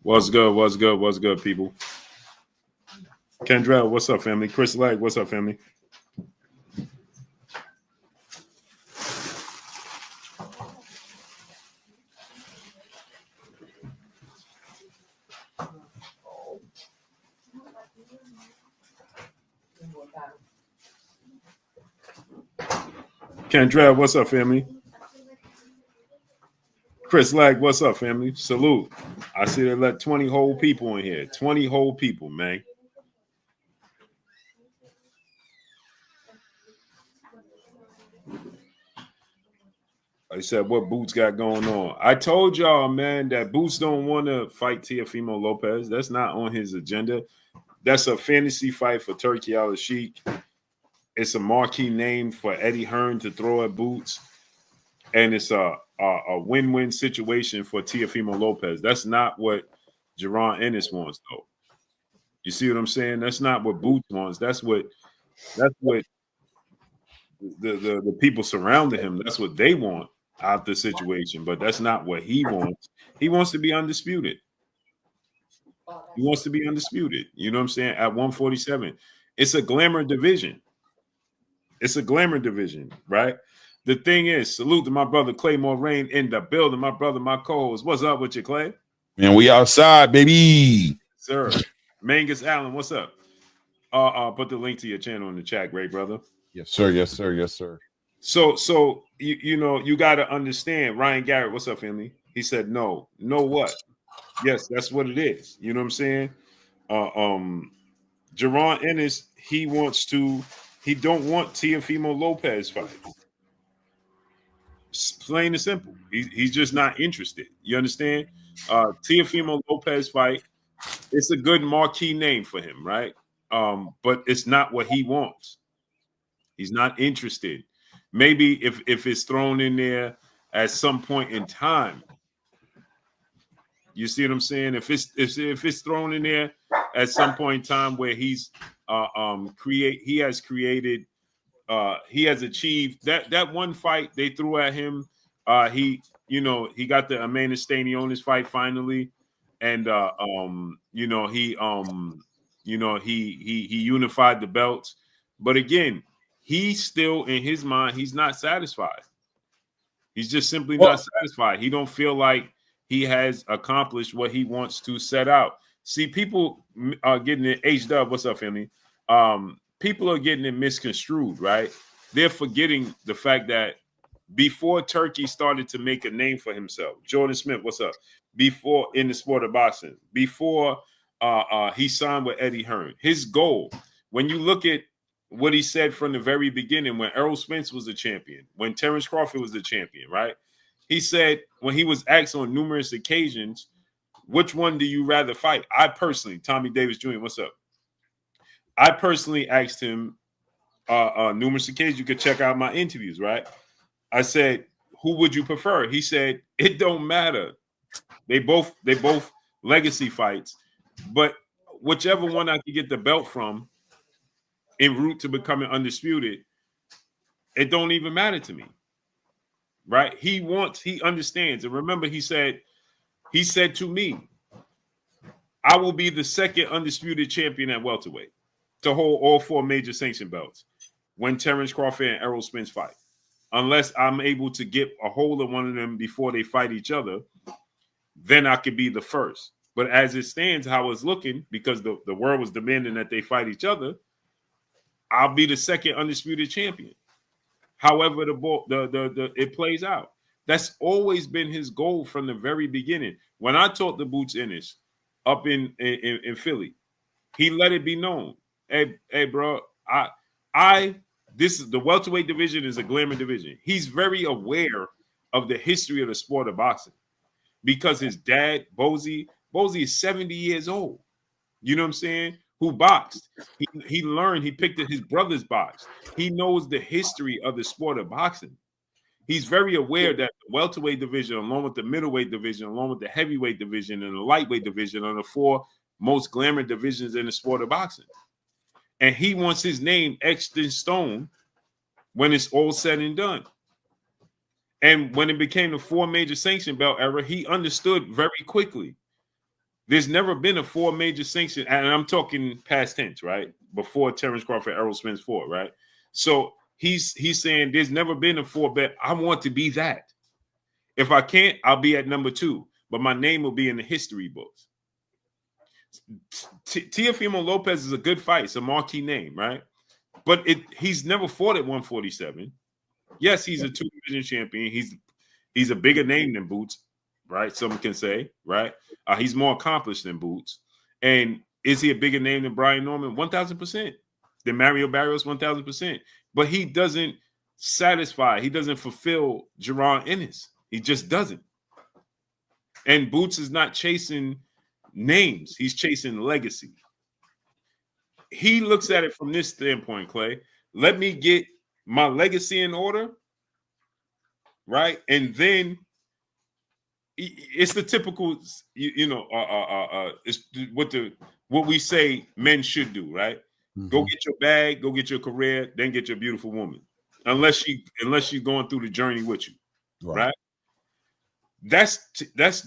What's good? What's good? What's good, people? Kendrell, what's up, family? Chris Legg, what's up, family? Kendrell, what's up, family? Chris Legg, what's up, family? Salute. I see they let 20 whole people in here. 20 whole people, man. I said, what Boots got going on? I told y'all, man, that Boots don't want to fight Teofimo Lopez. That's not on his agenda. That's a fantasy fight for Turkey Alashik. It's a marquee name for Eddie Hearn to throw at Boots. And it's a win-win situation for Teofimo Lopez. That's not what Geronnis Innis wants, though. You see what I'm saying? That's not what Boots wants. That's what the people surrounding him, that's what they want out the situation. But that's not what he wants. He wants to be undisputed. He wants to be undisputed. You know what I'm saying? At 147. It's a glamour division. It's a glamour division, right? The thing is, salute to my brother Claymore Rain in the building. My brother, my co-host. What's up with you, Clay? Man, we outside, baby. Sir. Mangus Allen, what's up? Put the link to your channel in the chat, great brother. Yes, sir. Yes, sir. Yes, sir. So you know, you got to understand. Ryan Garrett, what's up, family? He said, no. No what? Yes, that's what it is. You know what I'm saying? Geronnis Innis, he don't want Teofimo Lopez fight. Plain and simple. He's just not interested. You understand? Teofimo Lopez fight, it's a good marquee name for him, right? But it's not what he wants. He's not interested. Maybe if it's thrown in there at some point in time. You see what I'm saying? If it's thrown in there at some point in time where he has achieved that one fight they threw at him. He got the Amanda Stanionis fight finally, and he unified the belts. But again, he's still in his mind, he's not satisfied. He's just simply not satisfied. He don't feel like he has accomplished what he wants to set out. See, people are getting it. H-Dub, what's up, family? People are getting it misconstrued, right? They're forgetting the fact that before Turkey started to make a name for himself, Jordan Smith, what's up? Before in the sport of boxing, before he signed with Eddie Hearn, his goal, when you look at what he said from the very beginning, when Errol Spence was the champion, when Terrence Crawford was the champion, right? He said when he was asked on numerous occasions, which one do you rather fight? I personally, Tommy Davis Jr., what's up? I personally asked him numerous occasions. You could check out my interviews, right? I said, who would you prefer? He said, it don't matter. They both legacy fights, but whichever one I could get the belt from en route to becoming undisputed, it don't even matter to me. Right? He understands. And remember, he said to me, I will be the second undisputed champion at welterweight to hold all 4 major sanction belts when Terrence Crawford and Errol Spence fight. Unless I'm able to get a hold of one of them before they fight each other, then I could be the first. But as it stands, how it's looking, because the world was demanding that they fight each other, I'll be the second undisputed champion. However, it plays out. That's always been his goal from the very beginning. When I talked to Boots Ennis up in Philly, he let it be known. Hey, bro, this is the welterweight division is a glamour division. He's very aware of the history of the sport of boxing because his dad, Bozy is 70 years old. You know what I'm saying? Who boxed. He learned, he picked up his brother's box. He knows the history of the sport of boxing. He's very aware that the welterweight division, along with the middleweight division, along with the heavyweight division and the lightweight division, are the 4 most glamour divisions in the sport of boxing. And he wants his name etched in stone when it's all said and done. And when it became the 4 major sanction belt era, he understood very quickly There's never been a 4 major sanction, and I'm talking past tense, right? Before Terrence Crawford, Errol Spence fought, right? So he's saying there's never been a 4 bet. I want to be that. If I can't, I'll be at number 2, but my name will be in the history books. Teofimo Lopez is a good fight. It's a marquee name, right? But he's never fought at 147. Yes, he's a 2-division champion. He's a bigger name than Boots, right? Some can say, right? He's more accomplished than Boots. And is he a bigger name than Brian Norman? 1,000%. Than Mario Barrios? 1,000%. But he doesn't satisfy. He doesn't fulfill Geronnis Innis. He just doesn't. And Boots is not chasing names. He's chasing legacy. He looks at it from this standpoint, Clay. Let me get my legacy in order, right? And then it's the typical, it's what we say men should do, right? Mm-hmm. Go get your bag, go get your career, then get your beautiful woman. Unless she's going through the journey with you, right? That's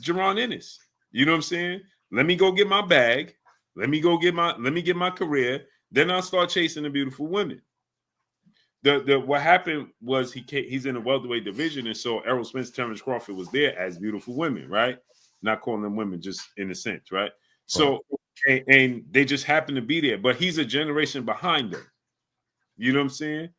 Geronnis Innis. You know what I'm saying? Let me go get my bag. Let me get my career. Then I'll start chasing the beautiful women. What happened was he's in the welterweight division, and so Errol Spence, Terrence Crawford was there as beautiful women, right? Not calling them women, just in a sense, right? So and they just happen to be there, but he's a generation behind them. You know what I'm saying?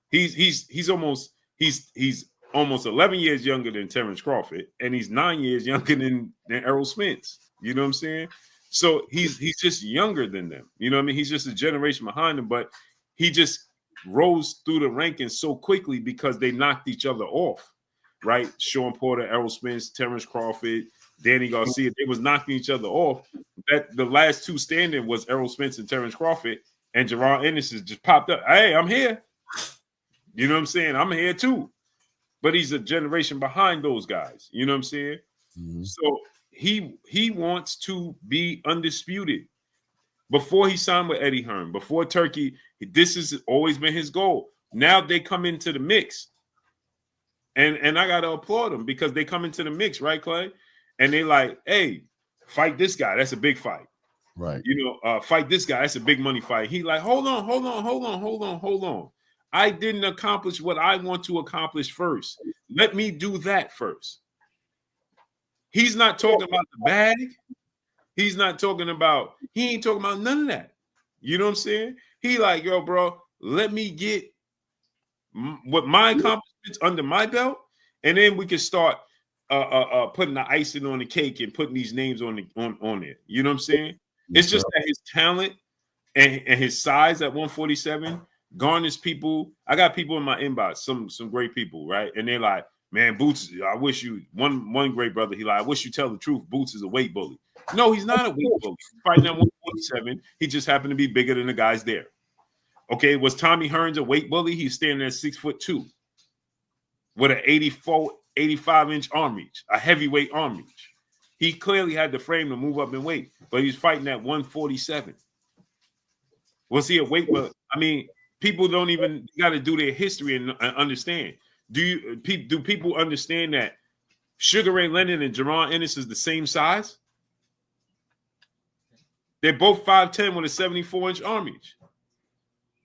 He's almost 11 years younger than Terrence Crawford, and he's 9 years younger than Errol Spence. You know what I'm saying? So he's just younger than them. You know what I mean? He's just a generation behind them, but he just rose through the rankings so quickly because they knocked each other off, right? Sean Porter, Errol Spence, Terrence Crawford, Danny Garcia, they was knocking each other off. That the last 2 standing was Errol Spence and Terrence Crawford, and Geronnis Innis just popped up. Hey, I'm here. You know what I'm saying? I'm here too. But he's a generation behind those guys. You know what I'm saying? Mm-hmm. So he wants to be undisputed. Before he signed with Eddie Hearn, before Turkey, this has always been his goal. Now they come into the mix. And I got to applaud them because they come into the mix, right, Clay? And they like, hey, fight this guy. That's a big fight. Right. You know, fight this guy. That's a big money fight. He like, hold on. I didn't accomplish what I want to accomplish first. Let me do that first. He's not talking about the bag. He ain't talking about none of that. You know what I'm saying? He like, yo, bro, let me get what my accomplishments under my belt, and then we can start putting the icing on the cake and putting these names on there. You know what I'm saying? It's just that his talent and his size at 147 garners people. I got people in my inbox, some great people, right? And they're like, man, Boots, I wish you one great brother. He like, I wish you tell the truth. Boots is a weight bully. No, he's not a weight bully. He's fighting at 147. He just happened to be bigger than the guys there. Okay, was Tommy Hearns a weight bully? He's standing at 6'2" with an 85-inch arm reach, a heavyweight arm reach. He clearly had the frame to move up in weight, but he's fighting at 147. Was he a weight bully? I mean, people don't even got to do their history and understand. Do people understand that Sugar Ray Leonard and Geronnis Innis is the same size? They're both 5'10" with a 74-inch arm reach.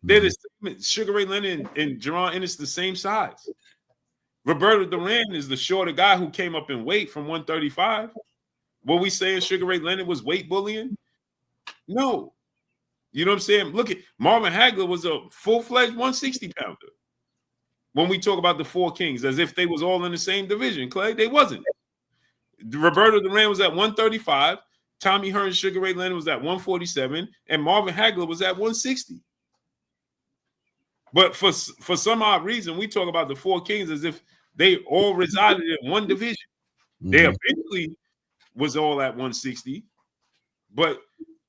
They're the same. Sugar Ray Leonard and Geronnis Innis the same size. Roberto Duran is the shorter guy who came up in weight from 135. What we saying Sugar Ray Leonard was weight bullying? No. You know what I'm saying? Look at Marvin Hagler was a full-fledged 160-pounder. When we talk about the 4 Kings, as if they was all in the same division, Clay, they wasn't. Roberto Duran was at 135. Tommy Hearns, Sugar Ray Leonard was at 147, and Marvin Hagler was at 160. But for some odd reason, we talk about the 4 Kings as if they all resided in one division. Mm-hmm. They eventually was all at 160, but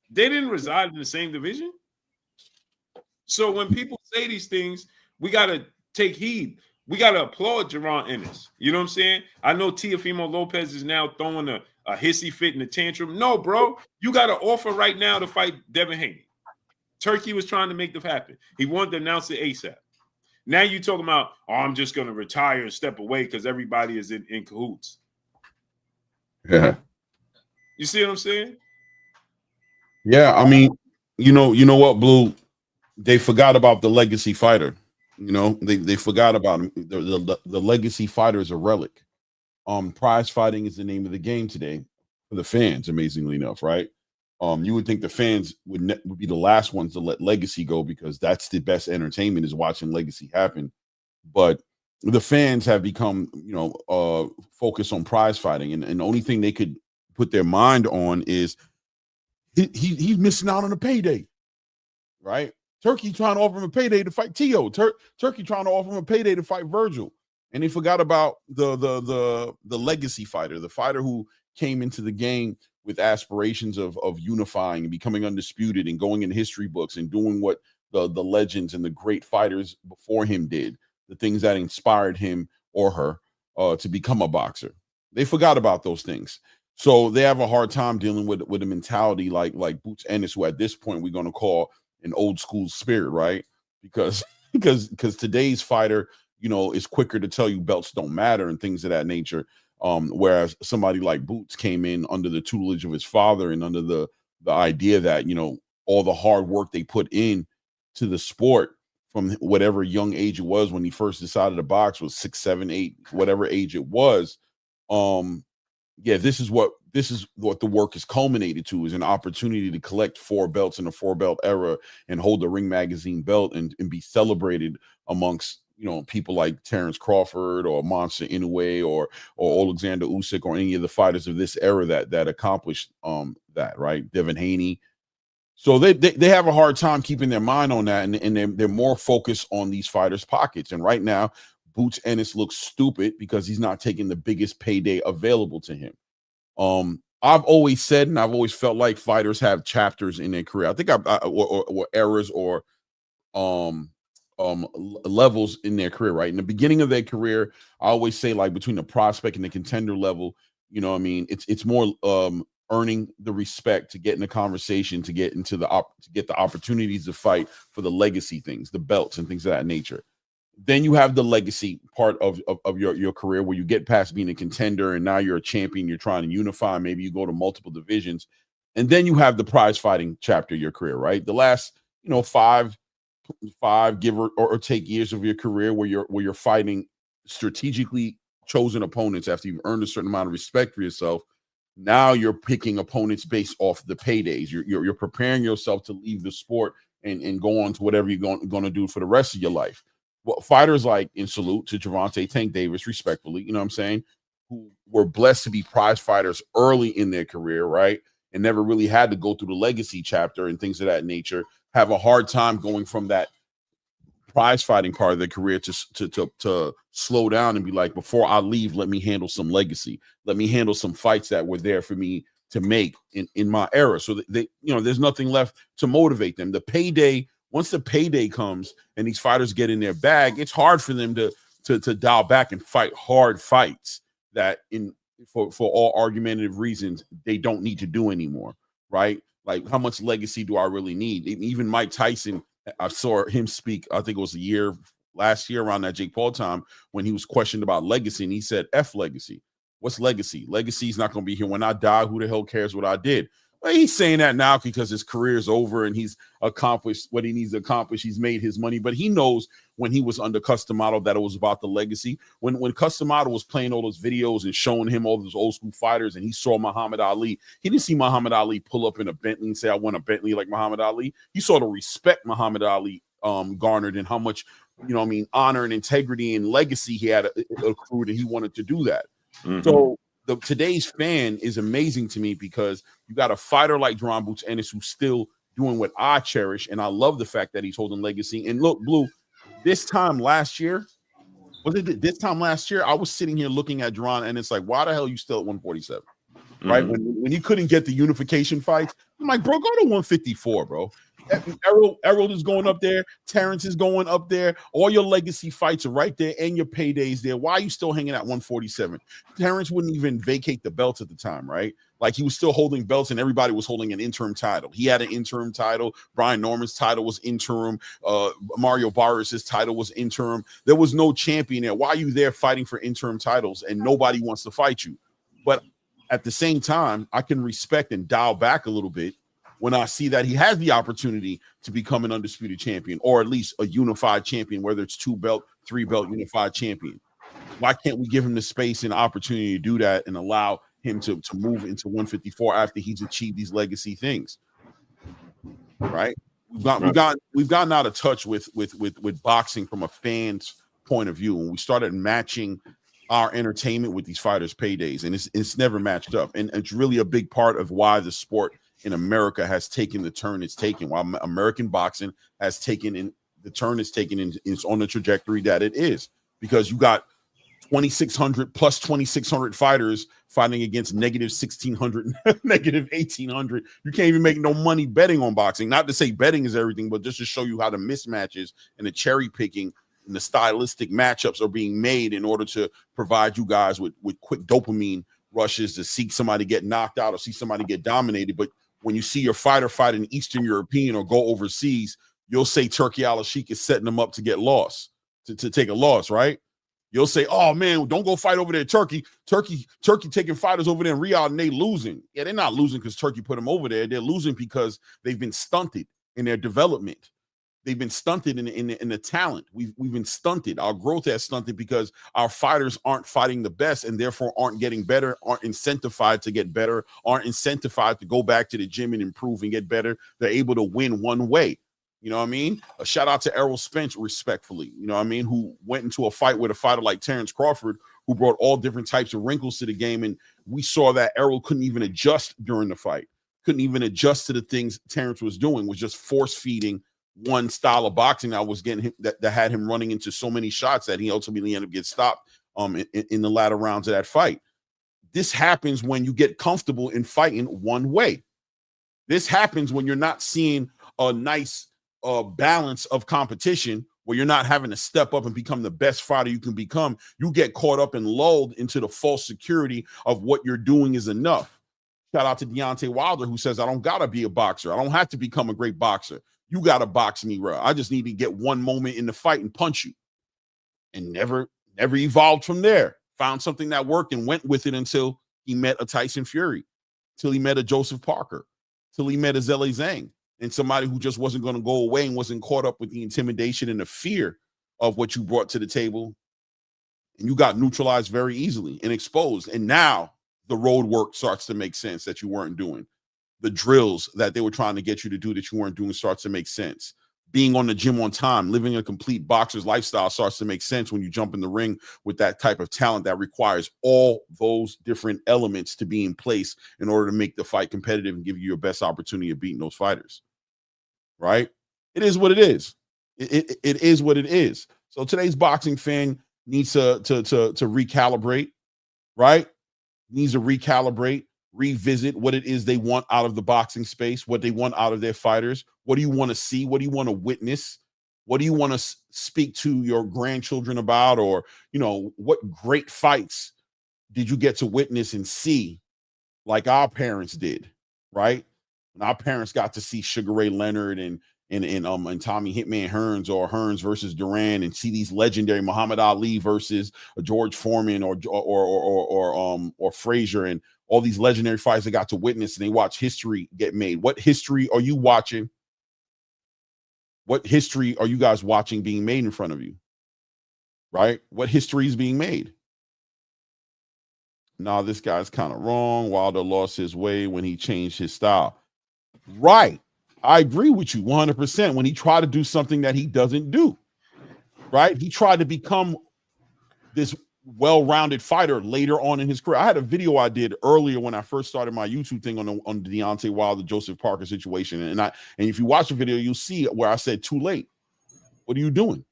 they didn't reside in the same division. So when people say these things, we got to take heed. We got to applaud Geronnis Innis. You know what I'm saying? I know Teofimo Lopez is now throwing a hissy fit in the tantrum. No, bro. You got an offer right now to fight Devin Haney. Turkey was trying to make this happen. He wanted to announce it ASAP. Now you're talking about, I'm just going to retire and step away because everybody is in cahoots. Yeah. You see what I'm saying? Yeah, I mean, you know what, Blue? They forgot about the legacy fighter. They forgot about him. The legacy fighter is a relic. Prize fighting is the name of the game today for the fans, amazingly enough, right? You would think the fans would be the last ones to let legacy go because that's the best entertainment is watching legacy happen. But the fans have become, focused on prize fighting, and the only thing they could put their mind on is he's missing out on a payday, right? Turkey trying to offer him a payday to fight Tio. Turkey trying to offer him a payday to fight Virgil. And they forgot about the legacy fighter, the fighter who came into the game with aspirations of unifying and becoming undisputed and going in history books and doing what the legends and the great fighters before him did, the things that inspired him or her to become a boxer. They forgot about those things. So they have a hard time dealing with a mentality like Boots Ennis, who at this point we're going to call an old school spirit, right? Because today's fighter, is quicker to tell you belts don't matter and things of that nature. Whereas somebody like Boots came in under the tutelage of his father and under the idea that, all the hard work they put in to the sport from whatever young age it was when he first decided to box was 6, 7, 8, whatever age it was. This is what the work is culminated to, is an opportunity to collect 4 belts in a 4-belt era and hold the Ring Magazine belt and be celebrated amongst people like Terrence Crawford or Monster Inoue or Alexander Usyk or any of the fighters of this era that accomplished that, right? Devin Haney. So they have a hard time keeping their mind on that, and they're more focused on these fighters' pockets. And right now, Boots Ennis looks stupid because he's not taking the biggest payday available to him. I've always said, and I've always felt like fighters have chapters in their career. I think or eras or levels in their career, right? In the beginning of their career, I always say, like, between the prospect and the contender level, it's more earning the respect to get in the conversation, to get into to get the opportunities to fight for the legacy things, the belts and things of that nature. Then you have the legacy part of your career where you get past being a contender and now you're a champion, you're trying to unify, maybe you go to multiple divisions. And then you have the prize fighting chapter of your career, right? The last, 5 give or take years of your career where you're fighting strategically chosen opponents after you've earned a certain amount of respect for yourself. Now you're picking opponents based off the paydays. You're preparing yourself to leave the sport and go on to whatever you're going to do for the rest of your life. Well, fighters like, in salute to Gervonta Tank Davis, respectfully, you know what I'm saying, who were blessed to be prize fighters early in their career, right? And never really had to go through the legacy chapter and things of that nature, have a hard time going from that prize fighting part of their career to slow down and be like, before I leave, let me handle some legacy. Let me handle some fights that were there for me to make in my era. So they there's nothing left to motivate them. The payday, once the payday comes and these fighters get in their bag, it's hard for them to dial back and fight hard fights that for all argumentative reasons they don't need to do anymore, right? Like, how much legacy do I really need? Even Mike Tyson, I saw him speak, I think it was last year around that Jake Paul time, when he was questioned about legacy, and he said, F legacy. What's legacy? Legacy is not going to be here. When I die, who the hell cares what I did? Well, he's saying that now because his career is over and he's accomplished what he needs to accomplish. He's made his money, but he knows when he was under Custom Model that it was about the legacy. When Custom Model was playing all those videos and showing him all those old school fighters, and he saw Muhammad Ali, he didn't see Muhammad Ali pull up in a Bentley and say, I want a Bentley like Muhammad Ali. He saw the respect Muhammad Ali garnered and how much, honor and integrity and legacy he had accrued, and he wanted to do that. Mm-hmm. So today's fan is amazing to me because you got a fighter like Deron Boots Ennis who's still doing what I cherish, and I love the fact that he's holding legacy. And look, Blue, this time last year, I was sitting here looking at Deron, and it's like, why the hell are you still at 147? Mm-hmm. Right? When you couldn't get the unification fights, I'm like, bro, go to 154, bro. Errol is going up there. Terrence is going up there. All your legacy fights are right there, and your paydays there. Why are you still hanging at 147? Terrence wouldn't even vacate the belts at the time, right? Like, he was still holding belts, and everybody was holding an interim title. He had an interim title. Brian Norman's title was interim. Mario Barrios' title was interim. There was no champion there. Why are you there fighting for interim titles, and nobody wants to fight you? But at the same time, I can respect and dial back a little bit when I see that he has the opportunity to become an undisputed champion, or at least a unified champion, whether it's 2-belt, 3-belt unified champion. Why can't we give him the space and opportunity to do that and allow him to move into 154 after he's achieved these legacy things? Right? We've gotten out of touch with boxing from a fan's point of view, and we started matching our entertainment with these fighters' paydays, and it's never matched up. And it's really a big part of why the sport in America has taken the turn it's taken. While American boxing has taken in the turn it's taken, and it's on the trajectory that it is, because you got 2,600 plus 2,600 fighters fighting against negative 1,600, negative 1,800. You can't even make no money betting on boxing. Not to say betting is everything, but just to show you how the mismatches and the cherry picking and the stylistic matchups are being made in order to provide you guys with quick dopamine rushes to see somebody get knocked out or see somebody get dominated. But when you see your fighter fight an Eastern European or go overseas, you'll say Turkey Alashik is setting them up to get lost, to take a loss, right? You'll say, oh, man, don't go fight over there. Turkey taking fighters over there in Riyadh and they losing. Yeah, they're not losing because Turkey put them over there. They're losing because they've been stunted in their development. They've been stunted in the talent. We've been stunted. Our growth has stunted because our fighters aren't fighting the best and therefore aren't getting better, aren't incentivized to get better, aren't incentivized to go back to the gym and improve and get better. They're able to win one way. You know what I mean? A shout out to Errol Spence, respectfully, you know what I mean, who went into a fight with a fighter like Terrence Crawford, who brought all different types of wrinkles to the game. And we saw that Errol couldn't even adjust during the fight, couldn't even adjust to the things Terrence was doing, was just force feeding one style of boxing that was getting him, that had him running into so many shots that he ultimately ended up getting stopped in the latter rounds of that fight. This happens when you get comfortable in fighting one way. This happens when you're not seeing a nice balance of competition, where you're not having to step up and become the best fighter you can become. You get caught up and lulled into the false security of what you're doing is enough. Shout out to Deontay Wilder, who says, I don't got to be a boxer. I don't have to become a great boxer. You got to box me, bro. I just need to get one moment in the fight and punch you. And never evolved from there. Found something that worked and went with it until he met a Tyson Fury, till he met a Joseph Parker, till he met a Zhilei Zhang, and somebody who just wasn't going to go away and wasn't caught up with the intimidation and the fear of what you brought to the table. And you got neutralized very easily and exposed. And now the road work starts to make sense that you weren't doing. The drills that they were trying to get you to do that you weren't doing starts to make sense. Being on the gym on time, living a complete boxer's lifestyle starts to make sense when you jump in the ring with that type of talent that requires all those different elements to be in place in order to make the fight competitive and give you your best opportunity of beating those fighters. Right? It is what it is. It is what it is. So today's boxing fan needs to recalibrate, right? Needs to recalibrate, revisit what it is they want out of the boxing space, what they want out of their fighters. What do you want to see? What do you want to witness? What do you want to speak to your grandchildren about? Or, you know, what great fights did you get to witness and see like our parents did, right? When our parents got to see Sugar Ray Leonard and Tommy Hitman Hearns, or Hearns versus Duran, and see these legendary Muhammad Ali versus George Foreman or Frazier, and all these legendary fights they got to witness, and they watch history get made. What history are you watching? What history are you guys watching being made in front of you? Right? What history is being made? Nah, this guy's kind of wrong. Wilder lost his way when he changed his style. Right. I agree with you 100% when he tried to do something that he doesn't do. Right? He tried to become this well-rounded fighter later on in his career. I had a video I did earlier when I first started my YouTube thing on the Deontay Wilder, Joseph Parker situation. And if you watch the video, you'll see where I said, too late. What are you doing?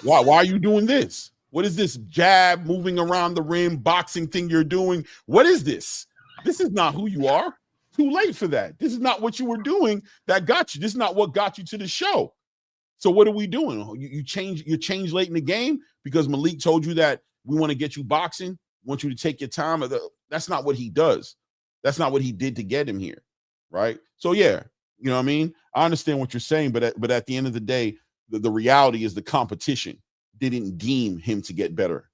Why are you doing this? What is this jab moving around the rim boxing thing you're doing? What is this? This is not who you are. Too late for that. This is not what you were doing that got you. This is not what got you to the show. So what are we doing? You change late in the game because Malik told you that we want to get you boxing, want you to take your time. That's not what he does. That's not what he did to get him here, right? So yeah, you know what I mean? I understand what you're saying, but at the end of the day, the reality is the competition didn't deem him to get better.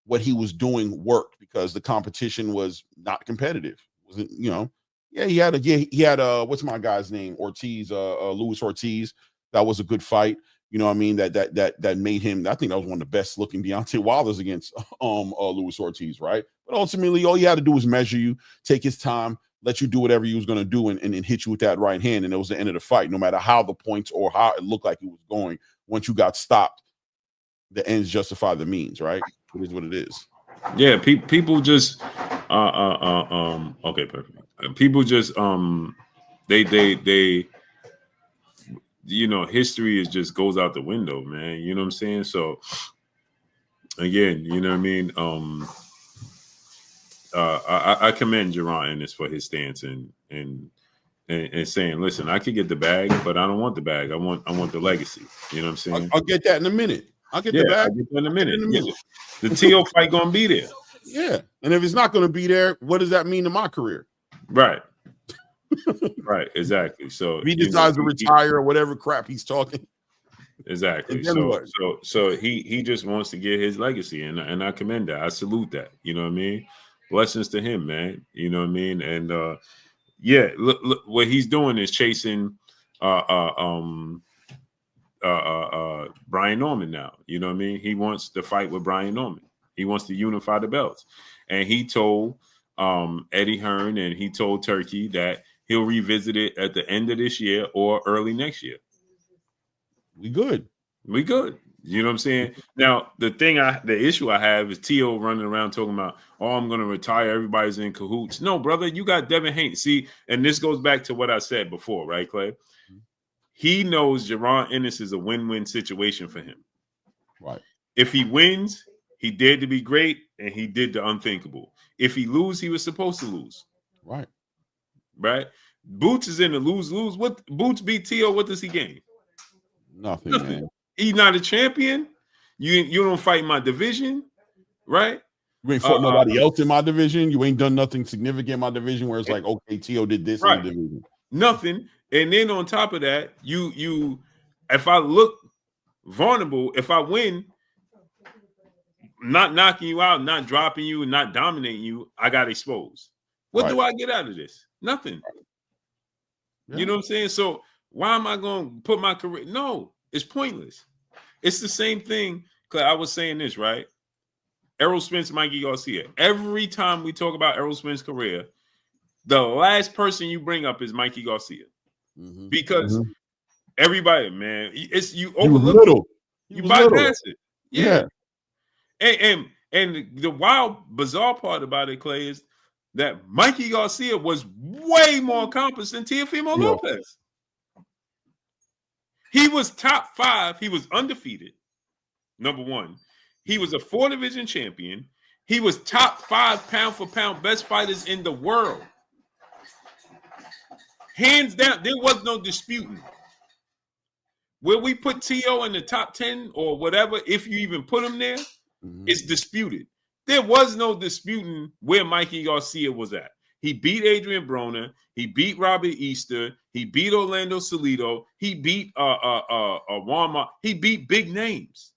What he was doing worked because the competition was not competitive. Wasn't, you know, Yeah, he had what's my guy's name? Ortiz, Luis Ortiz. That was a good fight. You know what I mean? That made him, I think that was one of the best looking Deontay Wilders against Luis Ortiz, right? But ultimately, all he had to do was measure you, take his time, let you do whatever he was going to do, and hit you with that right hand. And it was the end of the fight, no matter how the points or how it looked like it was going. Once you got stopped, the ends justify the means, right? It is what it is. Yeah, people just okay, perfect. People just they you know, history is just goes out the window, man. You know what I'm saying? So again, you know what I mean? I commend Geronnis Innis for his stance and saying, listen, I could get the bag, but I don't want the bag. I want the legacy. You know what I'm saying? I'll get that in a minute. I'll get the bag. I'll get that in a minute. The Teo fight gonna be there. Yeah. And if it's not gonna be there, what does that mean to my career? Right. Right, exactly. So if he decides to retire or whatever crap he's talking. Exactly. So he just wants to get his legacy, and I commend that. I salute that. You know what I mean? Blessings to him, man. You know what I mean? And yeah, look, what he's doing is chasing Brian Norman now. You know what I mean? He wants to fight with Brian Norman. He wants to unify the belts. And he told Eddie Hearn and he told Turkey that he'll revisit it at the end of this year or early next year. We good. You know what I'm saying? Now, the issue I have is Teo running around talking about, oh, I'm going to retire. Everybody's in cahoots. No, brother, you got Devin Haney. See, and this goes back to what I said before, right, Clay? He knows Geronnis Innis is a win-win situation for him. Right. If he wins, he dared to be great, and he did the unthinkable. If he lose, he was supposed to lose. Right. Right? Boots is in the lose-lose. What Boots beat Teo, what does he gain? Nothing. Man. He's not a champion. You don't fight in my division, right? You ain't fought nobody else in my division. You ain't done nothing significant in my division where it's like, okay, Teo did this right. in the division. Nothing. And then on top of that, you if I look vulnerable, if I win, not knocking you out, not dropping you, and not dominating you, I got exposed. What do I get out of this? Nothing. Yeah. You know what I'm saying? So why am I going to put my career? No, it's pointless. It's the same thing. Cause I was saying this, right? Errol Spence, Mikey Garcia. Every time we talk about Errol Spence's career, the last person you bring up is Mikey Garcia. Mm-hmm. Because everybody, man, it's you overlook it. You bypass it. Yeah. And the wild, bizarre part about it, Clay, is that Mikey Garcia was way more accomplished than Teofimo Lopez. He was top 5. He was undefeated. Number 1. He was a 4-division champion. He was top 5 pound for pound best fighters in the world. Hands down, there was no disputing. Where we put Teo in the top 10 or whatever, if you even put him there, it's disputed. There was no disputing where Mikey Garcia was at. He beat Adrian Broner. He beat Robert Easter. He beat Orlando Salido. He beat Walmart. He beat big names.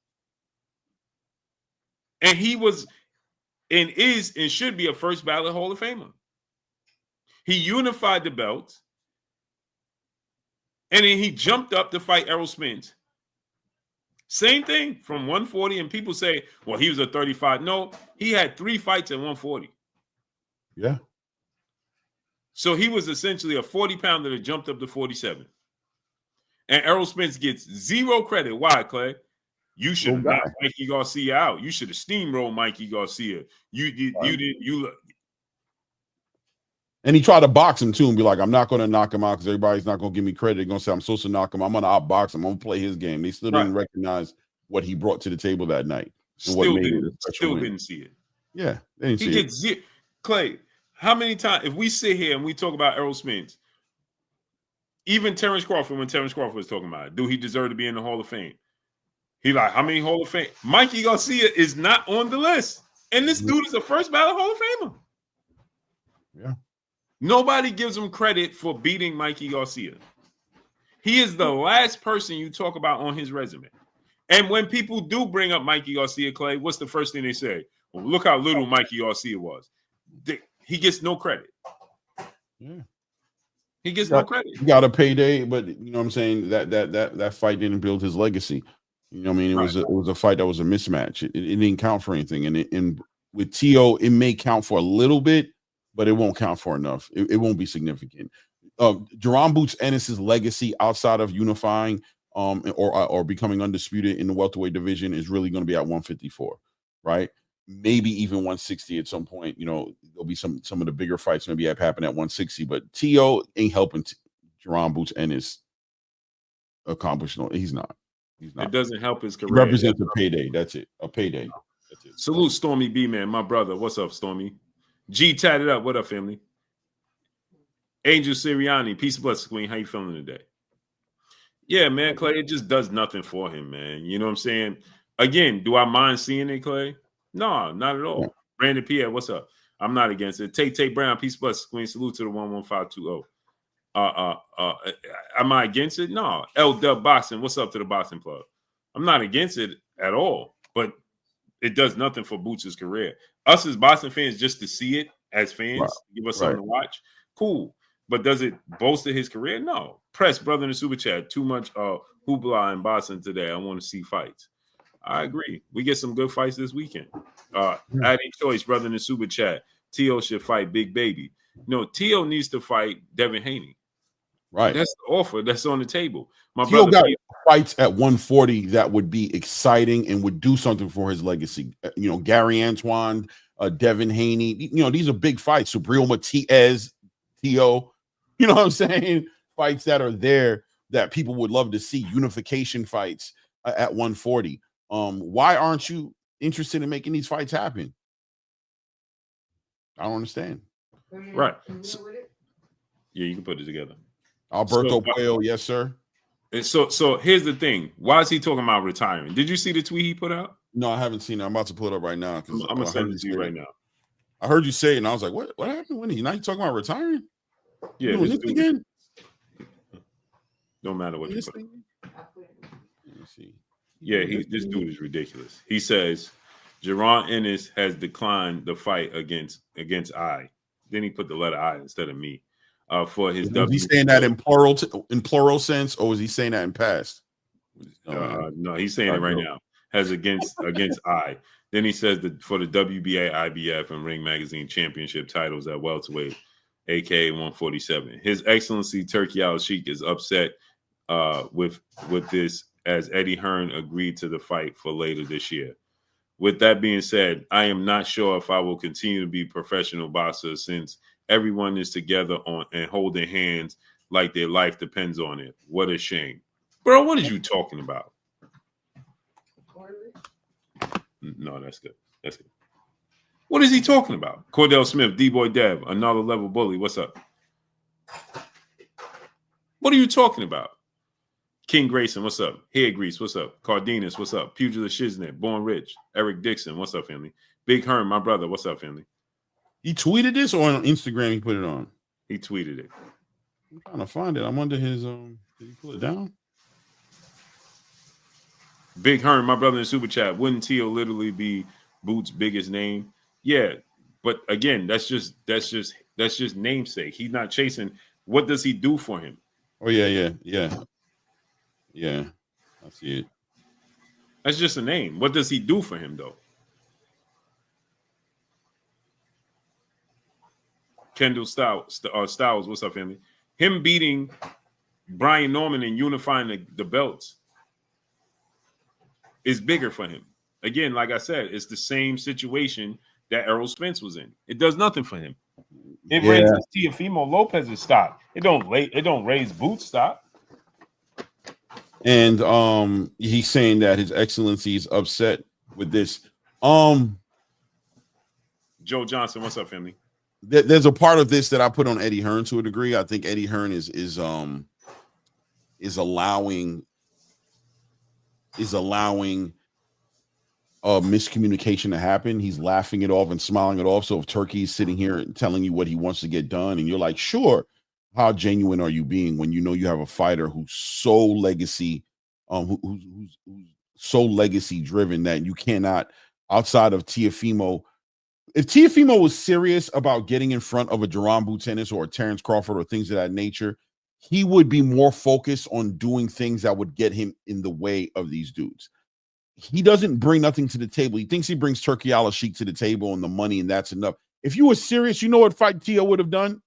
And he was and is and should be a first ballot Hall of Famer. He unified the belts. And then he jumped up to fight Errol Spence. Same thing from 140. And people say, well, he was a 35. No, he had 3 fights at 140. Yeah. So he was essentially a 40-pounder that jumped up to 47. And Errol Spence gets 0 credit. Why, Clay? You should have knocked Mikey Garcia out. You should have steamrolled Mikey Garcia. And he tried to box him too and be like, I'm not going to knock him out because everybody's not going to give me credit. They're going to say I'm supposed to knock him. I'm going to outbox him. I'm going to play his game. They still didn't recognize what he brought to the table that night. Still didn't see it. Yeah, they didn't see it. Zero. Clay, how many times, if we sit here and we talk about Errol Spence, even Terrence Crawford, when Terrence Crawford was talking about it, do he deserve to be in the Hall of Fame? He like, how many Hall of Fame? Mikey Garcia is not on the list. And this dude is a first ballot Hall of Famer. Yeah. Nobody gives him credit for beating Mikey Garcia. He is the last person you talk about on his resume. And when people do bring up Mikey Garcia, Clay, what's the first thing they say? Well, look how little Mikey Garcia was. He gets no credit. Yeah. He gets no credit. He got a payday, but you know what I'm saying, that fight didn't build his legacy. You know what I mean? It was a fight that was a mismatch. It didn't count for anything. And with Teo, it may count for a little bit, but it won't count for enough. It won't be significant. Jerron Boots Ennis's legacy outside of unifying or becoming undisputed in the welterweight division is really going to be at 154, right? Maybe even 160 at some point. You know, there'll be some of the bigger fights maybe happen at 160, but Teo ain't helping Jerron Boots Ennis accomplish no. He's not. It doesn't help his career. He represents a payday. That's it. A payday. That's it. Salute Stormy B, man. My brother. What's up, Stormy? G tatted up. What up, family? Angel Sirianni. Peace and blessings, Queen. How you feeling today? Yeah, man, Clay. It just does nothing for him, man. You know what I'm saying? Again, do I mind seeing it, Clay? No, not at all. Yeah. Brandon Pierre, what's up? I'm not against it. Tate Brown. Peace and blessings, Queen. Salute to the 11520. Am I against it? No. L Dub Boxing. What's up to the boxing club? I'm not against it at all, but it does nothing for Boots' career. Us as boxing fans, just to see it as fans, give us something to watch. Cool. But does it bolster his career? No. Press, brother in the super chat. Too much hoopla in boxing today. I want to see fights. I agree. We get some good fights this weekend. Adding choice, brother in the super chat. Teo should fight Big Baby. No, Teo needs to fight Devin Haney. Right. That's the offer that's on the table. My Teo brother got fights at 140 that would be exciting and would do something for his legacy. You know, Gary Antoine, Devin Haney. You know, these are big fights. Subriel Matias, Teo. You know what I'm saying? Fights that are there that people would love to see. Unification fights at 140. Why aren't you interested in making these fights happen? I don't understand. Right. Yeah, you can put it together. Alberto Puello, yes, sir. So here's the thing. Why is he talking about retiring? Did you see the tweet he put out? No, I haven't seen it. I'm about to pull it up right now. I'm gonna send it to you right now. I heard you say it, and I was like, what happened? When now you talking about retiring? Yeah, doing this again? No matter what you put. Let me see. Yeah, this dude is ridiculous. He says Geronnis Innis has declined the fight against I. Then he put the letter I instead of me. For his W. Is he saying that in plural sense, or is he saying that in past? No, he's saying it right now. Has against I. Then he says that for the WBA, IBF, and Ring Magazine championship titles at welterweight, aka 147. His Excellency Turkey Alashik is upset with this, as Eddie Hearn agreed to the fight for later this year. With that being said, I am not sure if I will continue to be a professional boxer since everyone is together and holding hands like their life depends on it. What a shame. Bro, what are you talking about? No, that's good. That's good. What is he talking about? Cordell Smith, D-Boy Dev, another level bully. What's up? What are you talking about? King Grayson, what's up? Hair Grease, what's up? Cardenas, what's up? Pugilist Shiznit, Born Rich. Eric Dixon, what's up, family? Big Herm, my brother, what's up, family? He tweeted this, or on Instagram he put it on? He tweeted it. I'm trying to find it. I'm under his did he pull it down? Big Herm, my brother in super chat. Wouldn't Teo literally be Boots' biggest name? Yeah, but again, that's just namesake. He's not chasing. What does he do for him? Oh yeah. I see it. That's just a name. What does he do for him, though? Kendall Styles, what's up, family? Him beating Brian Norman and unifying the belts is bigger for him. Again, like I said, it's the same situation that Errol Spence was in. It does nothing for him. It raises Teofimo Lopez's stock. It don't raise Boots' stock. And he's saying that His Excellency is upset with this. Joe Johnson, what's up, family? There's a part of this that I put on Eddie Hearn to a degree. I think Eddie Hearn is allowing miscommunication to happen. He's laughing it off and smiling it off. So if Turkey is sitting here and telling you what he wants to get done, and you're like, sure, how genuine are you being when you know you have a fighter who's so legacy, who's so legacy driven that you cannot, outside of Teofimo if Teofimo was serious about getting in front of a Geronnis Innis or a Terrence Crawford or things of that nature, he would be more focused on doing things that would get him in the way of these dudes. He doesn't bring nothing to the table. He thinks he brings Turkey Alashik to the table and the money, and that's enough. If you were serious, you know what fight Tszyu would have done?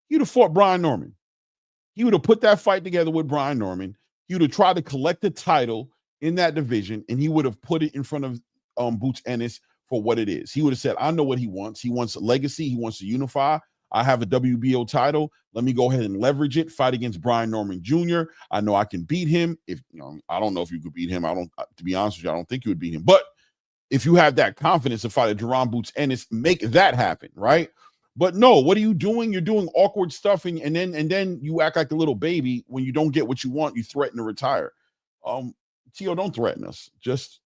He'd have fought Brian Norman. He would have put that fight together with Brian Norman. He would have tried to collect the title in that division, and he would have put it in front of Boots Ennis for what it is. He would have said, I know what he wants. He wants a legacy. He wants to unify. I have a WBO title. Let me go ahead and leverage it. Fight against Brian Norman Jr. I know I can beat him. If I don't know if you could beat him. To be honest with you, I don't think you would beat him. But if you have that confidence to fight a Geronnis Boots Ennis, make that happen, right? But no, what are you doing? You're doing awkward stuff, and then you act like a little baby when you don't get what you want. You threaten to retire. Tszyu, don't threaten us. Just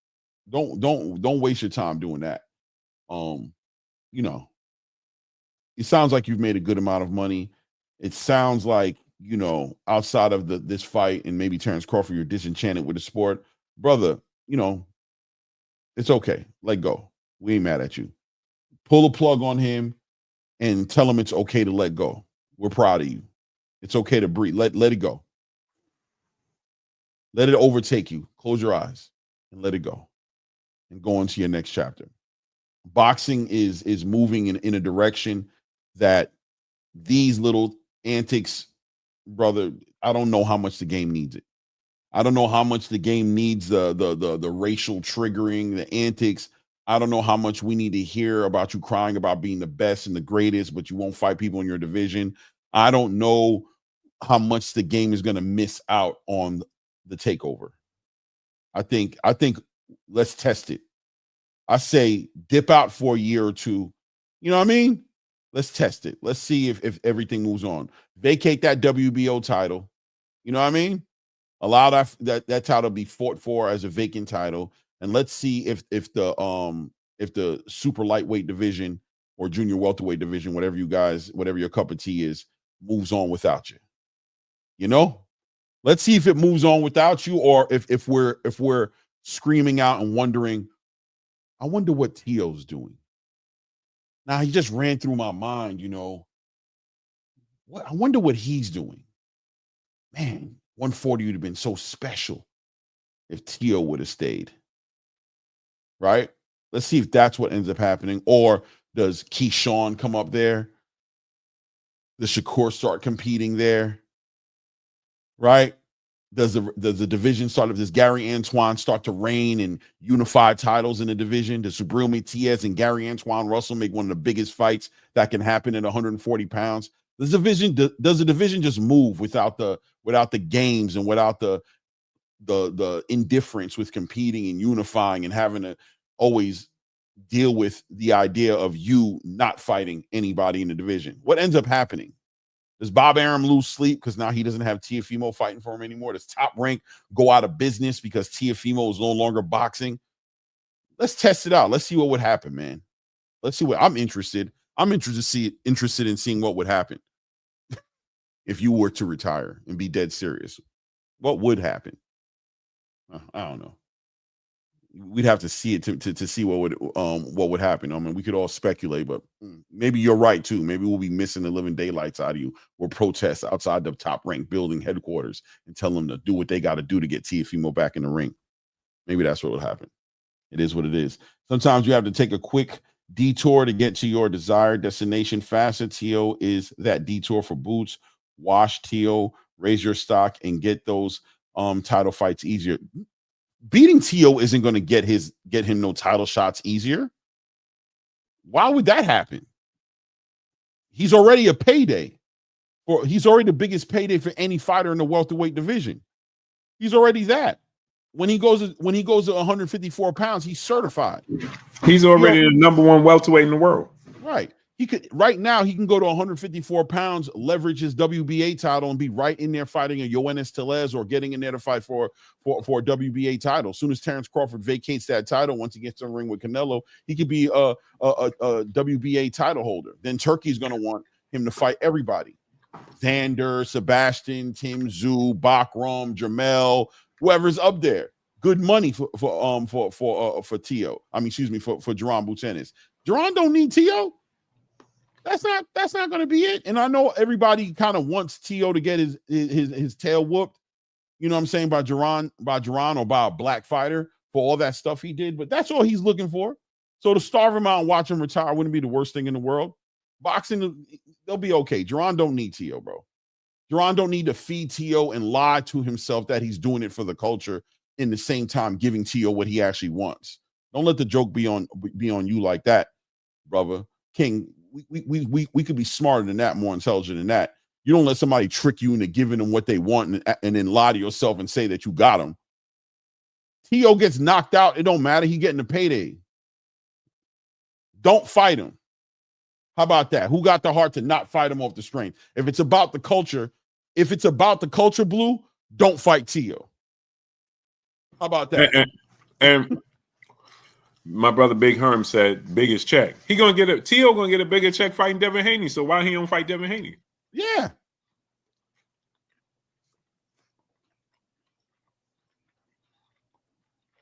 don't waste your time doing that. It sounds like you've made a good amount of money. It sounds like, outside of this fight and maybe Terrence Crawford, you're disenchanted with the sport. Brother, it's okay. Let go. We ain't mad at you. Pull a plug on him and tell him it's okay to let go. We're proud of you. It's okay to breathe. Let it go. Let it overtake you. Close your eyes and let it go. And go into your next chapter. Boxing is moving in a direction that these little antics, brother, I don't know how much the game needs it. I don't know how much the game needs the racial triggering, the antics. I don't know how much we need to hear about you crying about being the best and the greatest, but you won't fight people in your division. I don't know how much the game is going to miss out on the takeover. I think let's test it. I say dip out for a year or two. You know what I mean? Let's test it. Let's see if everything moves on. Vacate that WBO title. You know what I mean? Allow that title to be fought for as a vacant title, and let's see if the super lightweight division or junior welterweight division, whatever your cup of tea is, moves on without you. Let's see if it moves on without you, or if we're screaming out and wondering, I wonder what Tio's doing. Now, he just ran through my mind, what I wonder what he's doing. Man, 140 would have been so special if Tszyu would have stayed. Right? Let's see if that's what ends up happening. Or does Keyshawn come up there? Does Shakur start competing there? Right? Does the division start? Does Gary Antoine start to reign and unify titles in the division? Does Subriel Matias and Gary Antoine Russell make one of the biggest fights that can happen at 140 pounds? Does the division just move without the games and without the indifference with competing and unifying and having to always deal with the idea of you not fighting anybody in the division? What ends up happening? Does Bob Arum lose sleep because now he doesn't have Teofimo fighting for him anymore? Does Top Rank go out of business because Teofimo is no longer boxing? Let's test it out. Let's see what would happen, man. Let's see what I'm interested. I'm interested in seeing what would happen if you were to retire and be dead serious. What would happen? I don't know. We'd have to see it to see what would happen. I mean, we could all speculate, but maybe you're right too. Maybe we'll be missing the living daylights out of you. We'll protest outside the Top Rank building headquarters and tell them to do what they got to do to get Teofimo back in the ring. Maybe that's what will happen. It is what it is. Sometimes you have to take a quick detour to get to your desired destination faster. Tszyu is that detour for Boots. Wash Tszyu, raise your stock, and get those title fights easier. Beating Tszyu isn't going to get him no title shots easier. Why would that happen? He's already a payday. He's already the biggest payday for any fighter in the welterweight division. He's already that. When he goes to 154 pounds, he's certified. He's already the number one welterweight in the world. Right. He can go to 154 pounds, leverage his WBA title, and be right in there fighting a Yoenis Tellez or getting in there to fight for a WBA title. As soon as Terrence Crawford vacates that title, once he gets in the ring with Canelo, he could be a WBA title holder. Then Turkey's going to want him to fight everybody: Xander, Sebastian, Tim Tszyu, Bakram, Jamel, whoever's up there. Good money for Tszyu. For Geronnis Boots Ennis. Geron don't need Teo. That's not going to be it. And I know everybody kind of wants Teo to get his tail whooped. You know what I'm saying, by Geron or by a black fighter for all that stuff he did, but that's all he's looking for. So to starve him out and watch him retire wouldn't be the worst thing in the world. Boxing, they'll be okay. Geron don't need Teo, bro. Geron don't need to feed Teo and lie to himself that he's doing it for the culture, in the same time giving Teo what he actually wants. Don't let the joke be on you like that, brother. King, we could be smarter than that, more intelligent than that. You don't let somebody trick you into giving them what they want and then lie to yourself and say that you got them. Teo gets knocked out. It don't matter. He getting the payday. Don't fight him. How about that? Who got the heart to not fight him off the strength? If it's about the culture, Blue, don't fight Teo. How about that? And my brother Big Herm said biggest check. Teo gonna get a bigger check fighting Devin Haney. So why he don't fight Devin Haney? Yeah.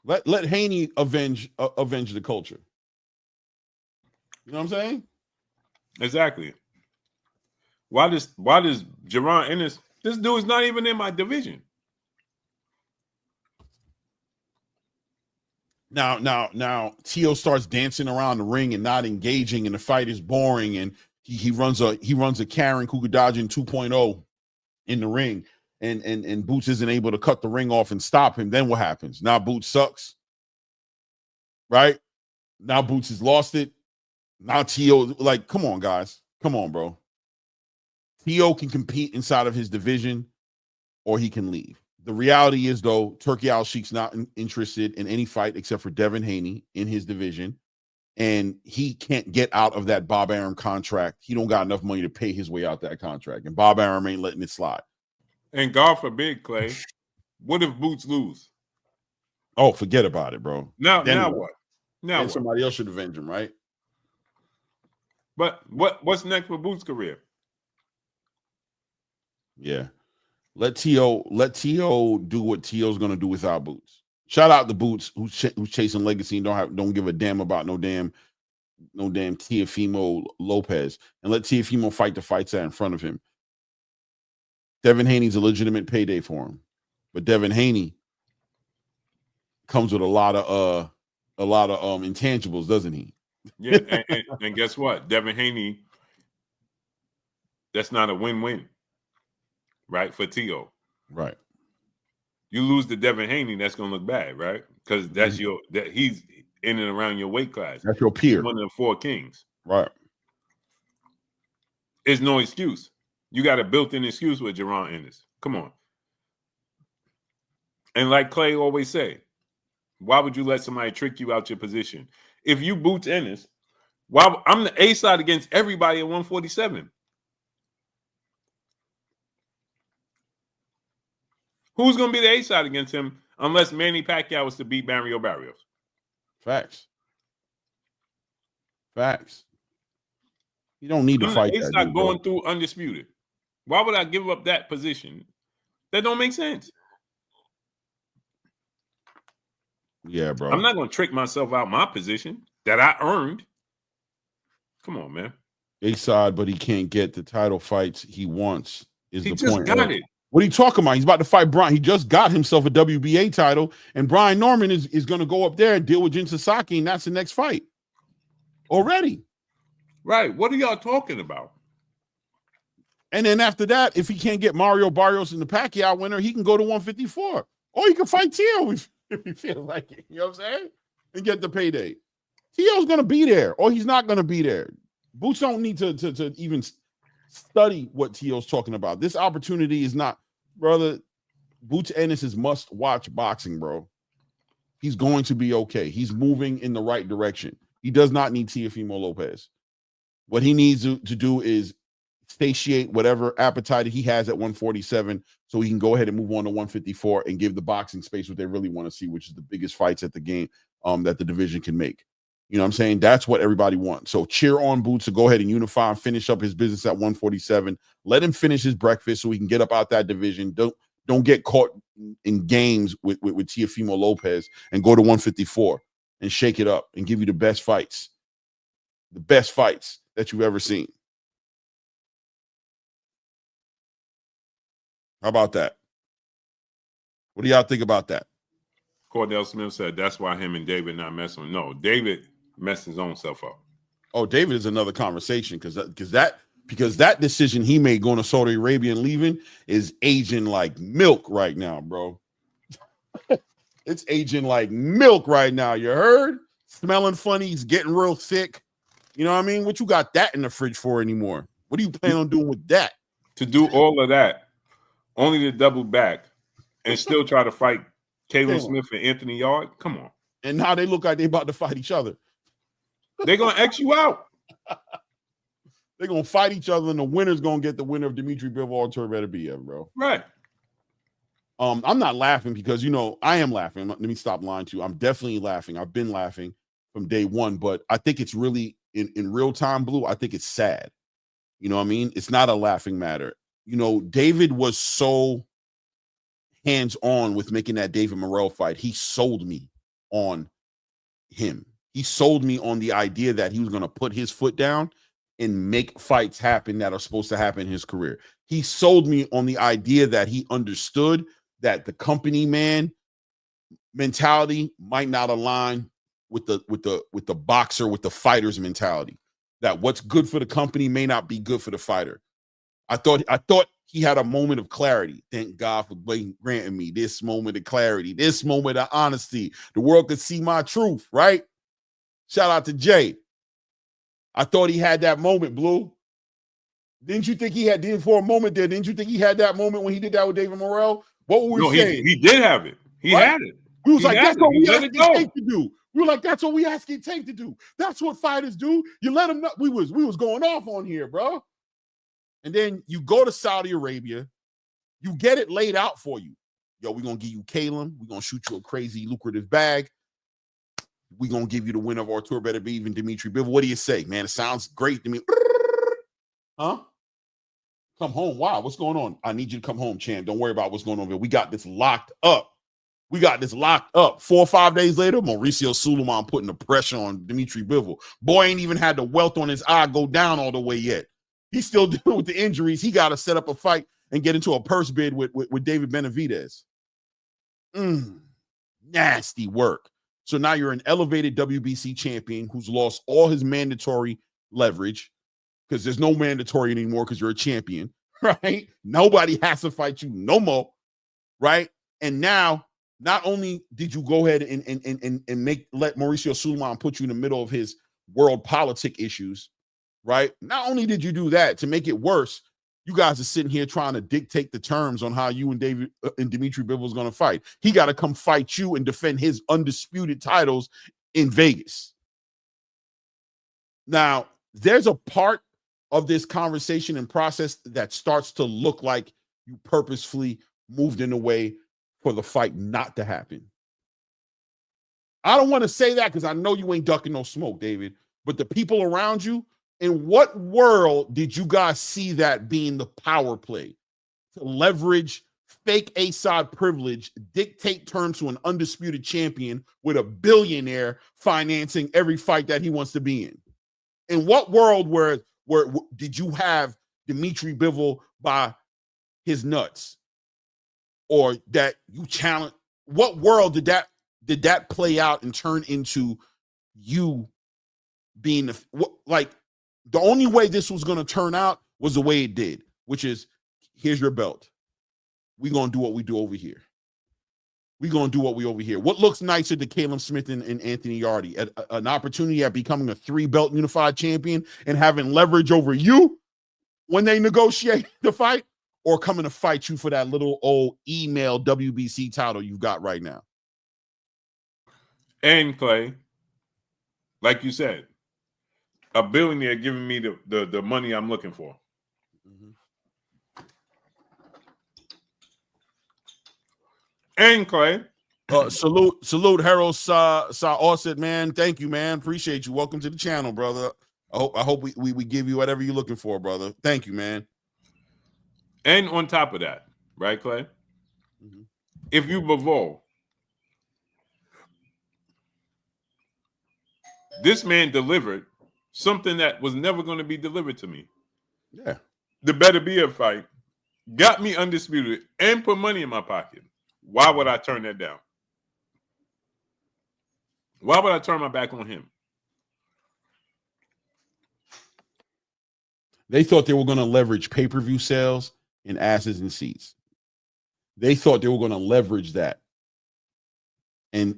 Let Haney avenge the culture. You know what I'm saying? Exactly. Why does Geronnis Innis? This dude is not even in my division. Now Teo starts dancing around the ring and not engaging, and the fight is boring, and he runs a Karen Kukudajin 2.0 in the ring, and Boots isn't able to cut the ring off and stop him. Then what happens? Now Boots sucks, right? Now Boots has lost it. Now Teo, like, come on, guys. Come on, bro. Teo can compete inside of his division, or he can leave. The reality is, though, Turkey Alashik's not interested in any fight except for Devin Haney in his division, and he can't get out of that Bob Arum contract. He don't got enough money to pay his way out that contract, and Bob Arum ain't letting it slide. And God forbid, Clay, what if Boots lose? Oh, forget about it, bro. Now what? Now what? Somebody else should avenge him, right? But what's next for Boots' career? Yeah. Let Teo do what Teo's gonna do without Boots. Shout out to Boots, who's chasing legacy and don't give a damn about no damn Teofimo Lopez, and let Teofimo fight the fights that are in front of him. Devin Haney's a legitimate payday for him, but Devin Haney comes with a lot of intangibles, doesn't he? Yeah, and guess what? Devin Haney, that's not a win-win, right, for Teo. Right. You lose to Devin Haney, that's gonna look bad, right? Because he's in and around your weight class. That's your peer. One of the four kings. Right. There's no excuse. You got a built-in excuse with Geronnis Innis. Come on. And like Clay always say, why would you let somebody trick you out your position? If you Boots Ennis, I'm the A side against everybody at 147. Who's going to be the A side against him unless Manny Pacquiao was to beat Mario Barrios? Facts. You don't need to fight that dude, going through undisputed. Why would I give up that position? That don't make sense. Yeah, bro. I'm not going to trick myself out my position that I earned. Come on, man. A-side, but he can't get the title fights he wants. He just got it. What are you talking about? He's about to fight Brian. He just got himself a WBA title, and Brian Norman is going to go up there and deal with Jin Sasaki, and that's the next fight. Already. Right. What are y'all talking about? And then after that, if he can't get Mario Barrios in the Pacquiao winner, he can go to 154. Or he can fight Teo if he feels like it. You know what I'm saying? And get the payday. Teo's going to be there, or he's not going to be there. Boots don't need to even study what Teo's talking about. This opportunity is not, brother. Boots Ennis is must-watch boxing, bro. He's going to be okay. He's moving in the right direction. He does not need Teofimo Lopez. What he needs to do is satiate whatever appetite he has at 147 so he can go ahead and move on to 154 and give the boxing space what they really want to see, which is the biggest fights at the game that the division can make. You know what I'm saying? That's what everybody wants. So cheer on Boots to go ahead and unify and finish up his business at 147. Let him finish his breakfast so he can get up out that division. Don't get caught in games with Teofimo Lopez and go to 154 and shake it up and give you the best fights. the best fights that you've ever seen. How about that? What do y'all think about that? Cordell Smith said that's why him and David not messing. No, David messed his own self up. Oh, David is another conversation because that decision he made going to Saudi Arabia and leaving is aging like milk right now, bro. It's aging like milk right now. You heard? Smelling funny. He's getting real thick. You know what I mean? What you got that in the fridge for anymore? What do you plan on doing with that? To do all of that, only to double back and still try to fight Caleb Smith and Anthony Yard? Come on. And now they look like they're about to fight each other. They're going to X you out. They're going to fight each other, and the winner's going to get the winner of Dimitri Bivol or Benavidez-Bivol, bro. Right. I'm not laughing because, you know, I am laughing. Let me stop lying to you. I'm definitely laughing. I've been laughing from day one, but I think it's really, in real time, Blue, I think it's sad. You know what I mean? It's not a laughing matter. You know, David was so hands-on with making that David Morrell fight. He sold me on him. He sold me on the idea that he was going to put his foot down and make fights happen that are supposed to happen in his career. He sold me on the idea that he understood that the company man mentality might not align with the boxer, with the fighter's mentality. That what's good for the company may not be good for the fighter. I thought he had a moment of clarity. Thank God for granting me this moment of clarity, this moment of honesty. The world could see my truth, right? Shout out to Jay. I thought he had that moment, Blue. Didn't you think he had, for a moment there, didn't you think he had that moment when he did that with David Morrell? What were we saying? He did have it. He had it. We was like, that's what we asked Tank to do. We were like, that's what we asking Tank to do. That's what fighters do. You let them know. We was going off on here, bro. And then you go to Saudi Arabia. You get it laid out for you. Yo, we're going to give you Caleb. We're going to shoot you a crazy lucrative bag. We're going to give you the winner of Artur Beterbiev and Dimitri Bivol. What do you say, man? It sounds great to me. Huh? Come home. Wow, what's going on? I need you to come home, champ. Don't worry about what's going on here. We got this locked up. 4 or 5 days later, Mauricio Sulaiman putting the pressure on Dimitri Bivol. Boy ain't even had the welt on his eye go down all the way yet. He's still dealing with the injuries. He got to set up a fight and get into a purse bid with David Benavidez. Nasty work. So now you're an elevated WBC champion who's lost all his mandatory leverage because there's no mandatory anymore because you're a champion, right? Nobody has to fight you no more, right? And now, not only did you go ahead and let Mauricio Sulaiman put you in the middle of his world politic issues, right? Not only did you do that, to make it worse, you guys are sitting here trying to dictate the terms on how you and David and Dimitri Bivol is going to fight. He got to come fight you and defend his undisputed titles in Vegas. Now, there's a part of this conversation and process that starts to look like you purposefully moved in a way for the fight not to happen. I don't want to say that because I know you ain't ducking no smoke, David, but the people around you, in what world did you guys see that being the power play to leverage fake A-side privilege, dictate terms to an undisputed champion with a billionaire financing every fight that he wants to be in? In what world where did you have Dimitri Bivol by his nuts? Or that you challenge? What world did that play out and turn into you being the only way this was going to turn out was the way it did, which is, here's your belt. We're going to do what we do over here. We're going to do what we over here. What looks nicer to Caleb Smith and Anthony Yardy? An opportunity at becoming a 3-belt unified champion and having leverage over you when they negotiate the fight, or coming to fight you for that little old email WBC title you've got right now? And Clay, like you said, a billionaire giving me the money I'm looking for. And Clay, salute Harold Sa Offset, man. Thank you, man. Appreciate you. Welcome to the channel, brother. I hope we give you whatever you're looking for, brother. Thank you, man. And on top of that, right, Clay? If you Bivol, this man delivered something that was never going to be delivered to me. Yeah. The Better Be a fight got me undisputed and put money in my pocket. Why would I turn that down? Why would I turn my back on him? They thought they were going to leverage pay-per-view sales and asses and seats. They thought they were going to leverage that. And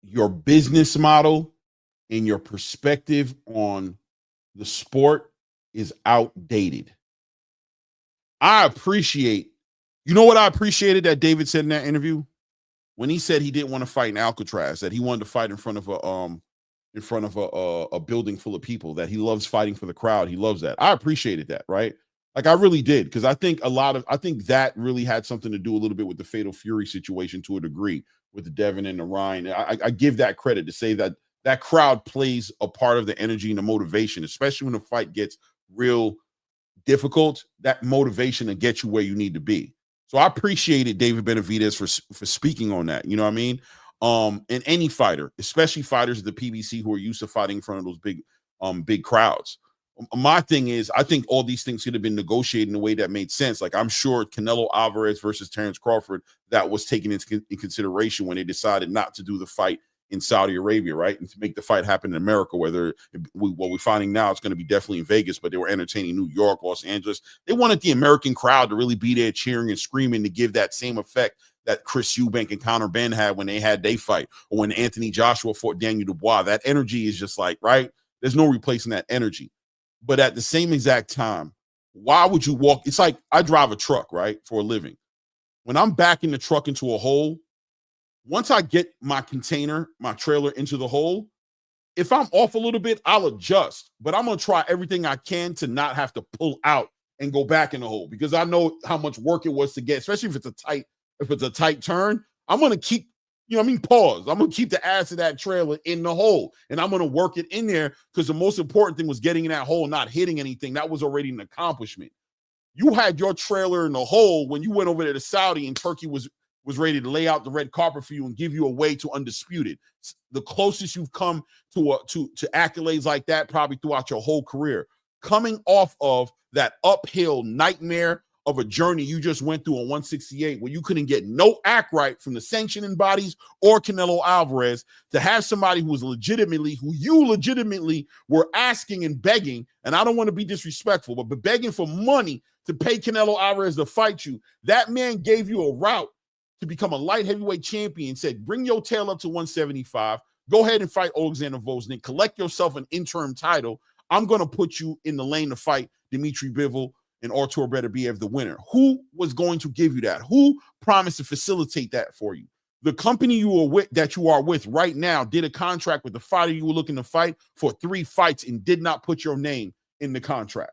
your business model and your perspective on the sport is outdated. I appreciate, you know what I appreciated that David said in that interview? When he said he didn't want to fight in Alcatraz, that he wanted to fight in front of a building full of people, that he loves fighting for the crowd. He loves that. I appreciated that, right? Like I really did, because I think that really had something to do a little bit with the Fatal Fury situation to a degree with the Devin and the Ryan. I give that credit to say that that crowd plays a part of the energy and the motivation, especially when the fight gets real difficult. That motivation to get you where you need to be. So I appreciated David Benavidez for speaking on that. You know what I mean? And any fighter, especially fighters of the PBC who are used to fighting in front of those big crowds. My thing is, I think all these things could have been negotiated in a way that made sense. Like I'm sure Canelo Alvarez versus Terrence Crawford, that was taken into consideration when they decided not to do the fight in Saudi Arabia, right? And to make the fight happen in America, what we're finding now, it's going to be definitely in Vegas, but they were entertaining New York, Los Angeles. They wanted the American crowd to really be there cheering and screaming to give that same effect that Chris Eubank and Conor Benn had when they had their fight, or when Anthony Joshua fought Daniel Dubois. That energy is just like, right? There's no replacing that energy. But at the same exact time, why would you walk? It's like I drive a truck, right, for a living. When I'm backing the truck into a hole, once I get my container, my trailer into the hole, if I'm off a little bit, I'll adjust. But I'm going to try everything I can to not have to pull out and go back in the hole, because I know how much work it was to get, especially if it's a tight turn. I'm going to keep, pause. I'm going to keep the ass of that trailer in the hole, and I'm going to work it in there, because the most important thing was getting in that hole, not hitting anything. That was already an accomplishment. You had your trailer in the hole when you went over there to Saudi, and Turkey was ready to lay out the red carpet for you and give you a way to undisputed. The closest you've come to accolades like that probably throughout your whole career. Coming off of that uphill nightmare of a journey you just went through on 168, where you couldn't get no act right from the sanctioning bodies or Canelo Alvarez, to have somebody who you legitimately were asking and begging, and I don't want to be disrespectful, but begging for money to pay Canelo Alvarez to fight you. That man gave you a route to become a light heavyweight champion, said, bring your tail up to 175, go ahead and fight Alexander Voznik, collect yourself an interim title. I'm going to put you in the lane to fight Dmitry Bivol and Artur Beterbiev, the winner. Who was going to give you that? Who promised to facilitate that for you? The company you are with right now did a contract with the fighter you were looking to fight for 3 fights and did not put your name in the contract.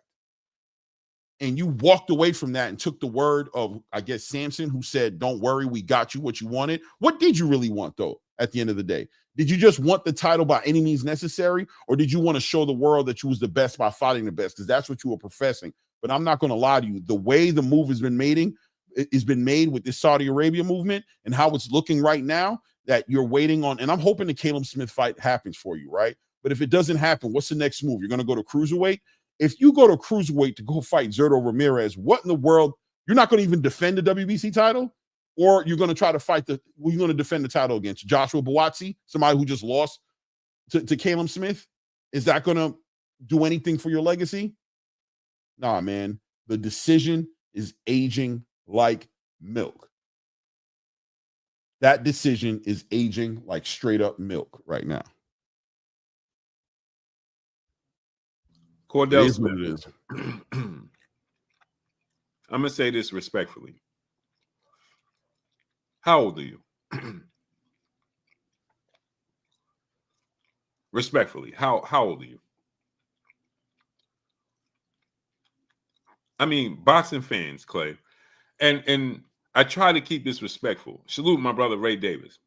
And you walked away from that and took the word of, I guess, Samson, who said, don't worry, we got you what you wanted. What did you really want, though, at the end of the day? Did you just want the title by any means necessary, or did you want to show the world that you was the best by fighting the best? Because that's what you were professing. But I'm not going to lie to you. The way the move has been made with this Saudi Arabia movement and how it's looking right now, that you're waiting on, and I'm hoping the Caleb Smith fight happens for you, right? But if it doesn't happen, what's the next move? You're going to go to cruiserweight? If you go to cruiserweight to go fight Zerto Ramirez, what in the world? You're not going to even defend the WBC title? Or you're going to try to fight you're going to defend the title against Joshua Buatsi, somebody who just lost to Caleb Smith? Is that going to do anything for your legacy? Nah, man. The decision is aging like milk. That decision is aging like straight up milk right now. Cordell It is Smith. what it is. I'm going to say this respectfully. How old are you? Respectfully, how old are you? I mean, boxing fans, Clay, and I try to keep this respectful. Salute my brother Ray Davis.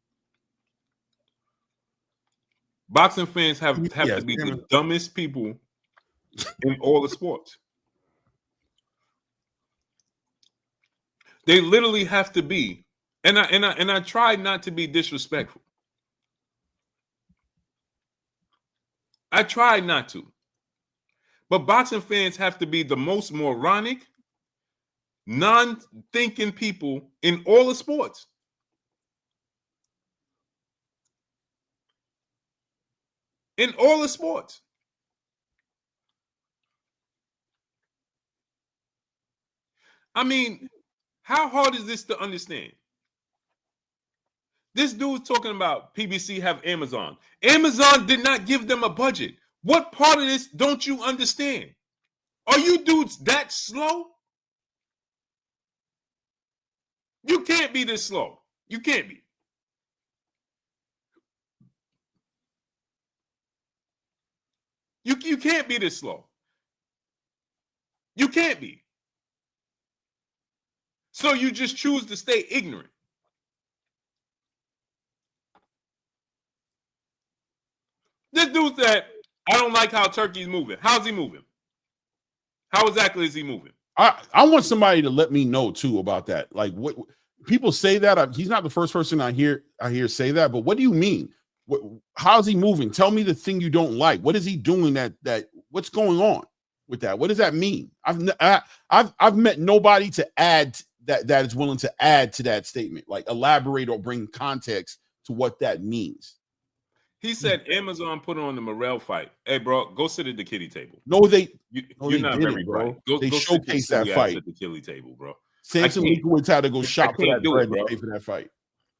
Boxing fans have to be the dumbest people in all the sports. They literally have to be, and I try not to be disrespectful. I tried not to. But boxing fans have to be the most moronic, non-thinking people in all the sports. In all the sports. I mean, how hard is this to understand? This dude's talking about PBC have Amazon. Amazon did not give them a budget. What part of this don't you understand? Are you dudes that slow? You can't be this slow. You can't be. You can't be this slow. You can't be. So you just choose to stay ignorant. This dude said, I don't like how Turkey's moving. How's he moving? How exactly is he moving? I want somebody to let me know too about that. Like, what people say that he's not the first person I hear say that, but what do you mean? How's he moving? Tell me the thing you don't like. What is he doing that what's going on with that? What does that mean? I've met nobody to add that is willing to add to that statement, like elaborate or bring context to what that means. He said Amazon put on the Morrell fight. Hey, bro, go sit at the kiddie table. No, you're not very bright. They showcase that fight at the kiddie table, bro. Samson Lukowitz had to go shop for that bread to pay for that fight.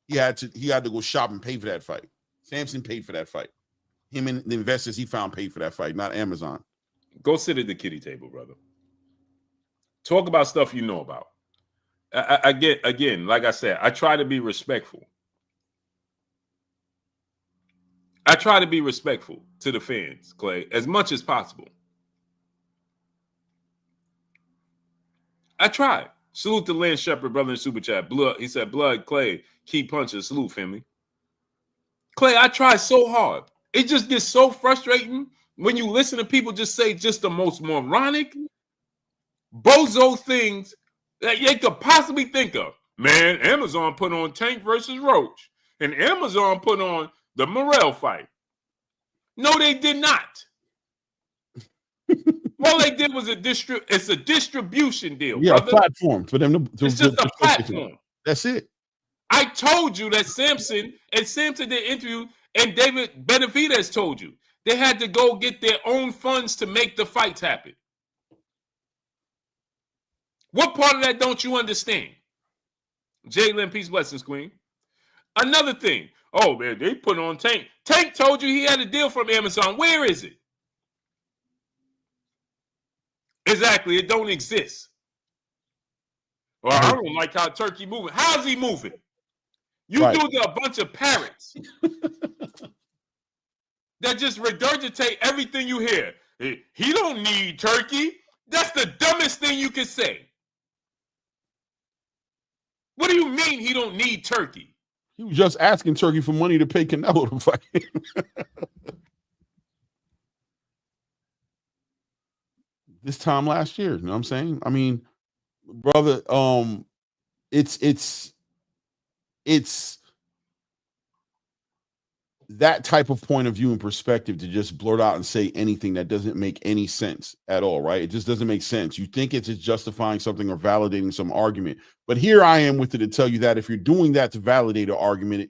He had to go shop and pay for that fight. Samson paid for that fight. Him and the investors he found paid for that fight, not Amazon. Go sit at the kiddie table, brother. Talk about stuff you know about. I get, again, like I said, I try to be respectful. I try to be respectful to the fans, Clay, as much as possible. I try. Salute to Lance Shepard, brother in Super Chat. Blood, he said, blood, Clay, key punches. Salute, family. Clay, I try so hard. It just gets so frustrating when you listen to people just say just the most moronic, bozo things that they could possibly think of. Man, Amazon put on Tank versus Roach, and Amazon put on the Morrell fight. No, they did not. All they did was it's a distribution deal. Yeah, brother. A platform for them to it's just a platform. That's it. I told you that Samson did interview, and David Benavidez told you they had to go get their own funds to make the fights happen. What part of that don't you understand? Jalen, peace, blessings, queen. Another thing. Oh, man, they put on Tank. Tank told you he had a deal from Amazon. Where is it? Exactly. It don't exist. Well, I don't like how Turkey moving. How's he moving? You dudes are a bunch of parrots that just regurgitate everything you hear. He don't need Turkey. That's the dumbest thing you can say. What do you mean he don't need Turkey? He was just asking Turkey for money to pay Canelo to fight him. This time last year, you know what I'm saying? I mean, brother, it's that type of point of view and perspective to just blurt out and say anything that doesn't make any sense at all, right? It just doesn't make sense. You think it's just justifying something or validating some argument. But here I am with it to tell you that if you're doing that to validate an argument,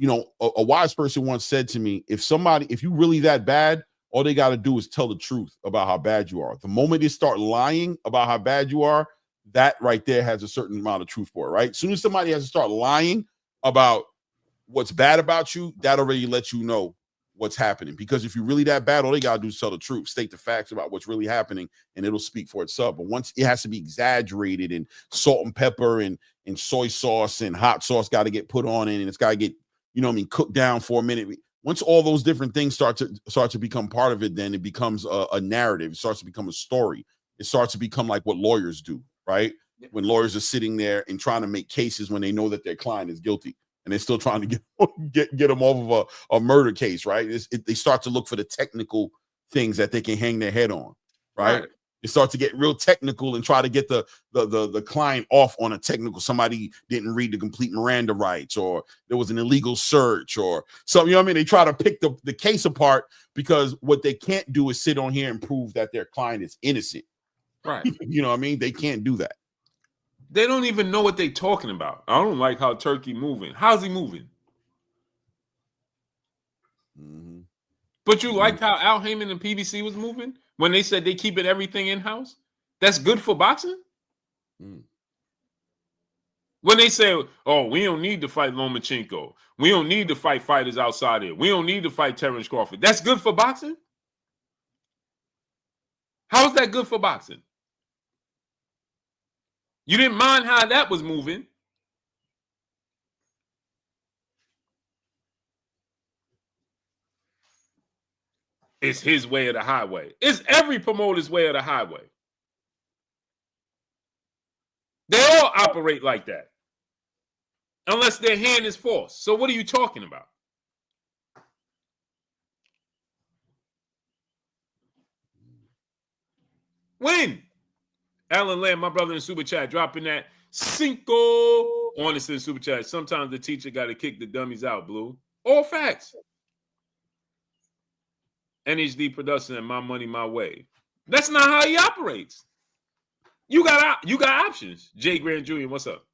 a wise person once said to me, if you really that bad, all they got to do is tell the truth about how bad you are. The moment they start lying about how bad you are, that right there has a certain amount of truth for it, right? As soon as somebody has to start lying about what's bad about you, that already lets you know what's happening. Because if you're really that bad, all they got to do is tell the truth, state the facts about what's really happening, and it'll speak for itself. But once it has to be exaggerated and salt and pepper and soy sauce and hot sauce got to get put on it, and it's got to get, cooked down for a minute. Once all those different things start to become part of it, then it becomes a narrative. It starts to become a story. It starts to become like what lawyers do, right? Yeah. When lawyers are sitting there and trying to make cases when they know that their client is guilty, and they're still trying to get them off of a murder case, right? They start to look for the technical things that they can hang their head on, right? They start to get real technical and try to get the client off on a technical. Somebody didn't read the complete Miranda rights, or there was an illegal search, or something. You know what I mean? They try to pick the case apart, because what they can't do is sit on here and prove that their client is innocent. Right. You know what I mean? They can't do that. They don't even know what they're talking about. I don't like how Turkey moving. How's he moving? Mm-hmm. But you liked how Al Heyman and PBC was moving when they said they keeping everything in-house? That's good for boxing? Mm. When they say, oh, we don't need to fight Lomachenko. We don't need to fight fighters outside here. We don't need to fight Terrence Crawford. That's good for boxing? How is that good for boxing? You didn't mind how that was moving. It's his way or the highway. It's every promoter's way or the highway. They all operate like that. Unless their hand is forced. So what are you talking about? When? Alan Lamb, my brother in Super Chat, dropping that cinco. Honest in Super Chat. Sometimes the teacher got to kick the dummies out, Blue. All facts. NHD Production and My Money, My Way. That's not how he operates. You got options. Jay Grant Jr., what's up?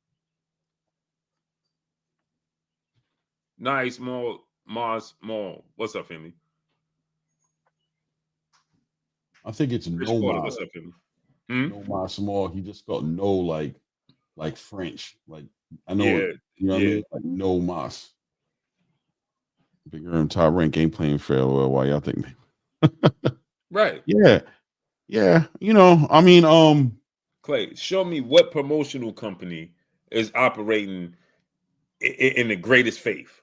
Nice, Mars, Mall. What's up, family? I think it's Rich no Porter, Mars. what's up, family? No Mars Small. He just got no like French. Like I know, Yeah, you know what I mean? Like no Mas. Big Room top rank ain't playing fair. Well, why y'all think? right. Yeah. You know, I mean, Clay, show me what promotional company is operating in the greatest faith.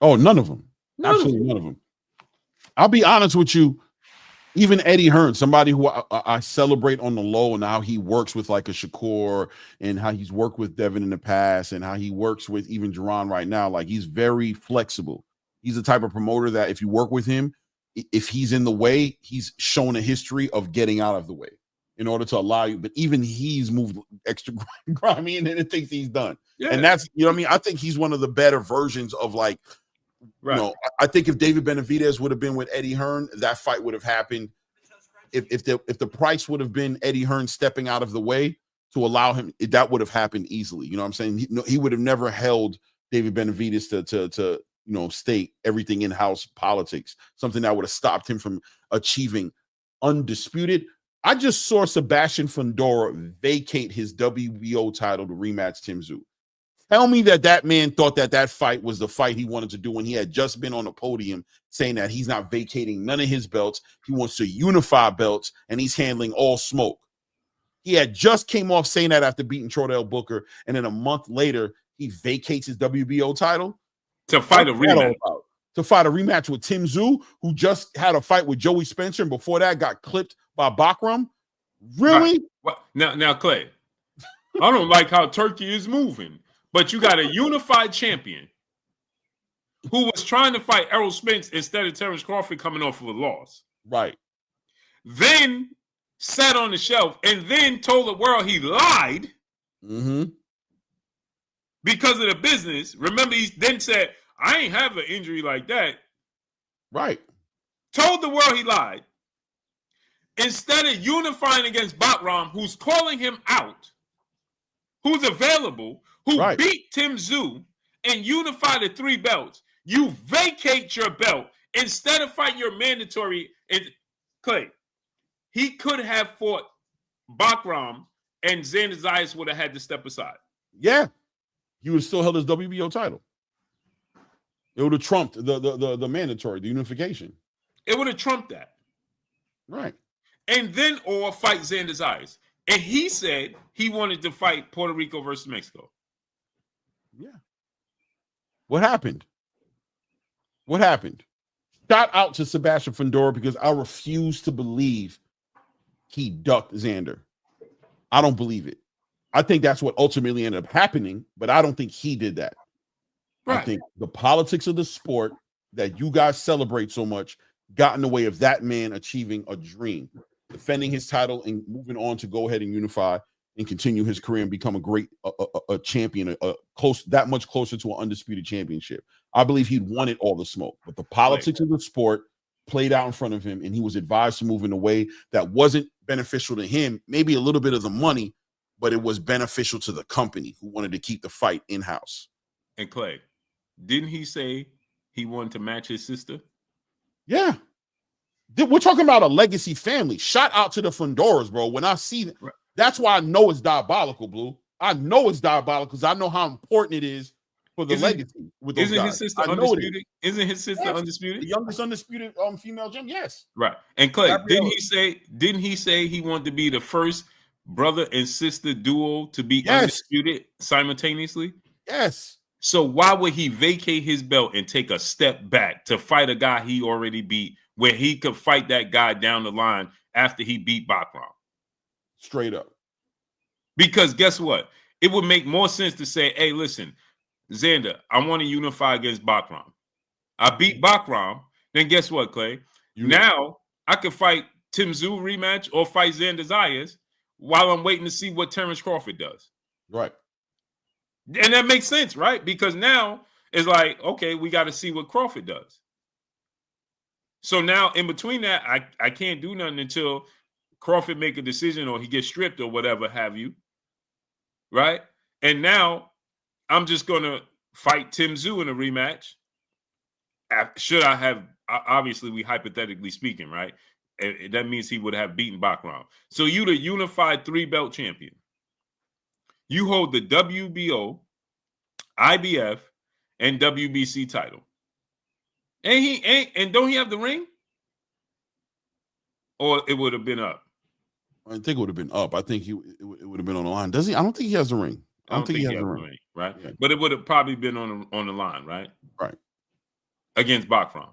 Oh, none of them. Absolutely none of them. I'll be honest with you. Even Eddie Hearn, somebody who I celebrate on the low, and how he works with like a Shakur, and how he's worked with Devin in the past, and how he works with even Geron right now. Like, he's very flexible. He's the type of promoter that if you work with him, if he's in the way, he's shown a history of getting out of the way in order to allow you. But even he's moved extra grimy in the things he's done. Yeah. And that's, you know what I mean? I think he's one of the better versions of like, right. You know, I think if David Benavidez would have been with Eddie Hearn, that fight would have happened. If the price would have been Eddie Hearn stepping out of the way to allow him, that would have happened easily. You know what I'm saying? He would have never held David Benavidez to you know, state everything in-house politics, something that would have stopped him from achieving undisputed. I just saw Sebastian Fundora vacate his WBO title to rematch Tszyu. Tell me that man thought that fight was the fight he wanted to do when he had just been on the podium saying that he's not vacating none of his belts. He wants to unify belts, and he's handling all smoke. He had just came off saying that after beating Trudell Booker, and then a month later, he vacates his WBO title. To fight a rematch. To fight a rematch with Tszyu, who just had a fight with Joey Spencer, and before that got clipped by Bakram. Really? Right. Now, Clay, I don't like how Turkey is moving. But you got a unified champion who was trying to fight Errol Spence instead of Terrence Crawford coming off of a loss. Right. Then sat on the shelf and then told the world he lied because of the business. Remember, he then said, I ain't have an injury like that. Right. Told the world he lied. Instead of unifying against Bakram, who's calling him out, who's available, who beat Tszyu and unify the 3 belts, you vacate your belt instead of fighting your mandatory. Clay, he could have fought Bakram, and Xander Zayas would have had to step aside. Yeah, he would have still held his WBO title. It would have trumped the mandatory, the unification. It would have trumped that. Right. And then or fight Xander Zayas. And he said he wanted to fight Puerto Rico versus Mexico. Yeah. What happened? What happened? Shout out to Sebastian Fundora, because I refuse to believe he ducked Xander. I don't believe it. I think that's what ultimately ended up happening, but I don't think he did that. Right. I think the politics of the sport that you guys celebrate so much got in the way of that man achieving a dream, defending his title and moving on to go ahead and unify and continue his career and become a great a champion, that much closer to an undisputed championship. I believe he'd wanted all the smoke, but the politics of the sport played out in front of him, and he was advised to move in a way that wasn't beneficial to him. Maybe a little bit of the money, but it was beneficial to the company who wanted to keep the fight in-house. And Clay, didn't he say he wanted to match his sister? Yeah. We're talking about a legacy family. Shout out to the Fundoras, bro. When I see that, right. That's why I know it's diabolical, Blue. I know it's diabolical because I know how important it is for the legacy with those guys. His sister undisputed? Isn't his sister undisputed? The youngest undisputed female gem, yes. Right. And Clay, didn't he say he wanted to be the first brother and sister duo to be undisputed simultaneously? Yes. So why would he vacate his belt and take a step back to fight a guy he already beat, where he could fight that guy down the line after he beat Bakram? Straight up. Because guess what? It would make more sense to say, hey, listen, Xander, I want to unify against Bakram. I beat Bakram. Then guess what, Clay? Now I could fight Tszyu rematch or fight Xander Zayas while I'm waiting to see what Terrence Crawford does. Right. And that makes sense, right? Because now it's like, okay, we got to see what Crawford does. So now in between that, I can't do nothing until Crawford make a decision or he gets stripped or whatever have you, right? And now I'm just going to fight Tszyu in a rematch. Should I have, obviously we hypothetically speaking, right? That means he would have beaten Bakram. So you the unified 3-belt champion. You hold the WBO, IBF, and WBC title. And don't he have the ring? Or it would have been up? I think it would have been up. I think it would have been on the line. Does he? I don't think he has the ring. I don't think he has the ring. Right? Yeah. But it would have probably been on the line, right? Right. Against Bakram.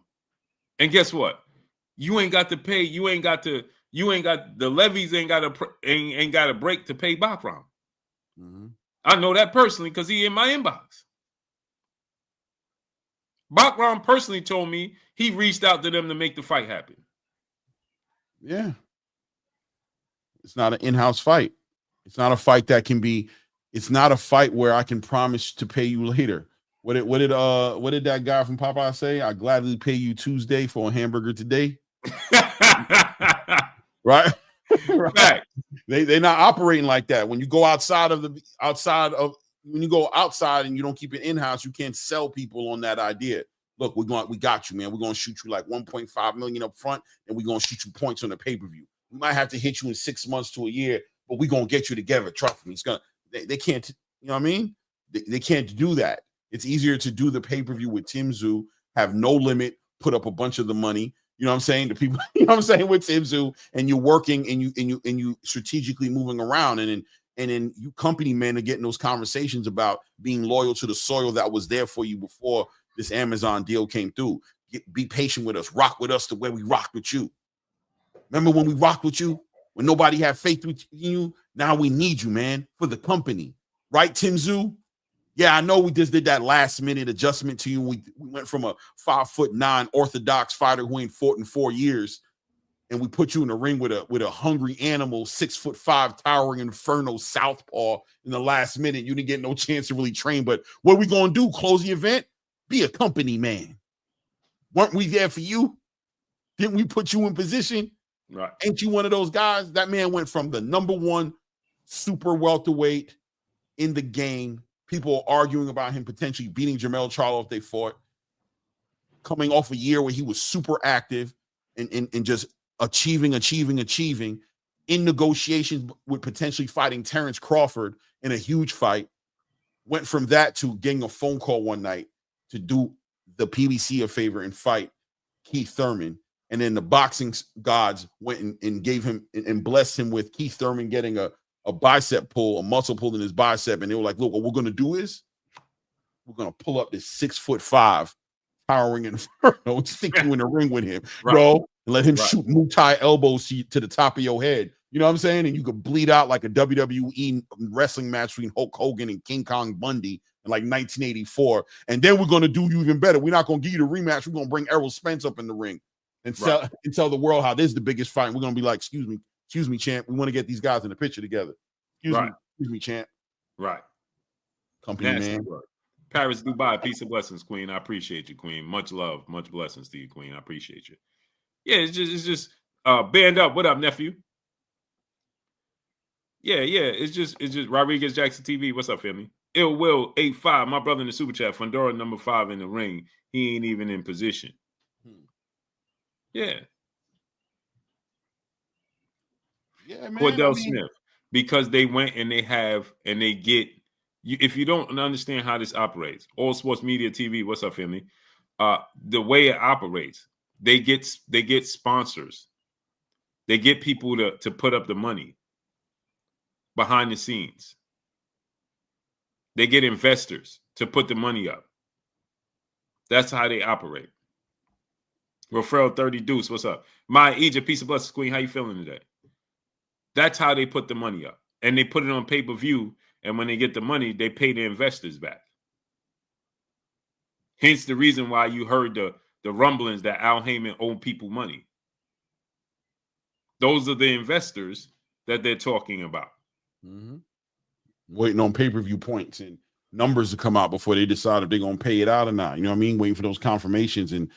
And guess what? You ain't got to pay. The levies ain't got a break to pay Bakram. Mm-hmm. I know that personally because he in my inbox. Bakram personally told me he reached out to them to make the fight happen. Yeah. It's not an in-house fight. It's not a fight that can be. It's not a fight where I can promise to pay you later. What did that guy from Popeye say? I gladly pay you Tuesday for a hamburger today. Right? Right. They're not operating like that. When you go outside and you don't keep it in-house, you can't sell people on that idea. Look, we got you, man. We're gonna shoot you like 1.5 million up front, and we're gonna shoot you points on the pay-per-view. We might have to hit you in 6 months to a year, but we're gonna get you together. Trust me. They can't, you know what I mean? They can't do that. It's easier to do the pay-per-view with Tszyu, have no limit, put up a bunch of the money. You know what I'm saying? The people, you know what I'm saying, with Tszyu, and you're working and you strategically moving around, and then you company men are getting those conversations about being loyal to the soil that was there for you before this Amazon deal came through. Be patient with us, rock with us the way we rocked with you. Remember when we rocked with you? When nobody had faith with you? Now we need you, man, for the company. Right, Tszyu? Yeah, I know we just did that last-minute adjustment to you. We went from a 5'9" orthodox fighter who ain't fought in 4 years, and we put you in the ring with a hungry animal, 6'5", towering inferno southpaw in the last minute. You didn't get no chance to really train. But what are we going to do? Close the event? Be a company man. Weren't we there for you? Didn't we put you in position? Right. Ain't you one of those guys? That man went from the #1 super welterweight in the game. People are arguing about him potentially beating Jermell Charlo if they fought. Coming off a year where he was super active and just achieving in negotiations with potentially fighting Terrence Crawford in a huge fight. Went from that to getting a phone call one night to do the PBC a favor and fight Keith Thurman. And then the boxing gods went and gave him and blessed him with Keith Thurman getting a bicep pull, a muscle pull in his bicep. And they were like, look, what we're going to do is we're going to pull up this 6'5" towering inferno and stick you in the ring with him, bro, and let him shoot Muay Thai elbows to the top of your head. You know what I'm saying? And you could bleed out like a WWE wrestling match between Hulk Hogan and King Kong Bundy in like 1984. And then we're going to do you even better. We're not going to give you the rematch. We're going to bring Errol Spence up in the ring. and tell the world how this is the biggest fight. And we're gonna be like, excuse me, champ. We want to get these guys in the picture together. Excuse me, champ. Right. Company man. Paris, Dubai, peace and blessings, Queen. I appreciate you, Queen. Much love, much blessings to you, Queen. I appreciate you. Yeah, it's just band up. What up, nephew? Yeah. It's just Rodriguez Jackson TV. What's up, family? Ill Will 85. My brother in the super chat. Fundora number 5 in the ring. He ain't even in position. Yeah. Yeah, man. Cordell Smith. Because they went and they get you. If you don't understand how this operates, All Sports Media TV. What's up, family? The way it operates, they get sponsors. They get people to put up the money behind the scenes. They get investors to put the money up. That's how they operate. Rafael 30 Deuce, what's up? My Egypt, peace of blessings, Queen. How you feeling today? That's how they put the money up. And they put it on pay-per-view. And when they get the money, they pay the investors back. Hence the reason why you heard the rumblings that Al Heyman owed people money. Those are the investors that they're talking about. Mm-hmm. Waiting on pay-per-view points and numbers to come out before they decide if they're going to pay it out or not. You know what I mean? Waiting for those confirmations and,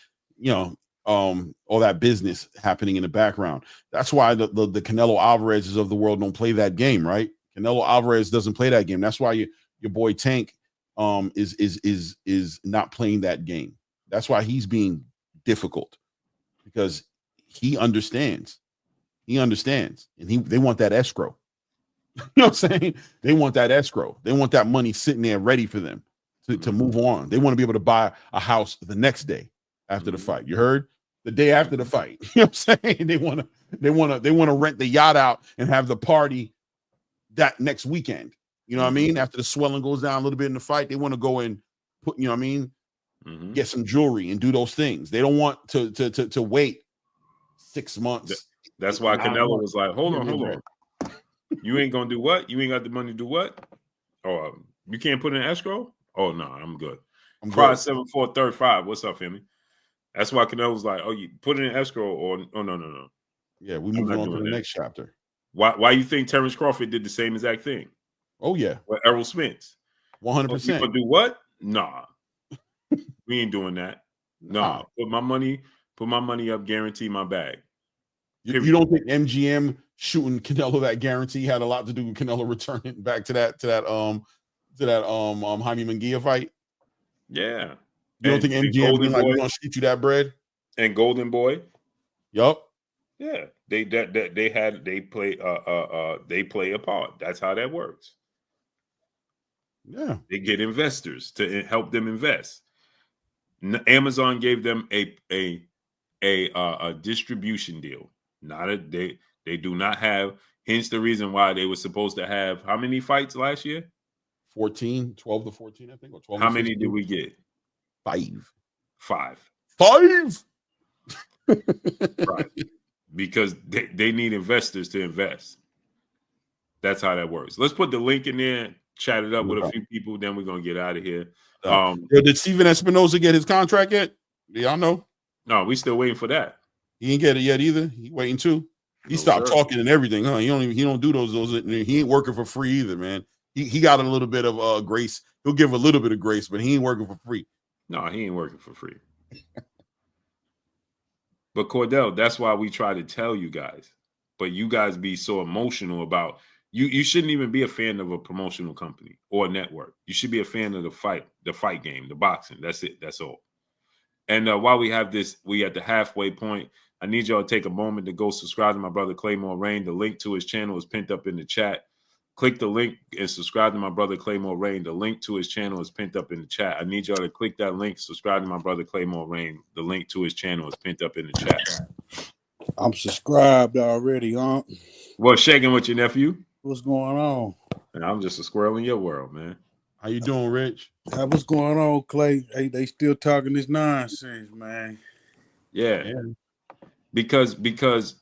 all that business happening in the background. That's why the Canelo Alvarez's of the world don't play that game, right? Canelo Alvarez doesn't play that game. That's why your boy Tank is not playing that game. That's why he's being difficult, because he understands. He understands, and they want that escrow. You know what I'm saying? They want that escrow. They want that money sitting there ready for them to move on. They want to be able to buy a house the next day after the fight. You heard? The day after the fight. You know what I'm saying? They want to rent the yacht out and have the party that next weekend. You know what I mean? After the swelling goes down a little bit in the fight, they want to go and put, you know what I mean? Get some jewelry and do those things. They don't want to wait 6 months. That's why Canelo was like, hold on. You ain't gonna do what? You ain't got the money to do what? Oh, you can't put in escrow? Oh no, I'm good. Pride 7435. What's up, family? That's why Canelo was like, oh, you put it in escrow or no. Yeah, we move on to the next chapter. Why you think Terrence Crawford did the same exact thing? Oh yeah. With Errol Spence. 100%. You gonna do what? Nah. We ain't doing that. No. Put my money up, guarantee my bag. You don't think MGM shooting Canelo that guarantee had a lot to do with Canelo returning back to that Jaime Munguia fight? Yeah. You don't think MGM been like, we're gonna shoot you that bread? And Golden Boy? Yup. Yeah. They play a part. That's how that works. Yeah. They get investors to help them invest. Amazon gave them a distribution deal. They do not have, hence the reason why they were supposed to have how many fights last year? 12 to 14, I think, or 12. How many did we get? 5. 5. Right. Because they need investors to invest. That's how that works. Let's put the link in there, chat it up with a few people, then we're gonna get out of here. Did Steven Espinoza get his contract yet? Do y'all know? No, we still waiting for that. He ain't get it yet either. He waiting too. He stopped talking and everything, huh? He don't do those. He ain't working for free either, man. He got a little bit of grace. He'll give a little bit of grace, but he ain't working for free. No, he ain't working for free. But Cordell, that's why we try to tell you guys. But you guys be so emotional about you shouldn't even be a fan of a promotional company or a network. You should be a fan of the fight game, the boxing. That's it. That's all. And while we have this, we at the halfway point. I need y'all to take a moment to go subscribe to my brother Claymore Rain. The link to his channel is pinned up in the chat. Click the link and subscribe to my brother Claymore Rain. The link to his channel is pinned up in the chat. I need y'all to click that link, subscribe to my brother Claymore Rain. The link to his channel is pinned up in the chat. I'm subscribed already, huh? What's shaking with your nephew? What's going on? And I'm just a squirrel in your world, man. How you doing, Rich? What's going on, Clay? Hey, they still talking this nonsense, man. Yeah. Because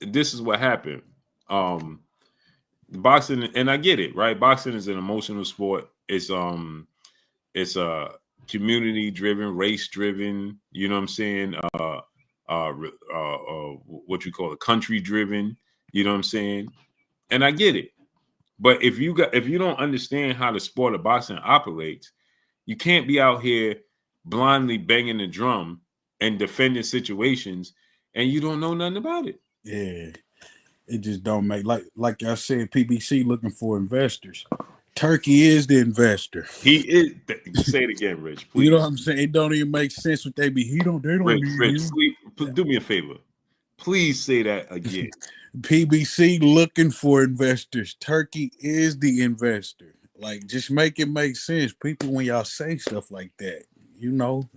this is what happened. Boxing, and I get it, right? Boxing is an emotional sport. It's a community driven, race driven, you know what I'm saying? what you call it, country driven. You know what I'm saying? And I get it. But if you don't understand how the sport of boxing operates, you can't be out here blindly banging the drum and defending situations, and you don't know nothing about it. Yeah, it just don't make like I said. PBC looking for investors. Turkey is the investor. He is. Say it again, Rich. Please. You know what I'm saying? It don't even make sense what they be. They don't Rich, need him. please, do me a favor. Please say that again. PBC looking for investors. Turkey is the investor. Like, just make it make sense. People, when y'all say stuff like that, you know.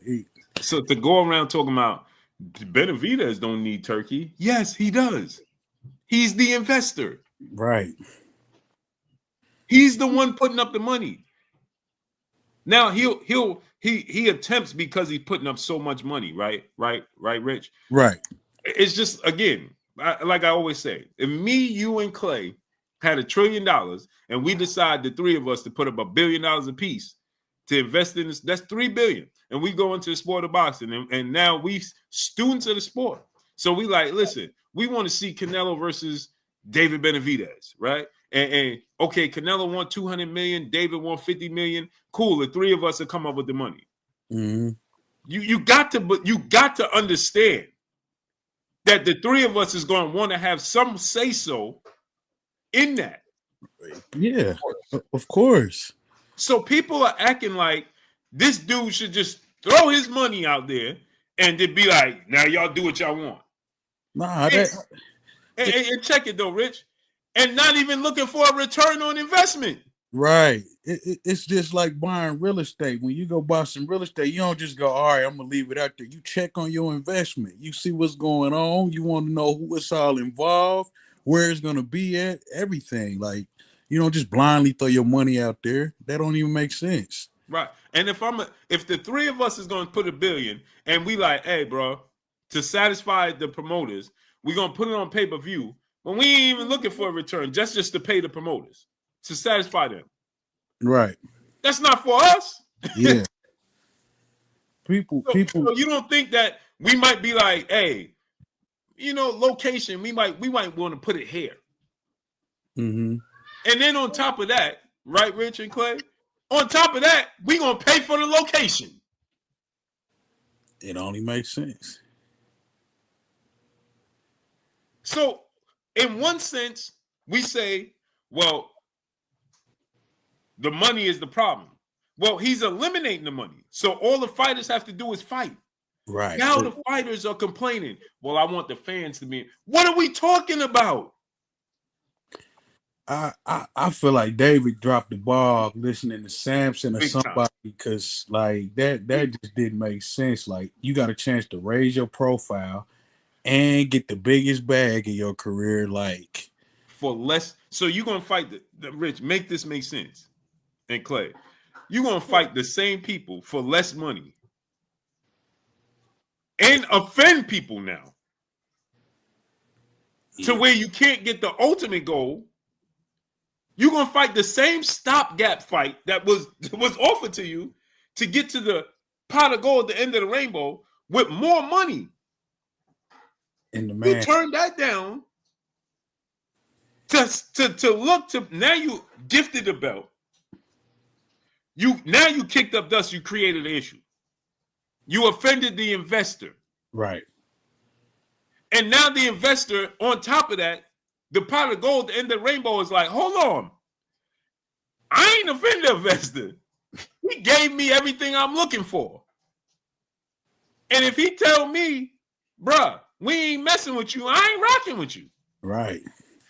So to go around talking about Benavidez don't need Turkey. Yes, he does. He's the investor. Right. He's the one putting up the money. Now he attempts because he's putting up so much money, right, Rich? Right. It's just, again, like I always say, if me, you, and Clay had $1 trillion and we decide, the three of us, to put up $1 billion a piece to invest in this, that's $3 billion. And we go into the sport of boxing, and now we students of the sport. So we like, listen, we want to see Canelo versus David Benavidez, right? And okay, Canelo won 200 million, David won 50 million. Cool, the three of us will come up with the money. Mm-hmm. You got to understand that the three of us is going to want to have some say so in that. Yeah, of course. So people are acting like this dude should just throw his money out there and then be like, now y'all do what y'all want. Nah, and check it though, Rich. And not even looking for a return on investment. Right. It's just like buying real estate. When you go buy some real estate, you don't just go, all right, I'm going to leave it out there. You check on your investment. You see what's going on. You want to know what's all involved, where it's going to be at, everything. Like, you don't just blindly throw your money out there. That don't even make sense. Right. And if the three of us is going to put $1 billion and we like, hey, bro, to satisfy the promoters, we're going to put it on pay-per-view. When we ain't even looking for a return, just to pay the promoters, to satisfy them. Right. That's not for us. Yeah. People. So you don't think that we might be like, hey, location, we might want to put it here. Mm-hmm. And then on top of that, right, Rich and Clay, on top of that, we going to pay for the location. It only makes sense. So, in one sense, we say, well, the money is the problem. Well, he's eliminating the money. So all the fighters have to do is fight. Right. Now the fighters are complaining. Well, I want the fans to be. What are we talking about? I feel like David dropped the ball listening to Samson or somebody, because like that just didn't make sense. Like, you got a chance to raise your profile and get the biggest bag in your career, like, for less. So you're gonna fight the Rich. Make this make sense. And Clay, you're gonna fight the same people for less money and offend people now to where you can't get the ultimate goal. You're gonna fight the same stopgap fight that was offered to you to get to the pot of gold at the end of the rainbow with more money. And the man, you turned that down to look to, now you gifted the belt. You kicked up dust. You created an issue. You offended the investor. Right. And now the investor, on top of that, the pot of gold at the end of the rainbow is like, hold on. I ain't offended the investor. He gave me everything I'm looking for. And if he tell me, bruh, we ain't messing with you, I ain't rocking with you. Right.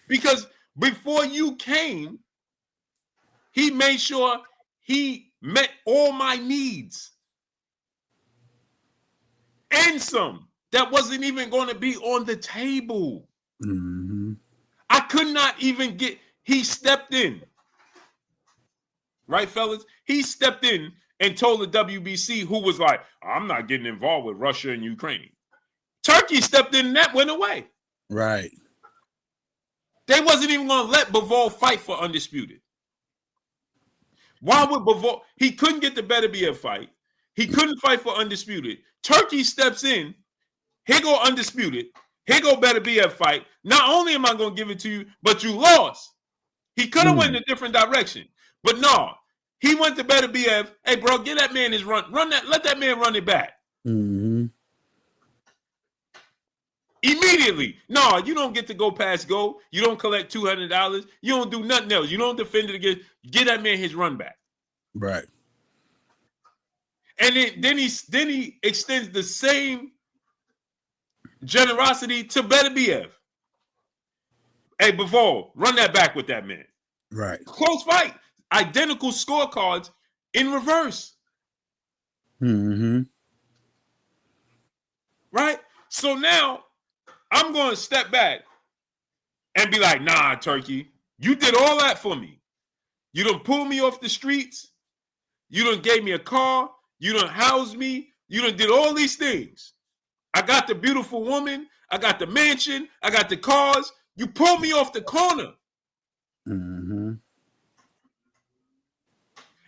Because before you came, he made sure he met all my needs. And some that wasn't even going to be on the table. Mm-hmm. I could not even get, he stepped in. Right, fellas? He stepped in and told the WBC, who was like, I'm not getting involved with Russia and Ukraine. Turkey stepped in and that went away. Right. They wasn't even going to let Bivol fight for Undisputed. Why would Bivol? He couldn't get the Benavidez fight. He couldn't fight for Undisputed. Turkey steps in. Here go Undisputed. Here go Better BF fight. Not only am I going to give it to you, but you lost. He could have went in a different direction. But no, he went to Better BF. Hey, bro, get that man his run. Let that man run it back. Mm-hmm. Immediately. No, you don't get to go past go. You don't collect $200. You don't do nothing else. You don't defend it again. Get that man his run back. Right. And then he extends the same generosity to Better BF. Hey, Bivol, run that back with that man. Right. Close fight. Identical scorecards in reverse. Mm-hmm. Right? So now I'm going to step back and be like, nah, Turkey, you did all that for me. You done pulled me off the streets. You done gave me a car. You done housed me. You done did all these things. I got the beautiful woman. I got the mansion. I got the cars. You pulled me off the corner. Mm-hmm.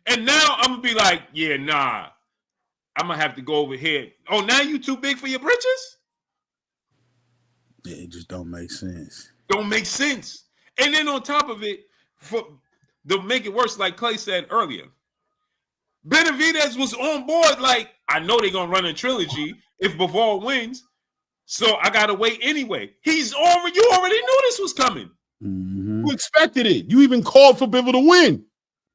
And now I'm going to be like, yeah, nah. I'm going to have to go over here. Oh, now you too big for your britches? Yeah, it just don't make sense. Don't make sense. And then on top of it, to make it worse, like Clay said earlier, Benavidez was on board like, I know they're going to run a trilogy if Bivol wins, so I got to wait anyway. You already knew this was coming. Mm-hmm. You expected it. You even called for Bivol to win.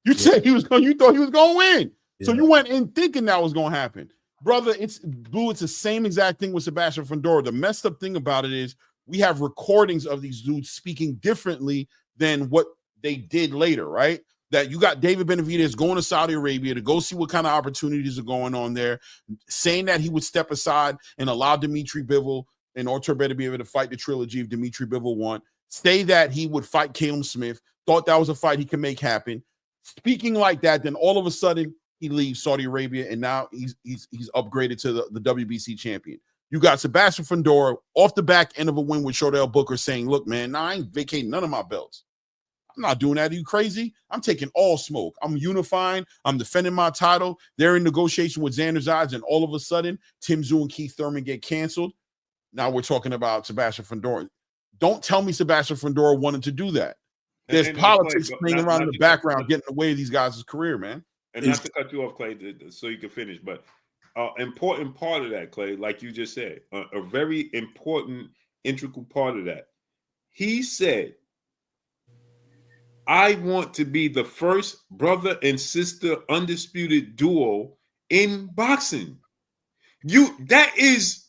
You said you thought he was going to win. Yeah. So you went in thinking that was going to happen. Brother, it's the same exact thing with Sebastian Fundora. The messed up thing about it is we have recordings of these dudes speaking differently than what they did later, right? That you got David Benavidez going to Saudi Arabia to go see what kind of opportunities are going on there, saying that he would step aside and allow Dmitry Bivol and Artur Beterbiev to fight the trilogy if Dmitry Bivol won, say that he would fight Caleb Smith, thought that was a fight he could make happen. Speaking like that, then all of a sudden he leaves Saudi Arabia and now he's upgraded to the WBC champion. You got Sebastian Fundora off the back end of a win with Shordell Booker saying, look, man, I ain't vacating none of my belts. I'm not doing that. Are you crazy? I'm taking all smoke. I'm unifying. I'm defending my title. They're in negotiation with Xander Zayas, and all of a sudden, Tszyu and Keith Thurman get canceled. Now we're talking about Sebastian Fundora. Don't tell me Sebastian Fundora wanted to do that. There's politics playing around in the background, getting in the way of these guys' career, man. And not to cut you off, Clay, so you can finish, but important part of that, Clay, like you just said, a very important, integral part of that. He said, I want to be the first brother and sister undisputed duo in boxing. That's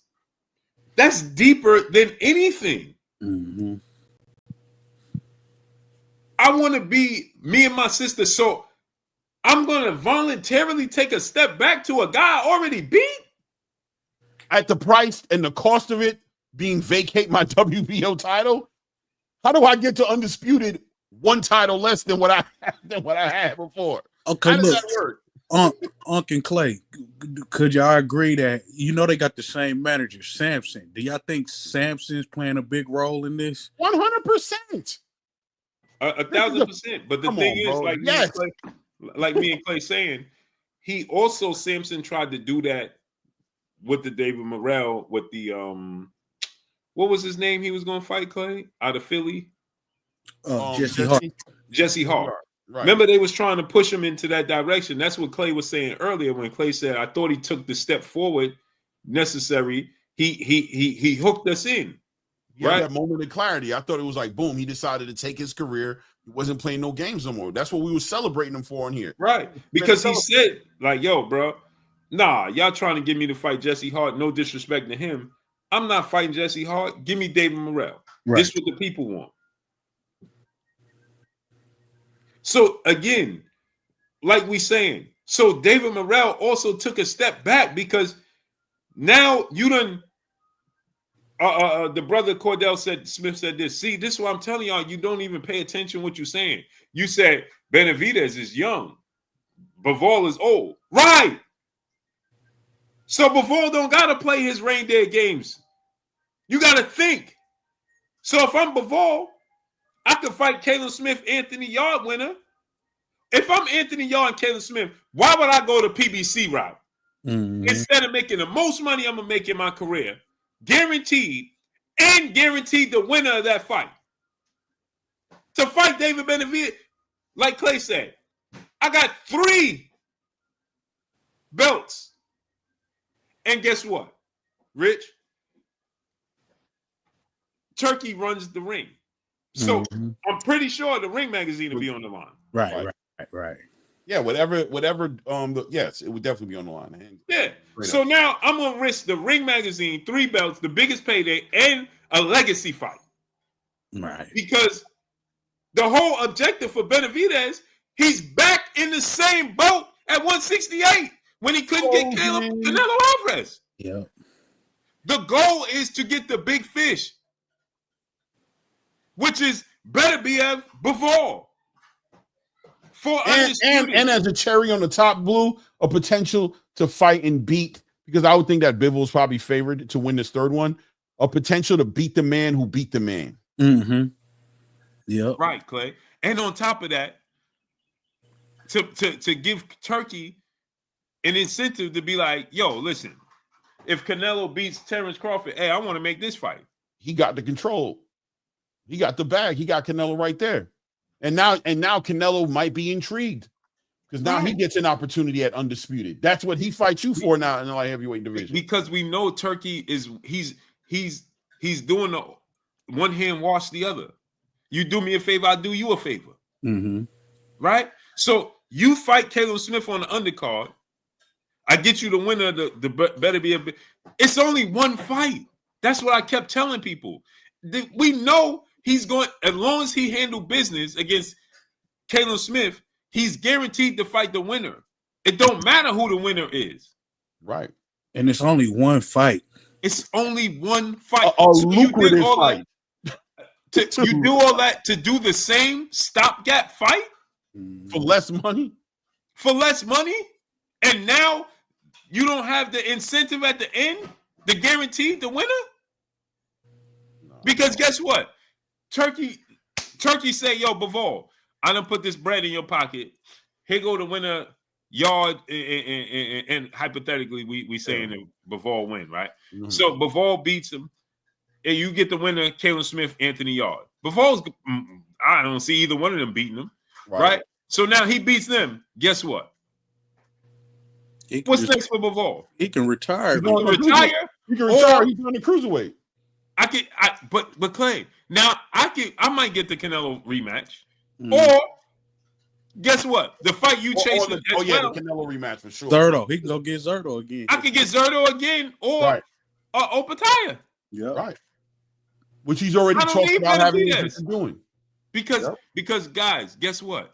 deeper than anything. Mm-hmm. I want to be me and my sister, so I'm going to voluntarily take a step back to a guy I already beat? At the price and the cost of it being vacate my WBO title? How do I get to undisputed one title less than what I had before? Okay, how does look, that work? Unc and Clay, could y'all agree that they got the same manager, Sampson? Do y'all think Sampson's playing a big role in this? 100%. 1,000%. But the thing is, like me and Clay saying, Sampson tried to do that with the David Morrell, with the what was his name he was going to fight, Clay, out of Philly? Jesse Hart. Right. Remember, they was trying to push him into that direction. That's what Clay was saying earlier when Clay said, I thought he took the step forward necessary. He hooked us in. Right? That moment of clarity. I thought it was like, boom, he decided to take his career. He wasn't playing no games no more. That's what we were celebrating him for in here. Right. Because he said, like, yo, bro, nah, y'all trying to get me to fight Jesse Hart. No disrespect to him. I'm not fighting Jesse Hart. Give me David Morrell. Right. This is what the people want. So, again, like we saying, so David Morrell also took a step back because now you done the brother Smith said this. See, this is what I'm telling y'all. You don't even pay attention to what you're saying. You said Benavidez is young. Bivol is old. Right. So Bivol don't got to play his reindeer games. You got to think. So if I'm Bivol, I could fight Caleb Smith, Anthony Yard winner. If I'm Anthony Yard and Caleb Smith, why would I go the PBC route? Mm-hmm. Instead of making the most money I'm going to make in my career, guaranteed the winner of that fight. To fight David Benavidez, like Clay said, I got 3 belts. And guess what, Rich? Turkey runs the ring. So I'm pretty sure the Ring magazine will be on the line. Right. Yeah, whatever. Yes, it would definitely be on the line. Yeah. So now I'm gonna risk the Ring magazine, 3 belts, the biggest payday, and a legacy fight. Right. Because the whole objective for Benavidez, he's back in the same boat at 168 when he couldn't get Canelo Alvarez. Yeah. The goal is to get the big fish, which is Benavidez-Bivol. And as a cherry on the top, Blue, a potential to fight and beat, because I would think that Bivol is probably favored to win this 3rd one, a potential to beat the man who beat the man. Yeah. Right, Clay. And on top of that, to give Turkey an incentive to be like, yo, listen, if Canelo beats Terrence Crawford, hey, I want to make this fight. He got the control. He got the bag. He got Canelo right there. And now Canelo might be intrigued because now he gets an opportunity at undisputed. That's what he fights you for now in the light heavyweight division. Because we know Turkey is he's doing the one hand wash the other. You do me a favor, I do you a favor. Right? So you fight Caleb Smith on the undercard. I get you the winner. The better be it's only one fight. That's what I kept telling people. We know he's going, as long as he handled business against Caleb Smith, he's guaranteed to fight the winner. It don't matter who the winner is. Right. And it's only one fight. It's only one fight. A lucrative fight. You do all that to do the same stopgap fight? For less money? For less money? And now you don't have the incentive at the end, the guaranteed the winner? Because guess what? Turkey say, yo, Bivol, I done put this bread in your pocket. Here go the winner yard, and hypothetically, we saying that Bivol win, right? So Bivol beats him, and you get the winner, Caleb Smith, Anthony Yard. Bivol's, I don't see either one of them beating him, right? So now he beats them. Guess what? What's next for Bivol? He can retire. He can retire. He's on the cruiserweight. But Clay, now I might get the Canelo rematch, or guess what? The fight you chasing. The Canelo rematch for sure. Zerto, he can go get Zerto again. I could get Zerto again, or Opataya. Yeah, right. Which he's already talked about having doing. Because guys, guess what?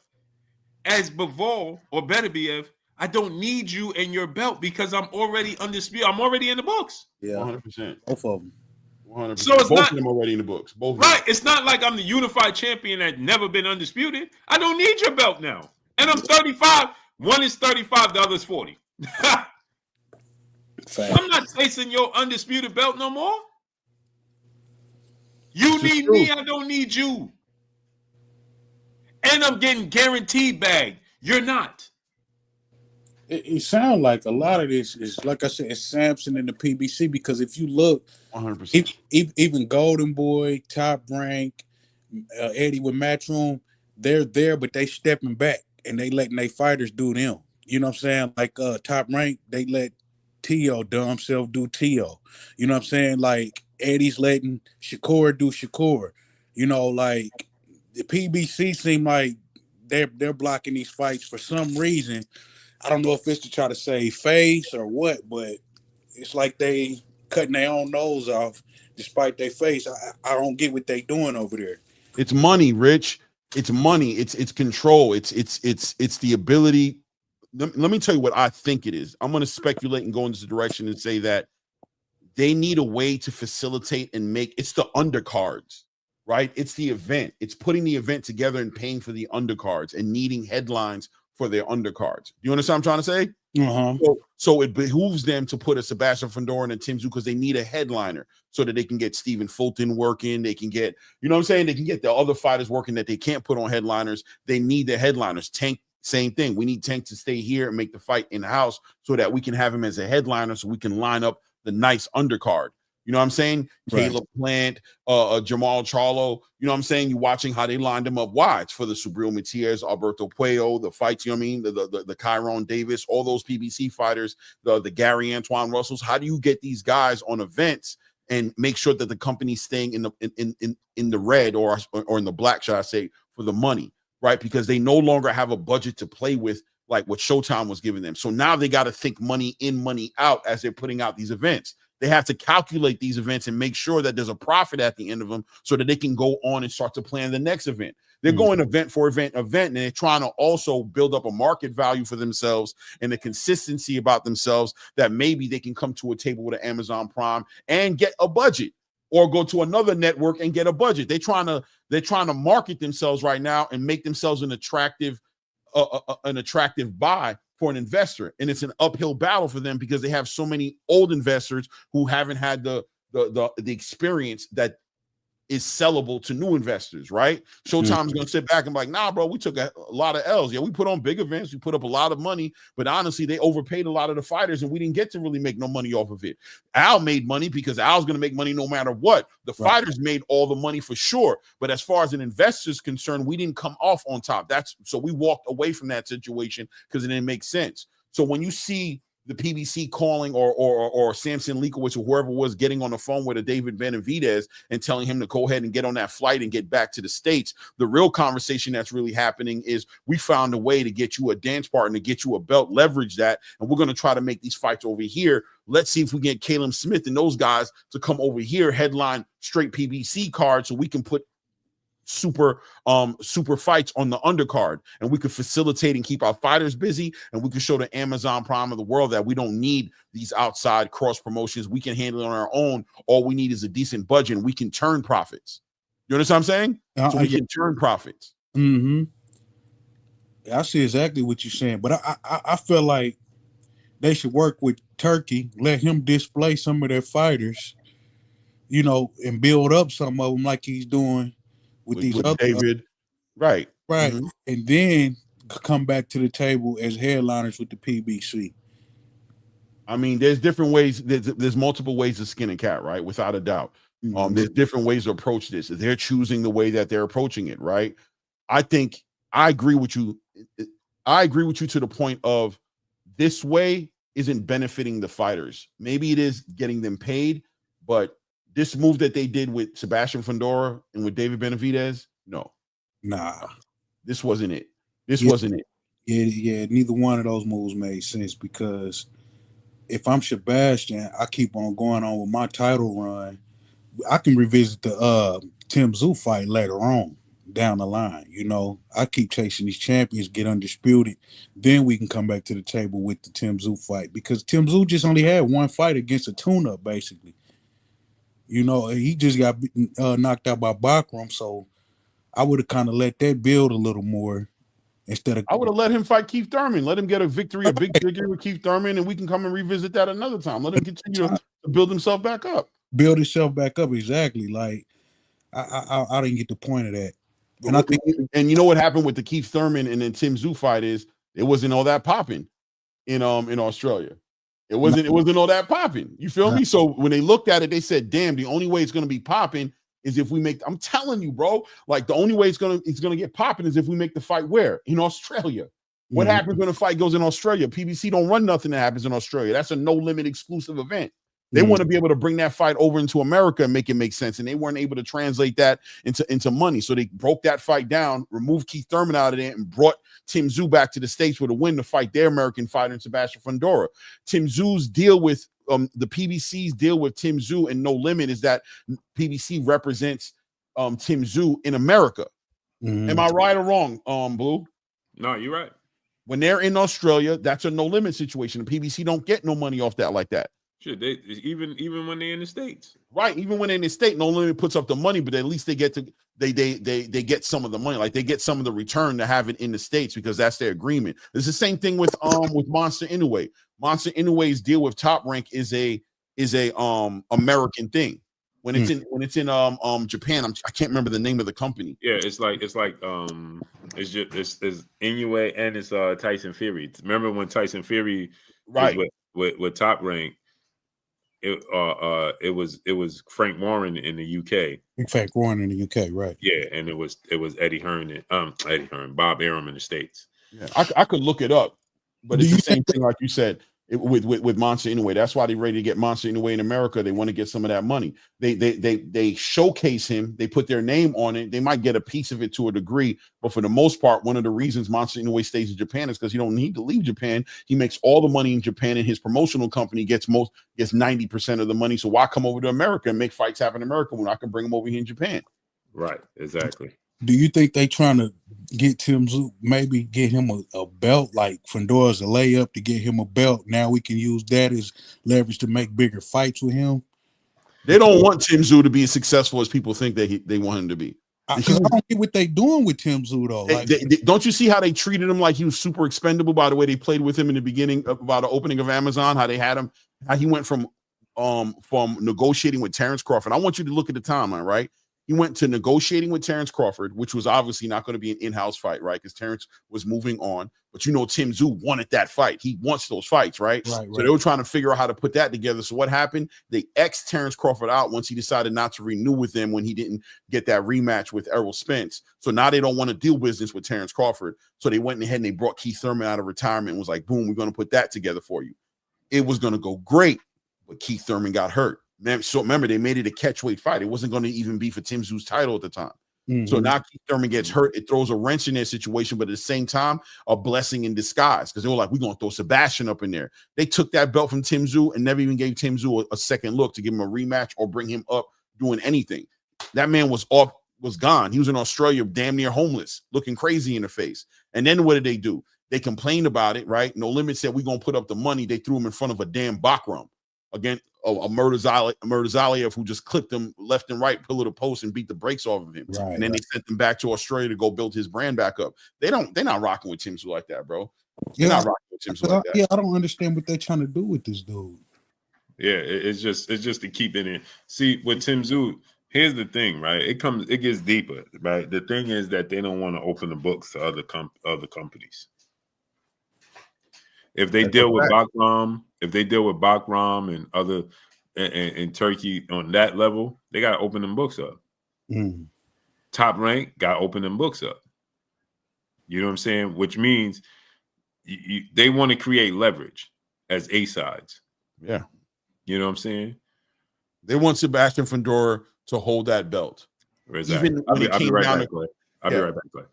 As Bivol or Beterbiev, I don't need you in your belt because I'm already undisputed. I'm already in the books. Yeah, 100%. Both of them. 100%. So it's both of them already in the books. Both. Right. It's not like I'm the unified champion that's never been undisputed. I don't need your belt now. And I'm 35. One is 35, the other is 40. I'm not chasing your undisputed belt no more. You need me, I don't need you. And I'm getting guaranteed bag. You're not. It sounds like a lot of this is, like I said, it's Samson and the PBC, because if you look, 100%. Even Golden Boy, Top Rank, Eddie with Matchroom, they're there, but they stepping back and they letting their fighters do them. You know what I'm saying? Like Top Rank, they let Tszyu do himself do Tszyu. You know what I'm saying? Like Eddie's letting Shakur do Shakur. You know, like the PBC seem like they're blocking these fights for some reason. I don't know if it's to try to save face or what, but it's like they cutting their own nose off despite their face. I don't get what they doing over there. It's money, Rich. It's money. It's control. It's the ability. Let me tell you what I think it is. I'm going to speculate and go in this direction and say that they need a way to facilitate and make it's the undercards, right? It's the event. It's putting the event together and paying for the undercards and needing headlines for their undercards. You understand what I'm trying to say? So it behooves them to put a Sebastian Fundora and a Tszyu because they need a headliner so that they can get Stephen Fulton working. They can get, you know what I'm saying? They can get the other fighters working that they can't put on headliners. They need the headliners. Tank, same thing. We need Tank to stay here and make the fight in the house so that we can have him as a headliner so we can line up the nice undercard. You know what I'm saying? Right. Caleb Plant, Jamal Charlo. You know what I'm saying? You're watching how they lined them up. Why? It's for the Subriel Matias, Alberto Puello, the fights, you know what I mean? The Kyron Davis, all those PBC fighters, the Gary Antoine Russells. How do you get these guys on events and make sure that the company's staying in the red or in the black, should I say, for the money, right? Because they no longer have a budget to play with like what Showtime was giving them. So now they got to think money in, money out as they're putting out these events. They have to calculate these events and make sure that there's a profit at the end of them so that they can go on and start to plan the next event. They're going event for event, and they're trying to also build up a market value for themselves and a consistency about themselves that maybe they can come to a table with an Amazon Prime and get a budget, or go to another network and get a budget. They're trying to market themselves right now and make themselves an attractive buy for an investor, and it's an uphill battle for them because they have so many old investors who haven't had the experience that is sellable to new investors, right? Showtime's going to sit back and be like, nah, bro, we took a lot of L's. Yeah, we put on big events, we put up a lot of money, but honestly, they overpaid a lot of the fighters, and we didn't get to really make no money off of it. Al made money because Al's going to make money no matter what. The fighters made all the money for sure, but as far as an investor's concerned, we didn't come off on top. So we walked away from that situation because it didn't make sense. So when you see the PBC calling or Samson Leakowitz or whoever was getting on the phone with a David Benavidez and telling him to go ahead and get on that flight and get back to the States, the real conversation that's really happening is we found a way to get you a dance partner, to get you a belt, leverage that, and we're going to try to make these fights over here. Let's see if we get Caleb Smith and those guys to come over here, headline straight PBC card, so we can put super fights on the undercard, and we could facilitate and keep our fighters busy, and we could show the Amazon Prime of the world that we don't need these outside cross promotions. We can handle it on our own. All we need is a decent budget, and we can turn profits. You understand what I'm saying? So we can turn profits. I see exactly what you're saying, but I feel like they should work with Turkey, let him display some of their fighters, you know, and build up some of them like he's doing with these other David, right, and then come back to the table as headliners with the PBC. I mean, there's different ways. There's multiple ways to skin a cat, right? Without a doubt. There's different ways to approach this. They're choosing the way that they're approaching it, right? I think I agree with you. I agree with you to the point of this way isn't benefiting the fighters. Maybe it is getting them paid, but this move that they did with Sebastian Fundora and with David Benavidez, no. Nah. This wasn't it. This wasn't it. Yeah, neither one of those moves made sense, because if I'm Sebastian, I keep on going on with my title run. I can revisit the Tszyu fight later on down the line. You know, I keep chasing these champions, get undisputed. Then we can come back to the table with the Tszyu fight, because Tszyu just only had one fight against a tune-up, basically. You know, he just got knocked out by Bakram, so I would have kind of let that build a little more instead of. I would have let him fight Keith Thurman, let him get a big victory with Keith Thurman, and we can come and revisit that another time. Let him continue to build himself back up. Build himself back up, exactly. Like I didn't get the point of that. And I think, and you know what happened with the Keith Thurman and then Tszyu fight is it wasn't all that popping in Australia. It wasn't all that popping. You feel me? So when they looked at it, they said, damn, the only way it's going to be popping is if we make, I'm telling you, bro, like the only way it's going to get popping is if we make the fight where? In Australia. What happens when a fight goes in Australia? PBC don't run nothing that happens in Australia. That's a no limit exclusive event. They want to be able to bring that fight over into America and make it make sense. And they weren't able to translate that into money. So they broke that fight down, removed Keith Thurman out of there, and brought Tszyu back to the States with a win to fight their American fighter in Sebastian Fundora. Tszyu's deal with the PBC's deal with Tszyu and No Limit is that PBC represents Tszyu in America. Am I right or wrong, Blue? No, you're right. When they're in Australia, that's a no limit situation. The PBC don't get no money off that like that. Sure, they even when they're in the States, right? Even when they're in the state, No Limit puts up the money, but at least they get to they get some of the money, like they get some of the return to have it in the States because that's their agreement. It's the same thing with Monster Inoue. Monster Inoue's deal with Top Rank is a American thing. When it's in Japan, I can't remember the name of the company. Yeah, it's Inoue and it's Tyson Fury. Remember when Tyson Fury was with Top Rank? it was Frank Warren in the UK. In fact, Warren in the UK, right? Yeah, and it was Eddie Hearn and Bob Arum in the States. Yeah, I could look it up, but Do it's you the same thing like you said with Monster Inoue. That's why they're ready to get Monster Inoue in America. They want to get some of that money. They showcase him. They put their name on it. They might get a piece of it to a degree, but for the most part, one of the reasons Monster Inoue stays in Japan is because he don't need to leave Japan. He makes all the money in Japan, and his promotional company gets 90% of the money. So why come over to America and make fights happen in America when I can bring them over here in Japan? Right, exactly. Do you think they trying to get Tim Tszyu, maybe get him a belt like Fundora's a layup to get him a belt? Now we can use that as leverage to make bigger fights with him. They don't want Tim Tszyu to be as successful as people think they want him to be. Because I don't get what they doing with Tim Tszyu though. Like, don't you see how they treated him like he was super expendable by the way they played with him in the beginning about the opening of Amazon? How they had him, how he went from negotiating with Terrence Crawford. I want you to look at the timeline, right? He went to negotiating with Terrence Crawford, which was obviously not going to be an in-house fight, right? Because Terrence was moving on. But Tim Tszyu wanted that fight. He wants those fights, right? So they were trying to figure out how to put that together. So what happened? They X'd Terrence Crawford out once he decided not to renew with them when he didn't get that rematch with Errol Spence. So now they don't want to deal business with Terrence Crawford. So they went ahead and they brought Keith Thurman out of retirement and was like, boom, we're going to put that together for you. It was going to go great, but Keith Thurman got hurt. So remember, they made it a catchweight fight. It wasn't going to even be for Tim Tszyu's title at the time. So now Keith Thurman gets hurt. It throws a wrench in their situation, but at the same time, a blessing in disguise because they were like, we're going to throw Sebastian up in there. They took that belt from Tim Tszyu and never even gave Tim Tszyu a second look to give him a rematch or bring him up doing anything. That man was gone. He was in Australia, damn near homeless, looking crazy in the face. And then what did they do? They complained about it, right? No Limit said, we're going to put up the money. They threw him in front of a damn Bakram. Again, a Murtazaliev who just clipped him left and right, pillar to post, and beat the brakes off of him. And then they sent him back to Australia to go build his brand back up. They're not rocking with Tim Tszyu like that, bro. They're not rocking with Tim Tszyu like that. Yeah, I don't understand what they're trying to do with this dude. Yeah, it's just to keep it in. See, with Tim Tszyu, here's the thing, right? It gets deeper, right? The thing is that they don't want to open the books to other companies. If they deal with Bakram, and other in Turkey on that level, they got to open them books up. Top Rank got to open them books up. You know what I'm saying? Which means they want to create leverage as A sides. Yeah. You know what I'm saying? They want Sebastian Fundora to hold that belt. Exactly. Even when I'll be right back. I'll be right back.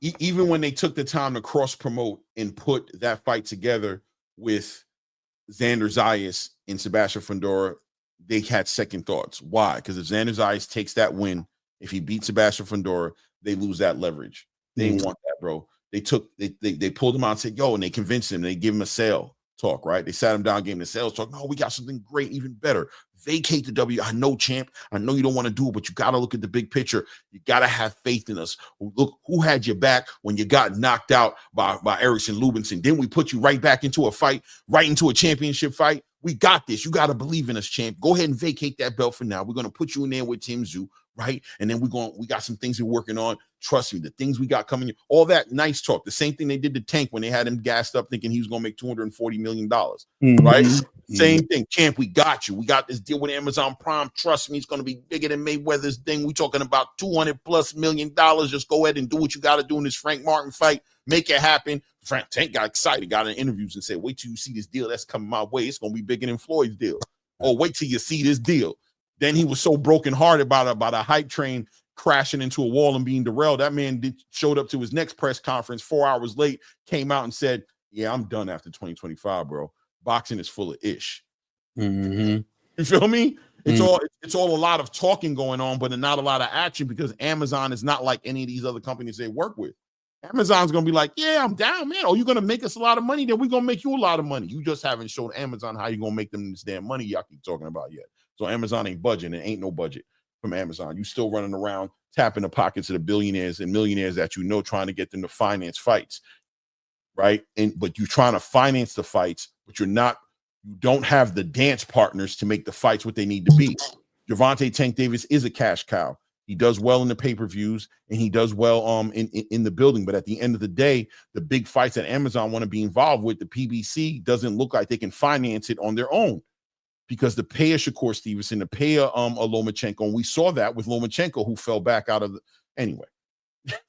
Even when they took the time to cross promote and put that fight together with Xander Zayas and Sebastian Fundora, they had second thoughts. Why? Because if Xander Zayas takes that win, if he beats Sebastian Fundora, they lose that leverage. They didn't want that, bro. They pulled him out and said, yo, and they convinced him. They give him a sale talk, right? They sat him down, gave him the sales talk. No, we got something great, even better. Vacate the W. I know, champ. I know you don't want to do it, but you got to look at the big picture. You got to have faith in us. Look, who had your back when you got knocked out by Erickson Lubinson? Then we put you right back into a fight, right into a championship fight. We got this. You got to believe in us, champ. Go ahead and vacate that belt for now. We're going to put you in there with Tim Tszyu, right? And then we got some things we're working on. Trust me, the things we got coming, all that nice talk. The same thing they did to Tank when they had him gassed up thinking he was going to make $240 million, right? Same thing. Champ, we got you. We got this deal with Amazon Prime. Trust me, it's going to be bigger than Mayweather's thing. We're talking about $200+ million. Just go ahead and do what you got to do in this Frank Martin fight. Make it happen. Tank got excited, got in interviews and said, wait till you see this deal that's coming my way. It's going to be bigger than Floyd's deal. Or wait till you see this deal. Then he was so brokenhearted about a hype train crashing into a wall and being derailed. That man showed up to his next press conference 4 hours late, came out and said, yeah, I'm done after 2025, bro. Boxing is full of ish. You feel me? It's all a lot of talking going on, but not a lot of action because Amazon is not like any of these other companies they work with. Amazon's going to be like, yeah, I'm down, man. Oh, you're going to make us a lot of money? Then we're going to make you a lot of money. You just haven't showed Amazon how you're going to make them this damn money y'all keep talking about yet. So Amazon ain't budging. It ain't no budget from Amazon. You still running around tapping the pockets of the billionaires and millionaires that you know, trying to get them to finance fights, right? But you're trying to finance the fights, but you don't have the dance partners to make the fights what they need to be. Gervonta Tank Davis is a cash cow. He does well in the pay-per-views and he does well in the building. But at the end of the day, the big fights that Amazon want to be involved with, the PBC doesn't look like they can finance it on their own. because the pay of Shakur Stevenson, the pay of Lomachenko, and we saw that with Lomachenko, who fell back out of the anyway.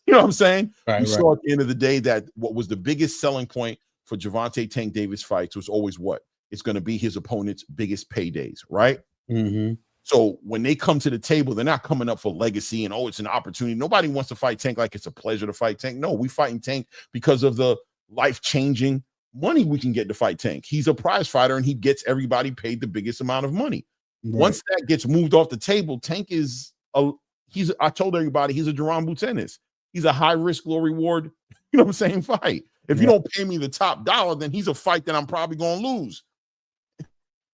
You know what I'm saying? Right, we saw at the end of the day that what was the biggest selling point for Gervonta Tank Davis fights was always what? It's going to be his opponent's biggest paydays, right? Mm-hmm. So when they come to the table, they're not coming up for legacy and, oh, it's an opportunity. Nobody wants to fight Tank like it's a pleasure to fight Tank. No, we fighting Tank because of the life-changing money we can get to fight Tank. He's a prize fighter, and he gets everybody paid the biggest amount of money. Right. Once that gets moved off the table, Tank is I told everybody he's a Jerome Ennis. He's a high-risk, low-reward, you know what I'm saying, fight. If you don't pay me the top dollar, then he's a fight that I'm probably going to lose.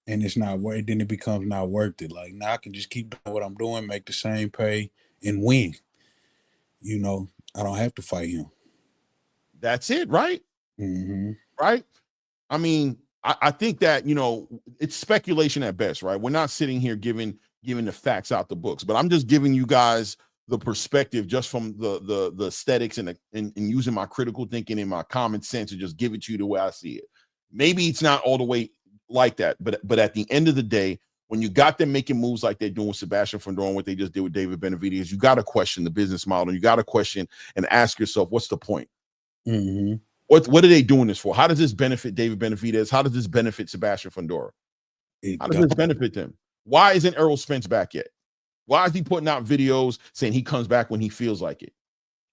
And it's not worth. Then it becomes not worth it. Like, now I can just keep doing what I'm doing, make the same pay, and win. You know, I don't have to fight him. That's it, right? Mm-hmm. Right? I mean, I think that, you know, it's speculation at best, right? We're not sitting here giving the facts out the books, but I'm just giving you guys the perspective just from the aesthetics and using my critical thinking and my common sense to just give it to you the way I see it. Maybe it's not all the way like that, but at the end of the day, when you got them making moves like they're doing with Sebastian Fundora and what they just did with David Benavidez, you got to question the business model. You got to question and ask yourself, what's the point? Mm-hmm. What are they doing this for? How does this benefit David Benavidez? How does this benefit Sebastian Fundora? How does this benefit them? Why isn't Errol Spence back yet? Why is he putting out videos saying he comes back when he feels like it?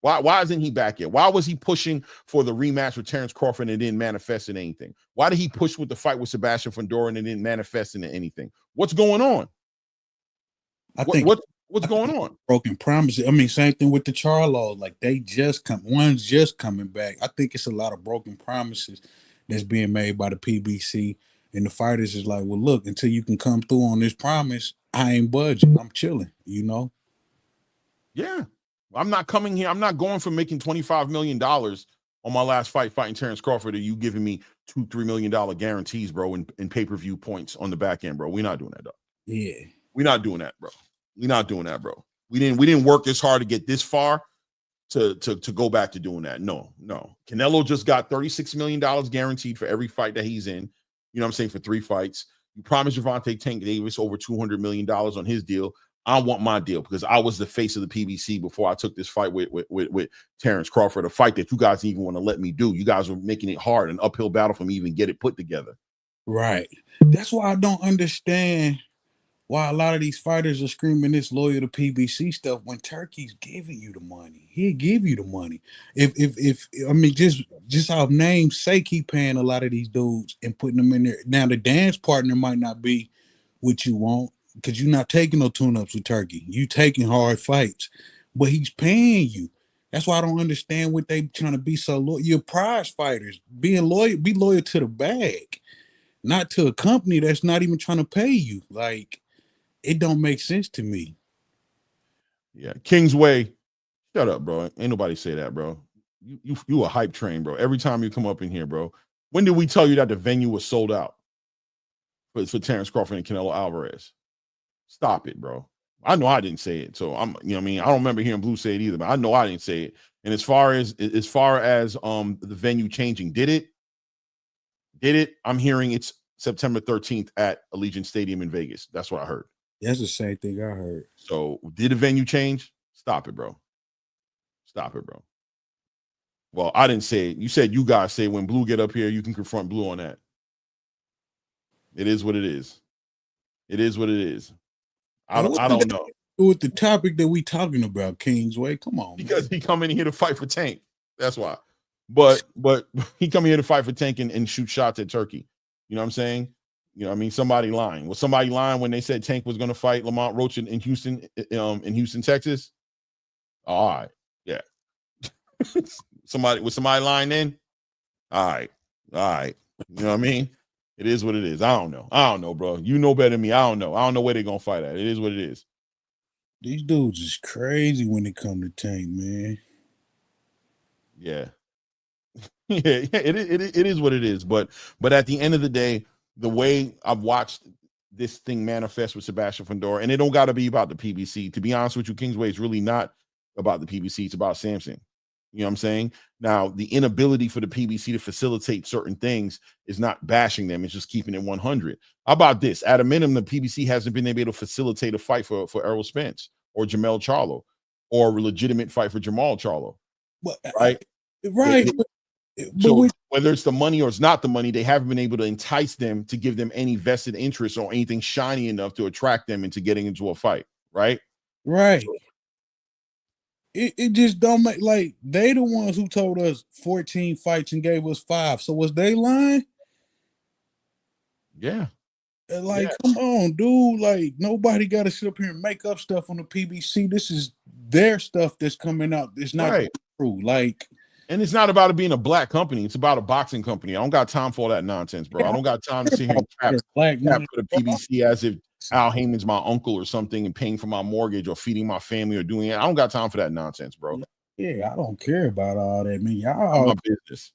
Why isn't he back yet? Why was he pushing for the rematch with Terrence Crawford and it didn't manifest in anything? Why did he push with the fight with Sebastian Fundora and it didn't manifest into anything? What's going on? What's going on? Broken promises. I mean, same thing with the Charlos. Like, one's just coming back. I think it's a lot of broken promises that's being made by the PBC. And the fighters is like, well, look, until you can come through on this promise, I ain't budging. I'm chilling, you know? Yeah. I'm not coming here. I'm not going for making $25 million on my last fight fighting Terrence Crawford, or you giving me $2-3 million guarantees, bro, in pay-per-view points on the back end, bro. We're not doing that, dog. Yeah. We're not doing that, bro. We're not doing that, bro. We didn't work this hard to get this far to go back to doing that. No. Canelo just got $36 million guaranteed for every fight that he's in. You know what I'm saying? For 3 fights. You promised Gervonta Tank Davis over $200 million on his deal. I want my deal because I was the face of the PBC before I took this fight with Terrence Crawford, a fight that you guys didn't even want to let me do. You guys were making it hard, an uphill battle for me to even get it put together. Right. That's why I don't understand why a lot of these fighters are screaming this loyal to PBC stuff when Turkey's giving you the money. He'll give you the money. If I mean, just off name's sake, he paying a lot of these dudes and putting them in there. Now, the dance partner might not be what you want, because you're not taking no tune-ups with Turkey. You taking hard fights, but he's paying you. That's why I don't understand what they trying to be so loyal. You're prize fighters. Being loyal, be loyal to the bag, not to a company that's not even trying to pay you. Like, it don't make sense to me. Yeah, Kingsway, shut up, bro. Ain't nobody say that, bro. You a hype train, bro. Every time you come up in here, bro. When did we tell you that the venue was sold out for Terrence Crawford and Canelo Alvarez? Stop it, bro. I know I didn't say it, so I'm, you know what I mean? I don't remember hearing Blue say it either, but I know I didn't say it. And as far as the venue changing, did it? I'm hearing it's September 13th at Allegiant Stadium in Vegas. That's what I heard. That's the same thing I heard. So did the venue change? Stop it, bro. Stop it, bro. Well, I didn't say it. You said you guys say when Blue get up here, you can confront Blue on that. It is what it is. It is what it is. I don't know. With the topic that we talking about, Kingsway, come on. Because he come in here to fight for Tank. That's why. But he come here to fight for Tank and shoot shots at Turkey. You know what I'm saying? You know what I mean? Somebody lying. Was somebody lying when they said Tank was going to fight Lamont Roach in Houston, Texas? All right. Yeah. Was somebody lying then? All right. You know what I mean? It is what it is. I don't know, bro. You know better than me. I don't know where they're gonna fight at. It is what it is. These dudes is crazy when it come to Tank, man. Yeah. It is what it is. But at the end of the day, the way I've watched this thing manifest with Sebastian Fundora, and it don't got to be about the PBC. To be honest with you, Kingsway, it's really not about the PBC. It's about Samson. You know what I'm saying? Now, the inability for the PBC to facilitate certain things is not bashing them. It's just keeping it 100. How about this? At a minimum, the PBC hasn't been able to facilitate a fight for Errol Spence or Jamel Charlo or a legitimate fight for Jamal Charlo, But, right? Right. So whether it's the money or it's not the money, they haven't been able to entice them to give them any vested interest or anything shiny enough to attract them into getting into a fight, right? Right. It just don't make, like, they the ones who told us 14 fights and gave us 5. So was they lying? Yeah. Like, come on, dude. Like, nobody got to sit up here and make up stuff on the PBC. This is their stuff that's coming out. It's not true. Like, and it's not about it being a black company. It's about a boxing company. I don't got time for all that nonsense, bro. I don't got time to sit here and tap for the PBC as if Al Heyman's my uncle or something and paying for my mortgage or feeding my family or doing it. I don't got time for that nonsense, bro. Yeah, I don't care about all that, man. Y'all, my business.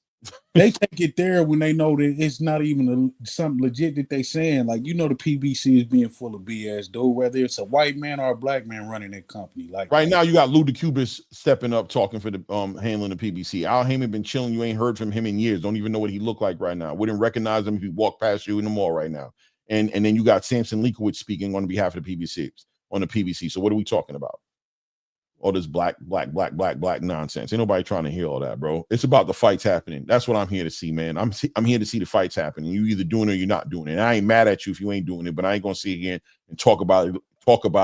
They take it there when they know that it's not even something legit that they saying. Like, you know, the PBC is being full of BS, though, whether it's a white man or a black man running that company. Like, right now, you got Lou DeCubas stepping up, talking for the handling the PBC. Al Heyman been chilling. You ain't heard from him in years. Don't even know what he looked like right now. Wouldn't recognize him if he walked past you in the mall right now. And then you got Samson Leakowitz speaking on behalf of the PBC on the PBC. So what are we talking about? All this black nonsense. Ain't nobody trying to hear all that, bro. It's about the fights happening. That's what I'm here to see, man. I'm here to see the fights happening. You either doing it or you're not doing it. And I ain't mad at you if you ain't doing it, but I ain't gonna sit here and talk about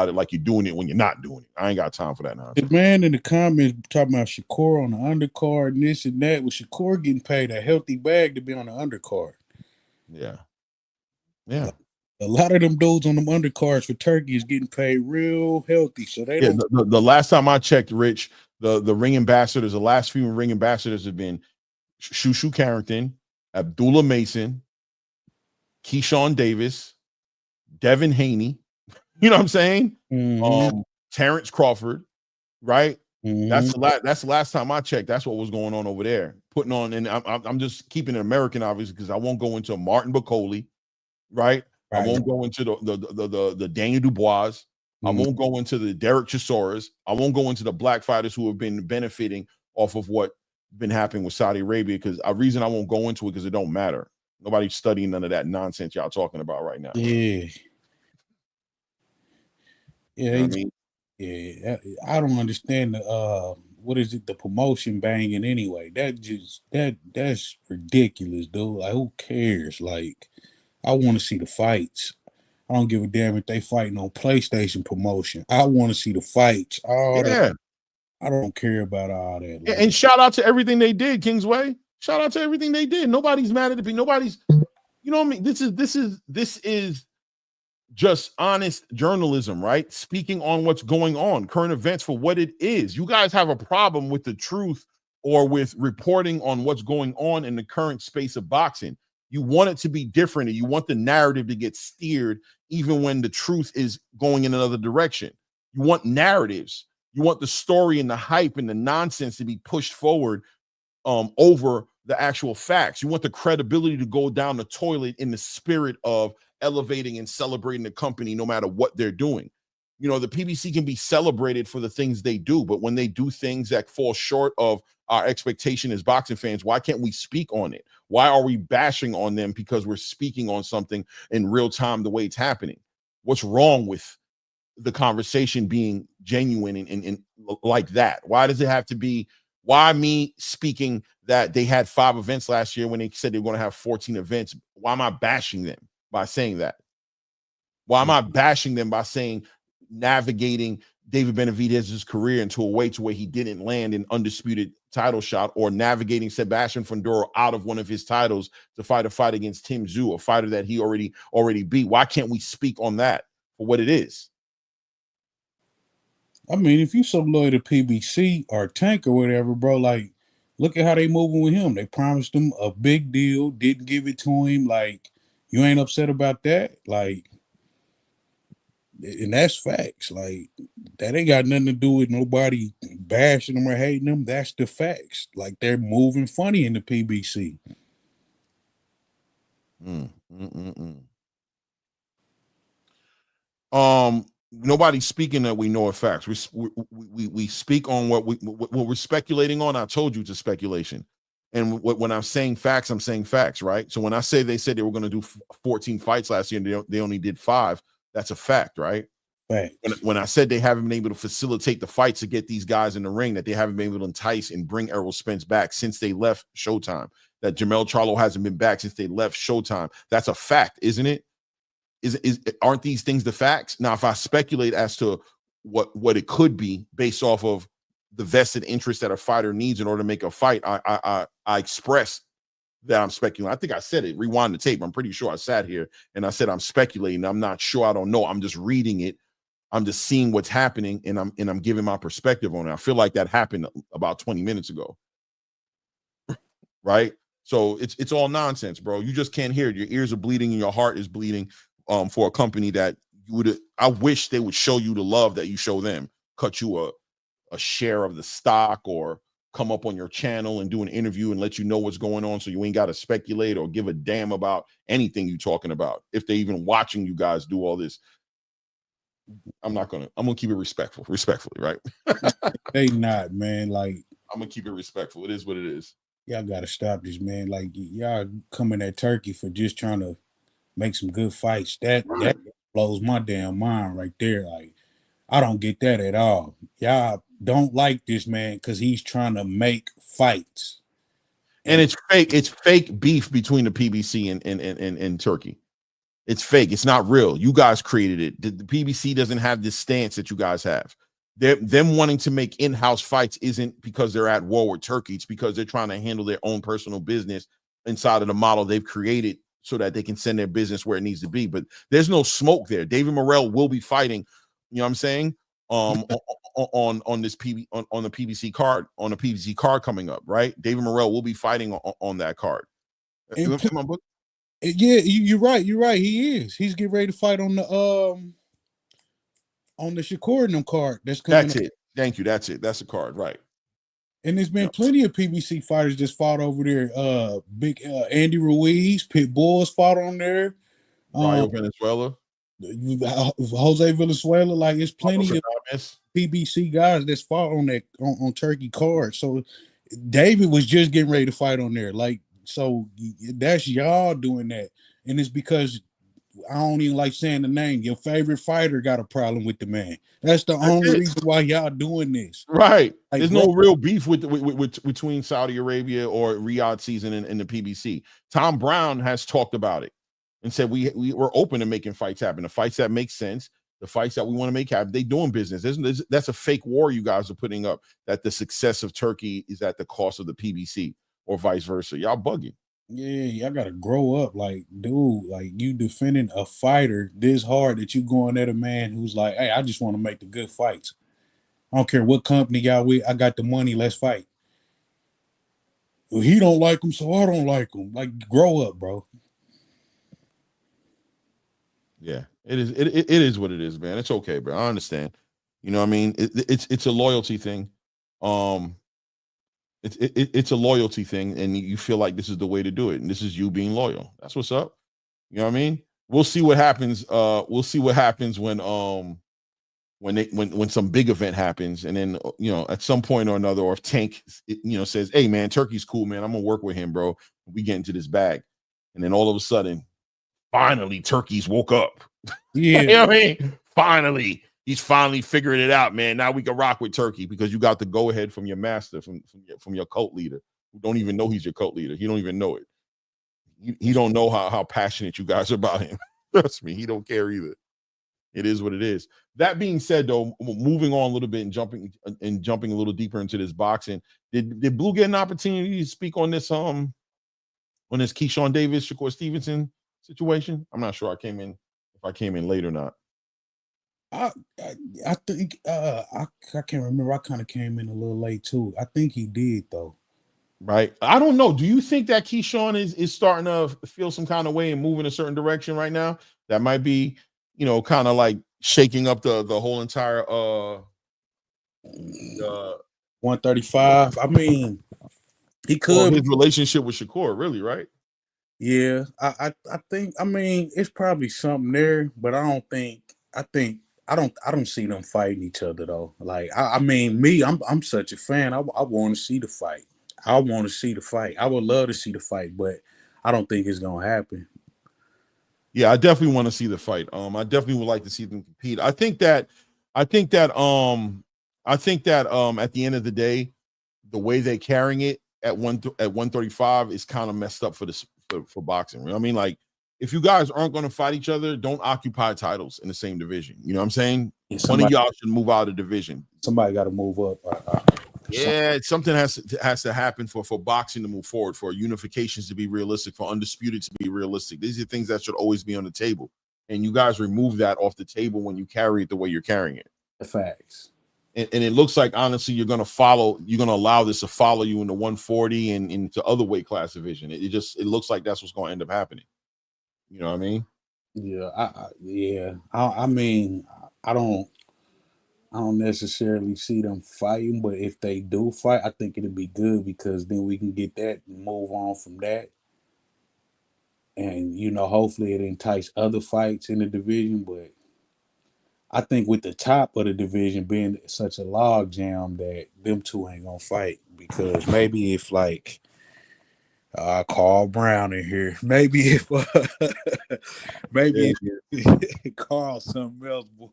it like you're doing it when you're not doing it. I ain't got time for that nonsense. The man in the comments talking about Shakur on the undercard and this and that, with Shakur getting paid a healthy bag to be on the undercard. Yeah. A lot of them dudes on them undercards for Turkey is getting paid real healthy. So they don't. The last time I checked, Rich, the ring ambassadors, the last few ring ambassadors have been Shushu Carrington, Abdullah Mason, Keyshawn Davis, Devin Haney. You know what I'm saying? Mm-hmm. Terrence Crawford, right? Mm-hmm. That's the last time I checked. That's what was going on over there. Putting on, and I'm just keeping it American, obviously, because I won't go into Martin Bacoli, right? I won't go into the Daniel Dubois. I won't go into the Derek Chisoras. I won't go into the black fighters who have been benefiting off of what been happening with Saudi Arabia, because a reason I won't go into it because it don't matter. Nobody's studying none of that nonsense y'all talking about right now. Yeah. You know what I mean? Yeah. I don't understand the what is it, the promotion banging anyway. That's ridiculous, dude. Like, who cares? Like, I want to see the fights. I don't give a damn if they fighting on PlayStation promotion. I want to see the fights. I don't care about all that. Like, and shout out to everything they did, Kingsway. Shout out to everything they did. Nobody's mad at it. Nobody's, you know what I mean? This is just honest journalism, right? Speaking on what's going on, current events for what it is. You guys have a problem with the truth or with reporting on what's going on in the current space of boxing. You want it to be different, and you want the narrative to get steered even when the truth is going in another direction. You want narratives. You want the story and the hype and the nonsense to be pushed forward over the actual facts. You want the credibility to go down the toilet in the spirit of elevating and celebrating the company no matter what they're doing. You know, the PBC can be celebrated for the things they do, but when they do things that fall short of our expectation as boxing fans, why can't we speak on it? Why are we bashing on them because we're speaking on something in real time the way it's happening? What's wrong with the conversation being genuine and like that? Why does it have to be, why me speaking that they had 5 events last year when they said they were going to have 14 events? Why am I bashing them by saying that? Why am I bashing them by saying navigating David Benavidez's career into a way to where he didn't land an undisputed title shot, or navigating Sebastian Fundora out of one of his titles to fight a fight against Tszyu, a fighter that he already beat? Why can't we speak on that for what it is? I mean, if you so loyal to PBC or Tank or whatever, bro, like, look at how they moving with him. They promised him a big deal, didn't give it to him. Like, you ain't upset about that? Like, and that's facts. Like, that ain't got nothing to do with nobody bashing them or hating them. That's the facts. Like, they're moving funny in the PBC. nobody's speaking that we know are facts. We speak on what we're speculating on. I told you it's a speculation. And when I'm saying facts, I'm saying facts, right? So when I say they said they were going to do 14 fights last year and they only did 5, that's a fact, right? Facts. When I said they haven't been able to facilitate the fights to get these guys in the ring, that they haven't been able to entice and bring Errol Spence back since they left Showtime, that Jamel Charlo hasn't been back since they left Showtime, that's a fact, isn't it? Aren't these things the facts? Now, if I speculate as to what it could be based off of the vested interest that a fighter needs in order to make a fight, I express that I'm speculating. I think I said it. Rewind the tape. I'm pretty sure I sat here and I said I'm speculating. I'm not sure. I don't know. I'm just reading it. I'm just seeing what's happening, and I'm giving my perspective on it. I feel like that happened about 20 minutes ago, right? So it's all nonsense, bro. You just can't hear it. Your ears are bleeding and your heart is bleeding for a company that you would. I wish they would show you the love that you show them. Cut you a share of the stock, or come up on your channel and do an interview and let you know what's going on, so you ain't got to speculate or give a damn about anything you're talking about. If they're even watching you guys do all this, I'm gonna keep it respectfully, right? They not, man. Like, I'm gonna keep it respectful. It is what it is. Y'all gotta stop this, man. Like, y'all coming at Turkey for just trying to make some good fights. That blows my damn mind right there. Like, I don't get that at all. Y'all don't like this man because he's trying to make fights. And it's fake. It's fake beef between the PBC and Turkey. It's fake. It's not real. You guys created it. The PBC doesn't have this stance that you guys have. Them wanting to make in-house fights isn't because they're at war with Turkey. It's because they're trying to handle their own personal business inside of the model they've created so that they can send their business where it needs to be. But there's no smoke there. David Morrell will be fighting, you know what I'm saying? On this on the PBC card coming up, right? David Morrell will be fighting on that card. Yeah, you're right. You're right. He is. He's getting ready to fight on the Shakur and them card. That's coming. That's it. Thank you. That's it. That's the card, right? And there's been plenty of PBC fighters just fought over there. Big Andy Ruiz, Pit Bulls fought on there. Rayo Venezuela, Jose Venezuela. Like, it's plenty of PBC guys that's fought on that on Turkey card. So David was just getting ready to fight on there. Like, so that's y'all doing that, and it's because I don't even like saying the name. Your favorite fighter got a problem with the man. That's the only reason why y'all doing this. Right. Like, there's no real beef with between Saudi Arabia or Riyadh season and the PBC. Tom Brown has talked about it and said we're open to making fights happen. The fights that make sense, the fights that we want to make happen, they doing business. That's a fake war you guys are putting up, that the success of Turkey is at the cost of the PBC or vice versa. Y'all bugging. Yeah, y'all gotta grow up. Like, dude, like, you defending a fighter this hard that you going at a man who's like, hey, I just want to make the good fights. I don't care what company y'all with. I got the money. Let's fight. Well, he don't like him, so I don't like him. Like, grow up, bro. Yeah, it is. It is what it is, man. It's okay, bro. I understand. You know what I mean? It's a loyalty thing. It's a loyalty thing, and you feel like this is the way to do it, and this is you being loyal. That's what's up. You know what I mean? We'll see what happens. We'll see what happens when some big event happens, and then at some point or another, or if Tank says, "Hey man, Turkey's cool, man. I'm gonna work with him, bro. We get into this bag," and then all of a sudden, finally, Turkey's woke up. Yeah, you know what I mean? Finally. He's finally figuring it out, man. Now we can rock with Turkey because you got the go-ahead from your master, from your cult leader, who don't even know he's your cult leader. He don't even know it. He don't know how passionate you guys are about him. Trust me, he don't care either. It is what it is. That being said, though, moving on a little bit and jumping a little deeper into this boxing, did Blue get an opportunity to speak on this Keyshawn Davis, Shakur Stevenson situation? I'm not sure if I came in late or not. I think I can't remember. I kind of came in a little late too. I think he did though. Right. I don't know. Do you think that Keyshawn is starting to feel some kind of way and move in a certain direction right now? That might be, kind of like shaking up the whole entire 135. I mean, he could. Well, his relationship with Shakur, really, right? Yeah. I think. I mean, it's probably something there, but I don't think. I think I don't see them fighting each other though. Like I mean, me, I'm such a fan. I want to see the fight. I want to see the fight. I would love to see the fight, but I don't think it's gonna happen. Yeah, I definitely want to see the fight. I definitely would like to see them compete. I think that at the end of the day, the way they're carrying it at 135 is kind of messed up for boxing. I mean, like, if you guys aren't going to fight each other, don't occupy titles in the same division. You know what I'm saying? Yeah, one of y'all should move out of division. Somebody got to move up. Yeah, something has to happen for boxing to move forward, for unifications to be realistic, for undisputed to be realistic. These are things that should always be on the table, and you guys remove that off the table when you carry it the way you're carrying it. The facts. And it looks like, honestly, you're going to allow this to follow you in the 140 and into other weight class division. It looks like that's what's going to end up happening. You know what I mean? Yeah. I mean, I don't necessarily see them fighting, but if they do fight, I think it'll be good because then we can get that and move on from that. And, hopefully it entice other fights in the division. But I think with the top of the division being such a log jam that them two ain't going to fight, because maybe if like Carl Brown in here, maybe if Carl something else, boy.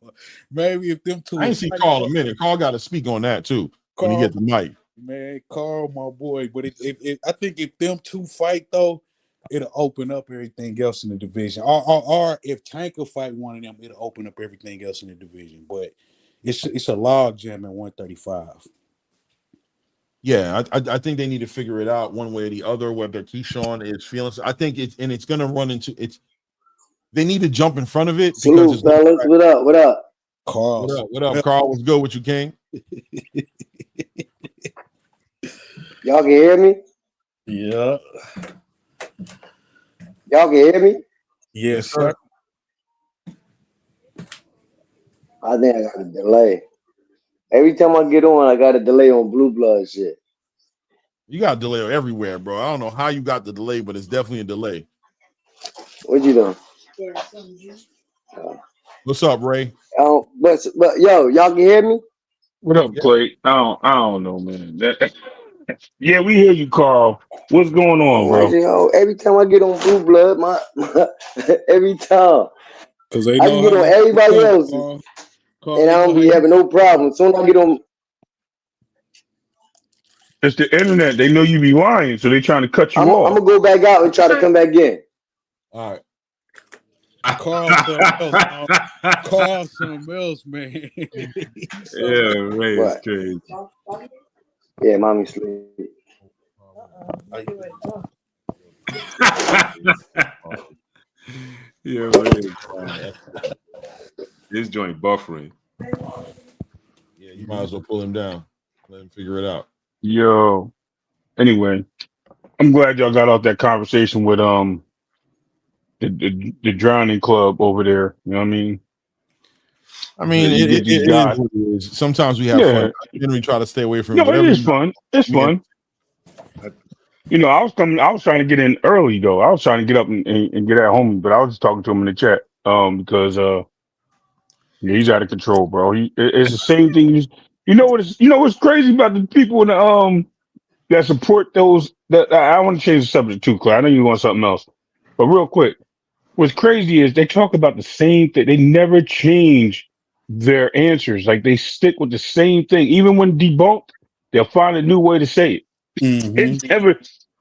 Maybe if them two. I ain't see Carl a minute. Carl got to speak on that too when he get the mic. Man, Carl, my boy. But if I think if them two fight though, it'll open up everything else in the division. Or if Tank will fight one of them, it'll open up everything else in the division. But it's a log jam at 135. Yeah, I think they need to figure it out one way or the other, whether Keyshawn is feeling. I think it's going to run into it's. They need to jump in front of it. Salute, fellas. What up? What up? Carl. What up, Carl? What's good with you, King? Y'all can hear me? Yeah. Y'all can hear me? Yes, sir. I think I got a delay. Every time I get on, I got a delay on Blue Blood shit. You got a delay everywhere, bro. I don't know how you got the delay, but it's definitely a delay. What you doing? What's up, Ray? But yo, y'all can hear me? What up, Clay? I don't know, man. Yeah, we hear you, Carl. What's going on, bro? Every time I get on Blue Blood, my every time. Because they I can get on everybody else, and I don't be having no problem. Soon as I get on. It's the internet. They know you be lying, so they trying to cut you off. I'm gonna go back out and try to come back in. All right. Carl something else, man. Yeah, Ray is crazy. Yeah, mommy sleep. Yeah, Ray. This joint buffering. Yeah, you might as well pull him down. Let him figure it out. Yo. Anyway, I'm glad y'all got off that conversation with the drowning club over there. You know what I mean? I mean, it is what it is. Sometimes we have fun. Then we try to stay away from it is fun. It's fun. I was trying to get in early though. I was trying to get up and get at home, but I was just talking to him in the chat. Because he's out of control, bro. It's the same thing. What's crazy about the people in the that support those that I want to change the subject too, Claire. I know you want something else. But real quick, what's crazy is they talk about the same thing. They never change their answers. Like they stick with the same thing. Even when debunked, they'll find a new way to say it. Mm-hmm.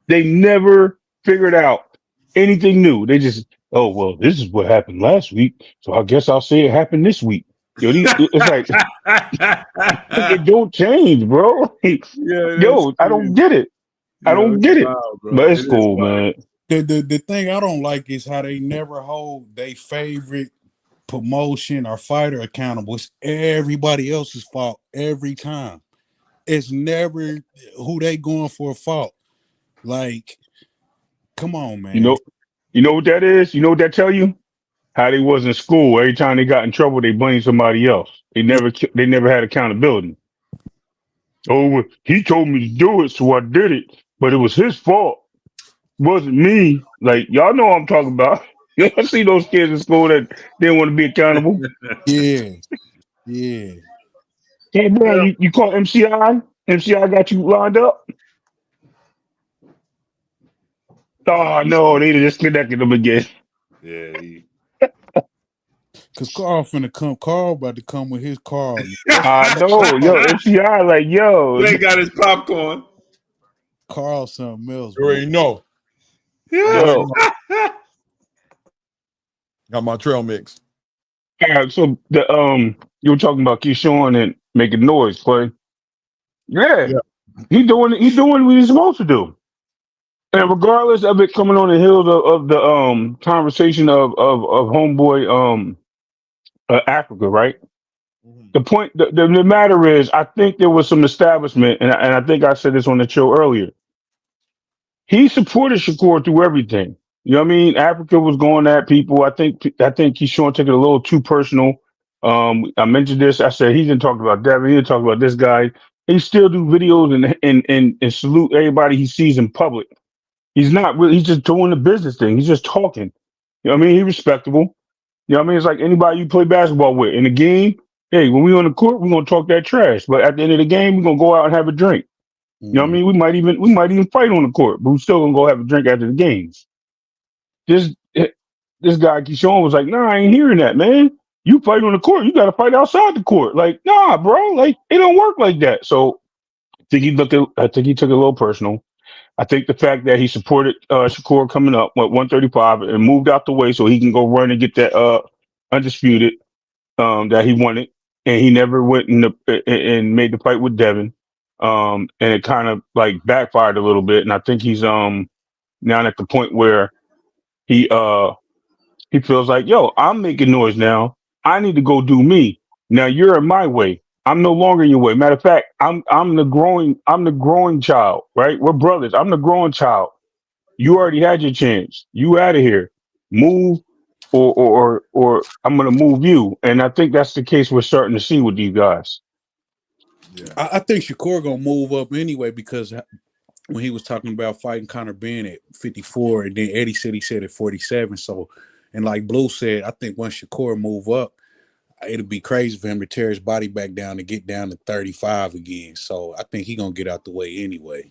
They never figured out anything new. They just, oh well, this is what happened last week, so I guess I'll say it happened this week. It's like it don't change, bro. Yo, I don't get it. I don't get it. Wild, but it's cool, man. The thing I don't like is how they never hold their favorite promotion or fighter accountable. It's everybody else's fault every time. It's never who they going for a fault. Like, come on, man. You know what that is? You know what that tell you? How they was in school. Every time they got in trouble, they blamed somebody else. They never had accountability. Oh, he told me to do it, so I did it. But it was his fault. It wasn't me. Like, y'all know what I'm talking about. I see those kids in school that didn't want to be accountable. Yeah. Hey, bro, you call MCI? MCI got you lined up? Oh, no, they disconnected them again. Yeah, Cause Carl finna come. Carl about to come with his Carl. I know, yo, MCI, like, yo. They got his popcorn. Carl something else. You already know. Yo. Got my trail mix. All right, so you were talking about Keyshawn and making noise, Clay. Yeah. He doing what he's supposed to do. And regardless of it coming on the heels of the conversation of homeboy Africa, right? The point, the matter is, I think there was some establishment, and I think I said this on the show earlier. He supported Shakur through everything. You know what I mean? Africa was going at people. I think Keyshawn took it a little too personal. I mentioned this. I said he didn't talk about Devin. He didn't talk about this guy. He still do videos and salute everybody he sees in public. He's not really. He's just doing the business thing. He's just talking. You know what I mean? He's respectable. You know what I mean? It's like anybody you play basketball with in the game. Hey, when we on the court, we're gonna talk that trash. But at the end of the game, we're gonna go out and have a drink. You know what I mean? We might even fight on the court, but we're still gonna go have a drink after the games. This guy Keyshawn was like, nah, I ain't hearing that, man. You fight on the court, you gotta fight outside the court. Like, nah, bro, like it don't work like that. So I think he took it a little personal. I think the fact that he supported Shakur coming up with 135 and moved out the way so he can go run and get that undisputed that he wanted, and he never went and made the fight with Devin. And it kind of like backfired a little bit. And I think he's now at the point where he feels like, yo, I'm making noise now. I need to go do me. Now you're in my way. I'm no longer in your way. Matter of fact, I'm the growing child, right? We're brothers. I'm the growing child. You already had your chance. You out of here. Move or I'm gonna move you. And I think that's the case we're starting to see with these guys. Yeah. I think Shakur gonna move up anyway, because when he was talking about fighting Conor Benn at 54, and then Eddie said he said at 47. So, and like Blue said, I think once Shakur move up, it'll be crazy for him to tear his body back down to get down to 35 again. So I think he gonna get out the way anyway.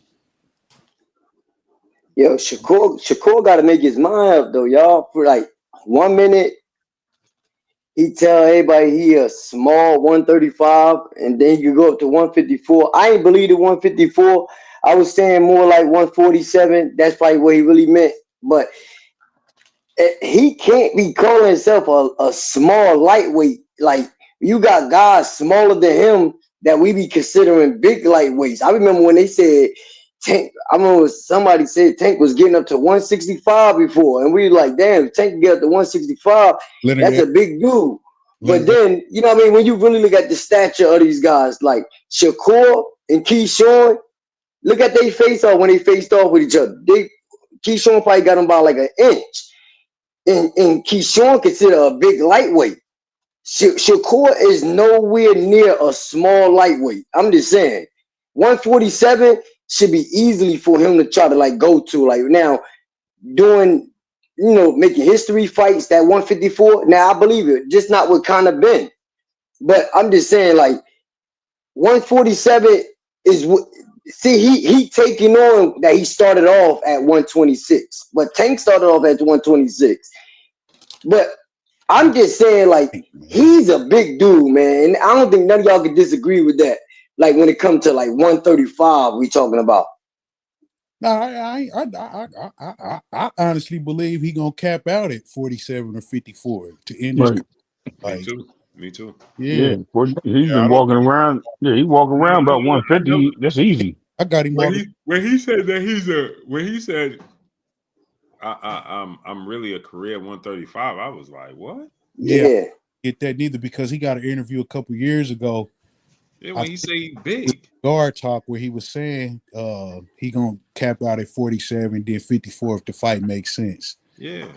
Yo, Shakur got to make his mind up though, y'all. For like 1 minute, he tell everybody he a small 135, and then you go up to 154. I ain't believe the 154. I was saying more like 147. That's probably what he really meant. But he can't be calling himself a small lightweight. Like, you got guys smaller than him that we be considering big lightweights. I remember when they said Tank, I remember somebody said Tank was getting up to 165 before, and we were like, damn, Tank can get up to 165. That's a big dude. But then, you know what I mean, when you really look at the stature of these guys, like Shakur and Keyshawn, look at their face off when they faced off with each other. Keyshawn probably got them by like an inch. And Keyshawn considered a big lightweight. Shakur is nowhere near a small lightweight. I'm just saying, 147 should be easily for him to try to like go to. Like now, doing, you know, making history fights that 154. Now I believe it, just not with Conor Benn. But I'm just saying, like 147 is what. See, he taking on that he started off at 126, but Tank started off at 126. But I'm just saying, like, he's a big dude, man. And I don't think none of y'all can disagree with that. Like, when it comes to, like, 135, we talking about. No, I honestly believe he going to cap out at 47 or 54 to end this. Like, Me too. Yeah. He's been walking around. Yeah, he's walking around about 150. That's easy. I got him. When he said that when he said I'm really a career 135, I was like, what? Yeah. Get that neither, because he got an interview a couple years ago. Yeah, when he say he big. Guard talk where he was saying he gonna cap out at 47, then 54 if the fight makes sense. Yeah.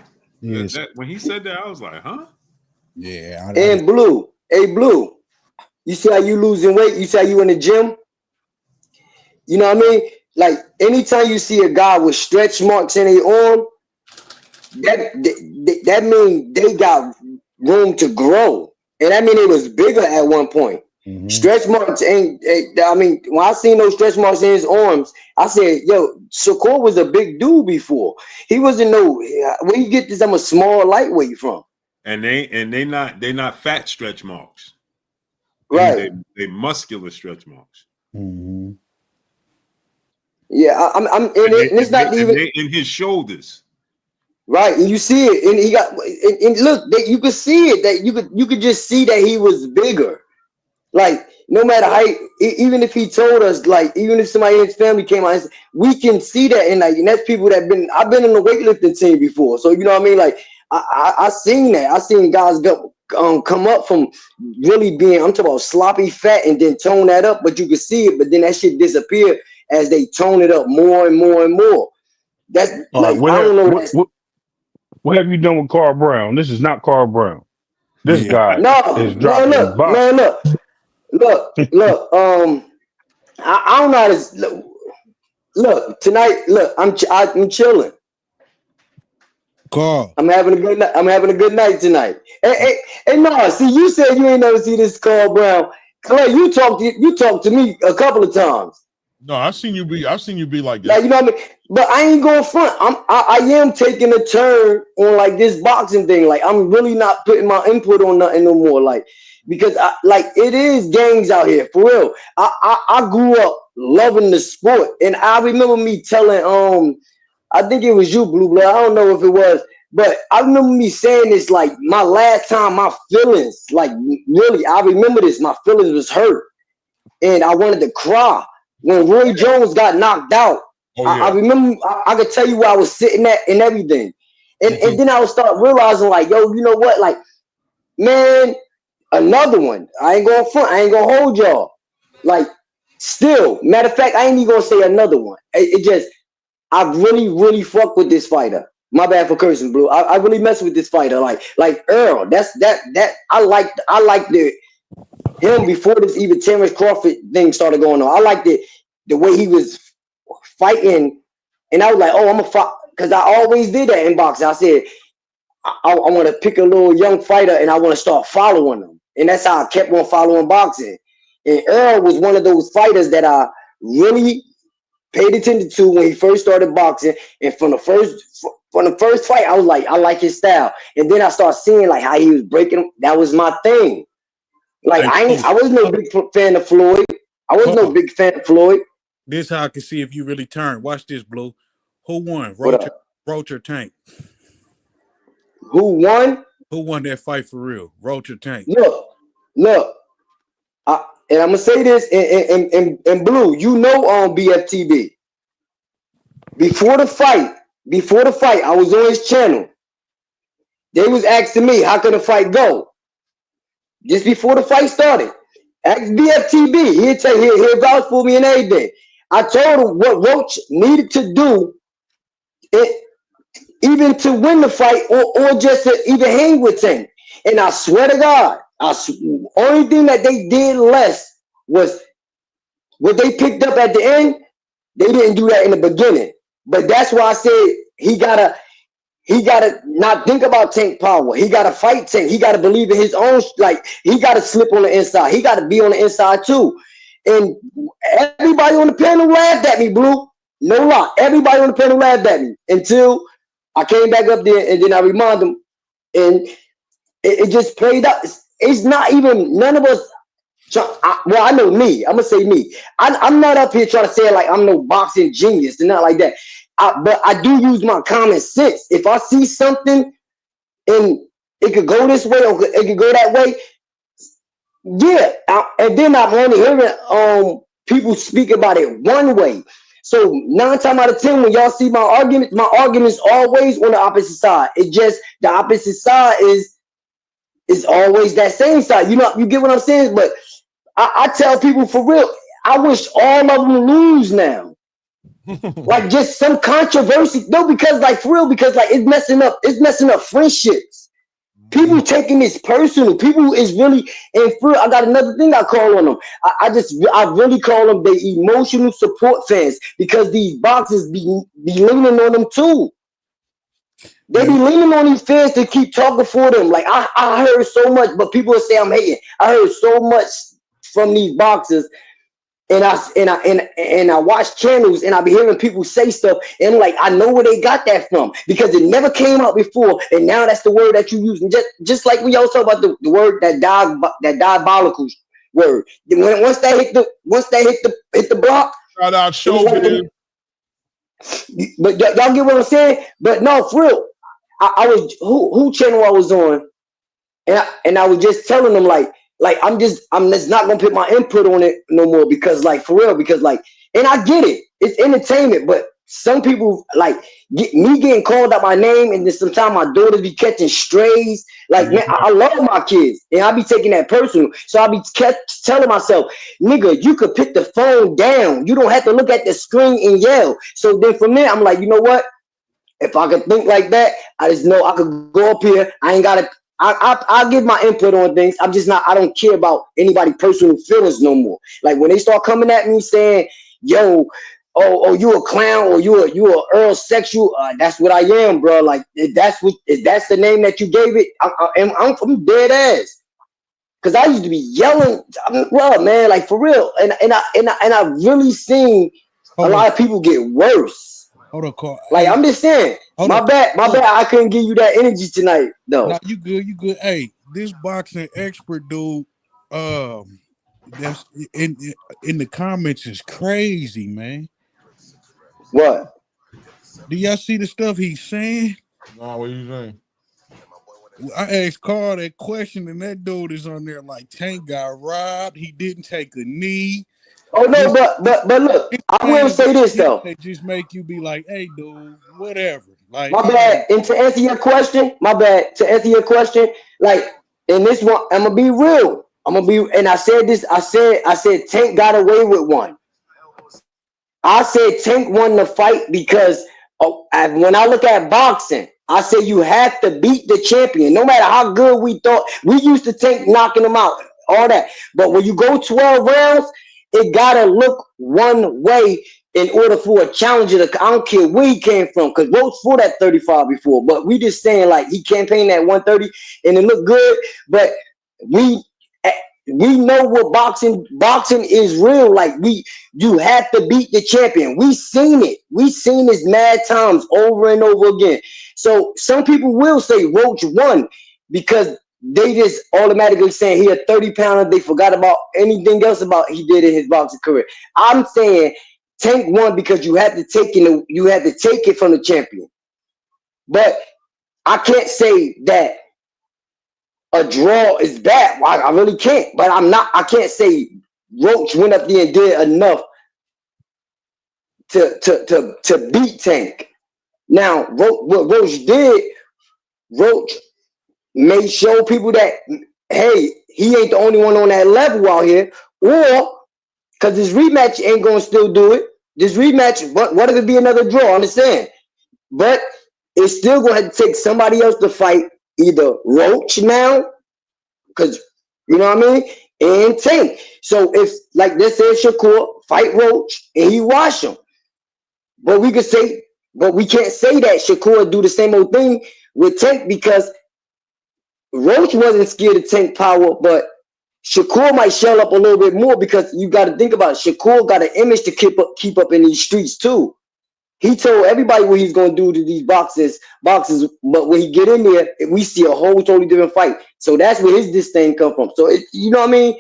When he said that, I was like, huh? Yeah. And Blue, hey Blue, you see how you losing weight? You see how you in the gym? You know what I mean? Like anytime you see a guy with stretch marks in their arm, that means they got room to grow, and that mean it was bigger at one point. Mm-hmm. Stretch marks ain't. I mean, when I seen those stretch marks in his arms, I said, "Yo, Shakur was a big dude before. He wasn't no. Where you get this? I'm a small lightweight from." And they not fat stretch marks, right? They muscular stretch marks. Mm-hmm. Yeah, I'm in it. And it's not even in his shoulders. Right, and you see it, and he got, and look, that you could see it, that you could just see that he was bigger. Like, no matter how, even if he told us, like, even if somebody in his family came out, we can see that, and like, and that's people that I've been in the weightlifting team before, so you know what I mean. Like, I seen that. I seen guys come up from really being, I'm talking about sloppy fat, and then tone that up, but you could see it, but then that shit disappear as they tone it up more and more and more. That's like, I don't know. What have you done with Carl Brown? This is not Carl Brown. This guy is dropping look. I don't know how to look tonight. Look, I'm chilling. Carl, I'm having a good night. I'm having a good night tonight. Hey, no, see, you said you ain't never see this Carl Brown. Clay, you talked to me a couple of times. No, I've seen you be like this. Like, you know what I mean? But I ain't going front. I am taking a turn on like this boxing thing. Like, I'm really not putting my input on nothing no more. Like, because it is gangs out here for real. I grew up loving the sport, and I remember me telling I think it was you, Blue Blood. I don't know if it was, but I remember me saying this like my last time. My feelings, like really, I remember this. My feelings was hurt, and I wanted to cry. When Roy Jones got knocked out, I remember I could tell you where I was sitting at and everything. And then I would start realizing, like, yo, you know what? Like, man, another one. I ain't going front. I ain't going to hold y'all. Like, still, matter of fact, I ain't even going to say another one. It just, I really, really fuck with this fighter. My bad for cursing, Blue. I really mess with this fighter. Like Earl, I like him before this even Terrence Crawford thing started going on. I liked the way he was fighting, and I was like, oh, I'm a fight, because I always did that in boxing. I said, I want to pick a little young fighter, and I want to start following them, and that's how I kept on following boxing. And Earl was one of those fighters that I really paid attention to when he first started boxing, and from the first fight, I was like, I like his style, and then I started seeing like how he was breaking. That was my thing. Like, I was no big fan of Floyd. I was no big fan of Floyd. This how I can see if you really turn. Watch this, Blue. Who won? Roach or Tank? Who won? Who won that fight for real? Roach or Tank? Look. And I'm gonna say this in Blue. You know, on BFTB. Before the fight, I was on his channel. They was asking me, how could the fight go? Just before the fight started. Ask BFTB. He'll vouch for me and everything. I told him what Roach needed to do, even to win the fight or just to even hang with Tank. And I swear to God, only thing that they did less was what they picked up at the end. They didn't do that in the beginning. But that's why I said he gotta not think about Tank power. He gotta fight Tank. He gotta believe in his own. Like, he gotta slip on the inside. He gotta be on the inside too. And everybody on the panel laughed at me, Blue. No lie. Everybody on the panel laughed at me until I came back up there, and then I reminded them, and it just played out. It's not even none of us. Well, I know me. I'm gonna say me. I'm not up here trying to say like I'm no boxing genius and not like that. But I do use my common sense. If I see something and it could go this way or it could go that way, yeah. And then I'm only hearing people speak about it one way. So 9 times out of 10, when y'all see my argument's always on the opposite side. It just the opposite side is always that same side. You know, you get what I'm saying? But I tell people for real, I wish all of them lose now. Like, just some controversy. No, because like for real, because like it's messing up friendships. People taking this personal. People is really, and for real, I got another thing I call on them. I really call them the emotional support fans, because these boxers be leaning on them too. They be leaning on these fans to keep talking for them. Like I heard so much, but people will say I'm hating. I heard so much from these boxers, and I watch channels, and I be hearing people say stuff, and like I know where they got that from because it never came out before, and now that's the word that you use. And just like we always talk about the word that diabolical word. Once that hit the block, Shout out Showbiz. But y'all get what I'm saying? But no, for real. I was who channel I was on, and I was just telling them like I'm just not gonna put my input on it no more because like for real because like and I get it, it's entertainment, but some people like me getting called out my name, and then sometimes my daughters be catching strays. Like man, I love my kids, and I be taking that personal. So I be telling myself, nigga, you could put the phone down. You don't have to look at the screen and yell. So then from there, I'm like, you know what? If I could think like that, I just know I could go up here. I ain't gotta. I give my input on things. I'm just not. I don't care about anybody personal feelings no more. Like when they start coming at me saying, "Yo, oh, you a clown or you a Earl sexual," that's what I am, bro. Like if that's the name that you gave it, I'm dead ass. Cause I used to be yelling, well, man, like for real, and I really seen a lot of people get worse. Hold on, Carl. Like I'm just saying, my bad. I couldn't give you that energy tonight, though. Nah, you good. Hey, this boxing expert dude, that's in the comments is crazy, man. What? Do y'all see the stuff he's saying? No, what are you saying? I asked Carl that question, and that dude is on there like Tank got robbed. He didn't take a knee. Oh no, but look, I will say this though. They just make you be like, hey, dude, whatever. Like, my bad. And to answer your question, like in this one, I'm gonna be real. And I said this. I said Tank got away with one. I said Tank won the fight because when I look at boxing, I say you have to beat the champion, no matter how good we thought. We used to Tank knocking him out, all that. But when you go 12 rounds, it gotta look one way in order for a challenger to. I don't care where he came from, because Roach fought at 35 before. But we just saying like he campaigned at 130 and it looked good. But we know what boxing is real. Like you have to beat the champion. We seen it. We seen this mad times over and over again. So some people will say Roach won because they just automatically saying he a 30-pounder. They forgot about anything else about he did in his boxing career. I'm saying Tank won because you have to take it from the champion. But I can't say that a draw is bad. I really can't. But I can't say Roach went up there and did enough to beat Tank. Now, what Roach did, Roach may show people that, hey, he ain't the only one on that level out here, or because this rematch ain't gonna still do it. This rematch, what if it be another draw? I understand, but it's still gonna have to take somebody else to fight either Roach now, because you know what I mean, and Tank. So if like this says Shakur fight Roach and he wash him, but we can't say that Shakur do the same old thing with Tank because Roach wasn't scared of Tank power, but Shakur might shell up a little bit more because you got to think about it. Shakur got an image to keep up in these streets too. He told everybody what he's gonna do to these boxes, but when he get in there, we see a whole totally different fight. So that's where his disdain come from. So you know what I mean?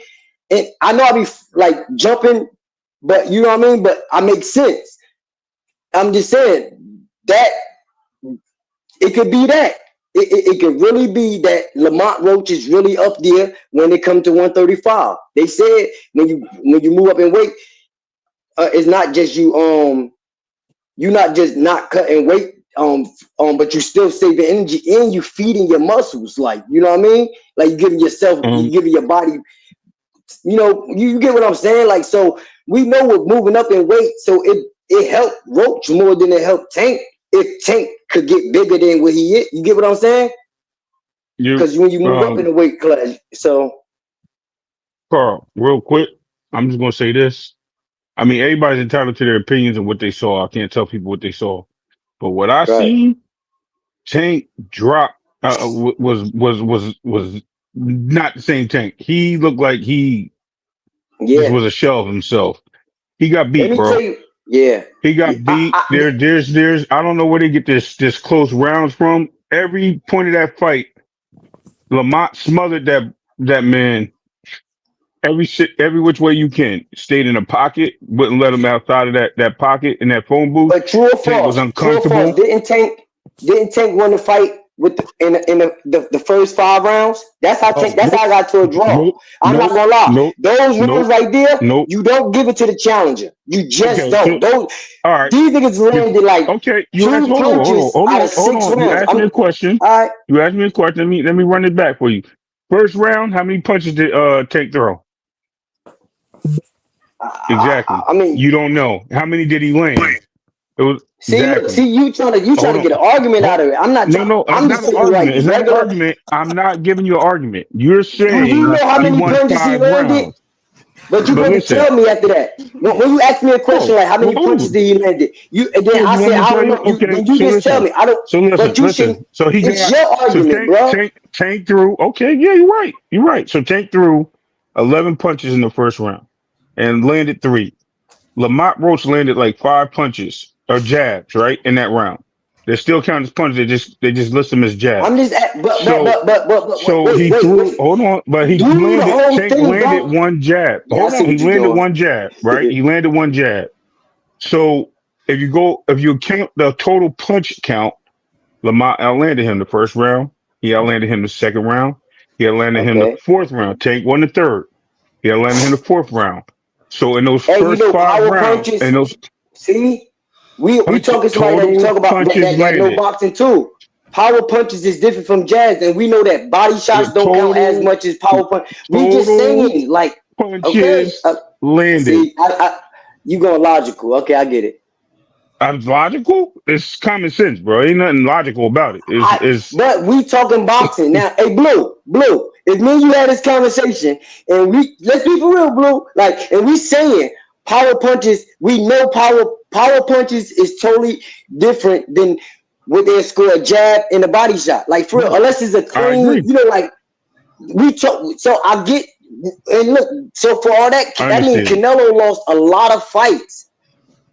And I know I be like jumping, but you know what I mean? But I make sense. I'm just saying that it could be that. It could really be that Lamont Roach is really up there when it comes to 135. They said when you move up in weight, it's not just you're not just not cutting weight, but you still saving energy and you feeding your muscles, like you know what I mean? Like you giving yourself, you giving your body, you know, you get what I'm saying? Like so, we know we're moving up in weight, so it helped Roach more than it helped Tank. If Tank could get bigger than what he is, you get what I'm saying? Because when you move up in the weight class, so Carl, real quick, I'm just gonna say this. I mean, everybody's entitled to their opinions and what they saw. I can't tell people what they saw, but what I seen, Tank dropped was not the same Tank. He looked like he just Yeah. was a shell of himself. He got Let beat, me bro. tell you. Yeah. He got beat. There's I don't know where they get this close rounds from. Every point of that fight, Lamont smothered that man every which way you can. Stayed in a pocket, wouldn't let him outside of that pocket in that phone booth. But true or Tank was false? True or uncomfortable. false? Didn't Tank win the fight with the first 5 rounds? That's how Tank. That's Nope, how I got to a draw. nope, I'm not nope, gonna lie. nope, Those rounds nope, right there, nope. you don't give it to the challenger. You just Okay, don't. Those all right. these niggas landed like Okay, you asked. 2 punches out of 6 You rounds. asked me a question. All right. You asked me a question. Let me run it back for you. First round, how many punches did Tank throw? Exactly. I mean, You don't know. How many did he land? It was look, exactly. you trying Hold to on. get an argument out of it. I'm not No, trying. no, it's I'm just not an saying like argument. It's not an regular. argument. I'm not giving you an argument. You're Do saying you know how he many won punches he 5 landed? rounds. But you But going to listen, tell me after that. When you ask me a question oh, like how many punches oh, did he land? And then oh, I you want say me to I tell don't you? know. Okay, Then you so just tell listen. me I don't. So listen, But you should. listen. So he It's got your so argument, bro. Tank threw. Okay, yeah, you're right. You're right. So Tank threw 11 punches in the first round and landed 3. Lamont Roach landed like 5 punches or jabs, right, in that round. They still count as punches. They just list them as I'm jabs. just at, So wait, he wait, threw. wait. Hold on, but he Do the landed. whole Tank thing, landed bro. one jab. Yeah, I Hold see on, he what you're landed doing. one jab, right? He landed one jab. So if you count the total punch count, Lamont outlanded him the first round. He outlanded him the second round. He outlanded him the Okay. fourth round. Tank won the third. He outlanded him the fourth round. So in those And you first know 5 power rounds, punches. and those See, we talking somebody that total talk about punches that know landed, boxing too. Power punches is different from jazz, and we know that body the shots don't count as much as power punch. We just total saying like, okay, punches landed. see, you going logical? Okay, I get it. I'm logical. It's common sense, bro. Ain't nothing logical about it. Is But we talking boxing now. Hey, Blue. If me and you had this conversation, and let's be for real, Blue. Like, and we saying power punches. We know power punches is totally different than what they score a jab and a body shot. Like for real, unless it's a I clean, agree. like we talk. So I get and look. So for all that, I that means understand it. Canelo lost a lot of fights.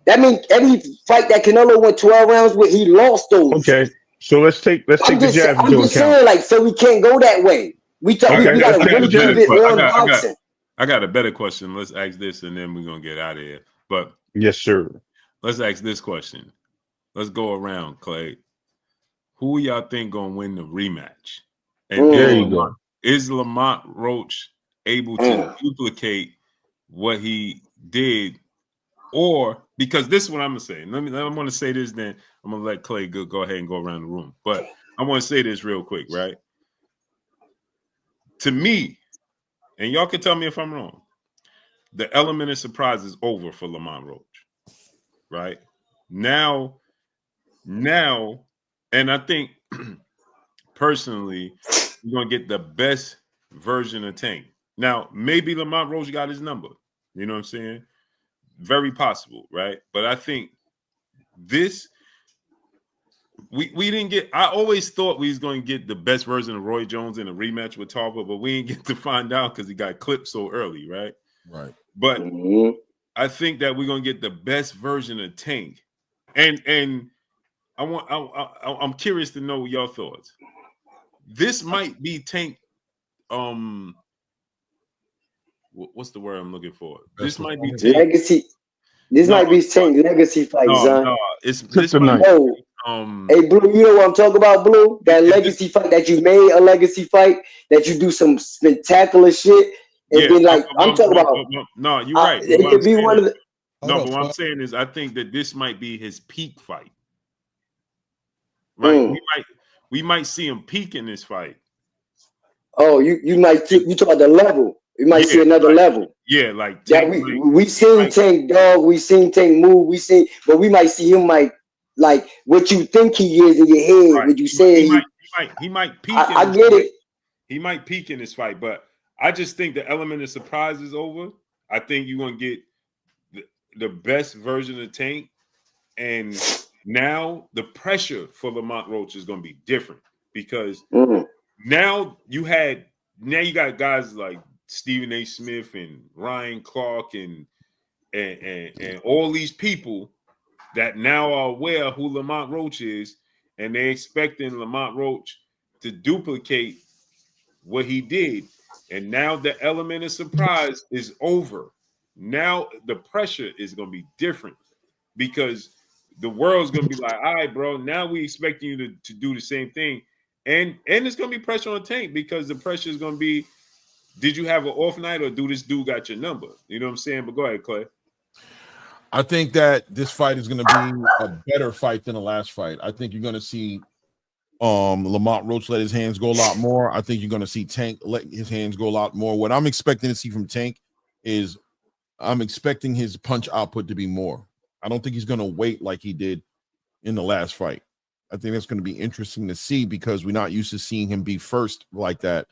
That means every fight that Canelo went 12 rounds with, he lost those. Okay, so let's take the jabs I'm into just account. saying, like, so we can't go that way. We Okay, I gotta got really a keep better it question. on boxing. I got a better question. Let's ask this, and then we're gonna get out of here. But yes, sir. let's ask this question. Let's go around, Clay. Who y'all think gonna win the rematch? And There you go. is Lamont Roach able to duplicate what he did, or because this is what I'm gonna say. I'm gonna say this, then I'm gonna let Clay go ahead and go around the room. But I want to say this real quick, right? To me, and y'all can tell me if I'm wrong, the element of surprise is over for Lamont Roach, right? Now, and I think personally, you're gonna get the best version of Tank. Now, maybe Lamont Roach got his number. You know what I'm saying? Very possible, right? But I think this we didn't get. I always thought we was going to get the best version of Roy Jones in a rematch with Tarver, but we didn't get to find out because he got clipped so early, right? Right. But I think that we're going to get the best version of Tank, and I'm curious to know your thoughts. This might be Tank. What's the word I'm looking for? This might be Tank legacy. This might be Tank legacy fight, son. No, it's this might. Oh, hey, Blue, you know what I'm talking about, Blue? That legacy fight that you made a legacy fight, that you do some spectacular shit, and then like I'm talking about. No, you're right. It could be one of the. No, but what I'm saying is, I think that this might be his peak fight. Right? We might see him peak in this fight. Oh, you might you talk about the level. You might see another level. Yeah, like Tank, we seen Tank dog, we seen Tank move, but we might see him like what you think he is in your head. Right. What you say he might peak. I get it. He might peak in this fight, but I just think the element of surprise is over. I think you're gonna get the best version of Tank, and now the pressure for Lamont Roach is going to be different because now you got guys like Stephen A. Smith and Ryan Clark and all these people that now are aware of who Lamont Roach is, and they're expecting Lamont Roach to duplicate what he did. And now the element of surprise is over. Now the pressure is going to be different because the world's going to be like, all right, bro, now we expecting you to do the same thing. And it's going to be pressure on Tank because the pressure is going to be, did you have an off night or do this dude got your number? You know what I'm saying? But go ahead, Clay. I think that this fight is going to be a better fight than the last fight. I think you're going to see Lamont Roach let his hands go a lot more. I think you're going to see Tank let his hands go a lot more. What I'm expecting to see from Tank is I'm expecting his punch output to be more. I don't think he's going to wait like he did in the last fight. I think that's going to be interesting to see because we're not used to seeing him be first like that.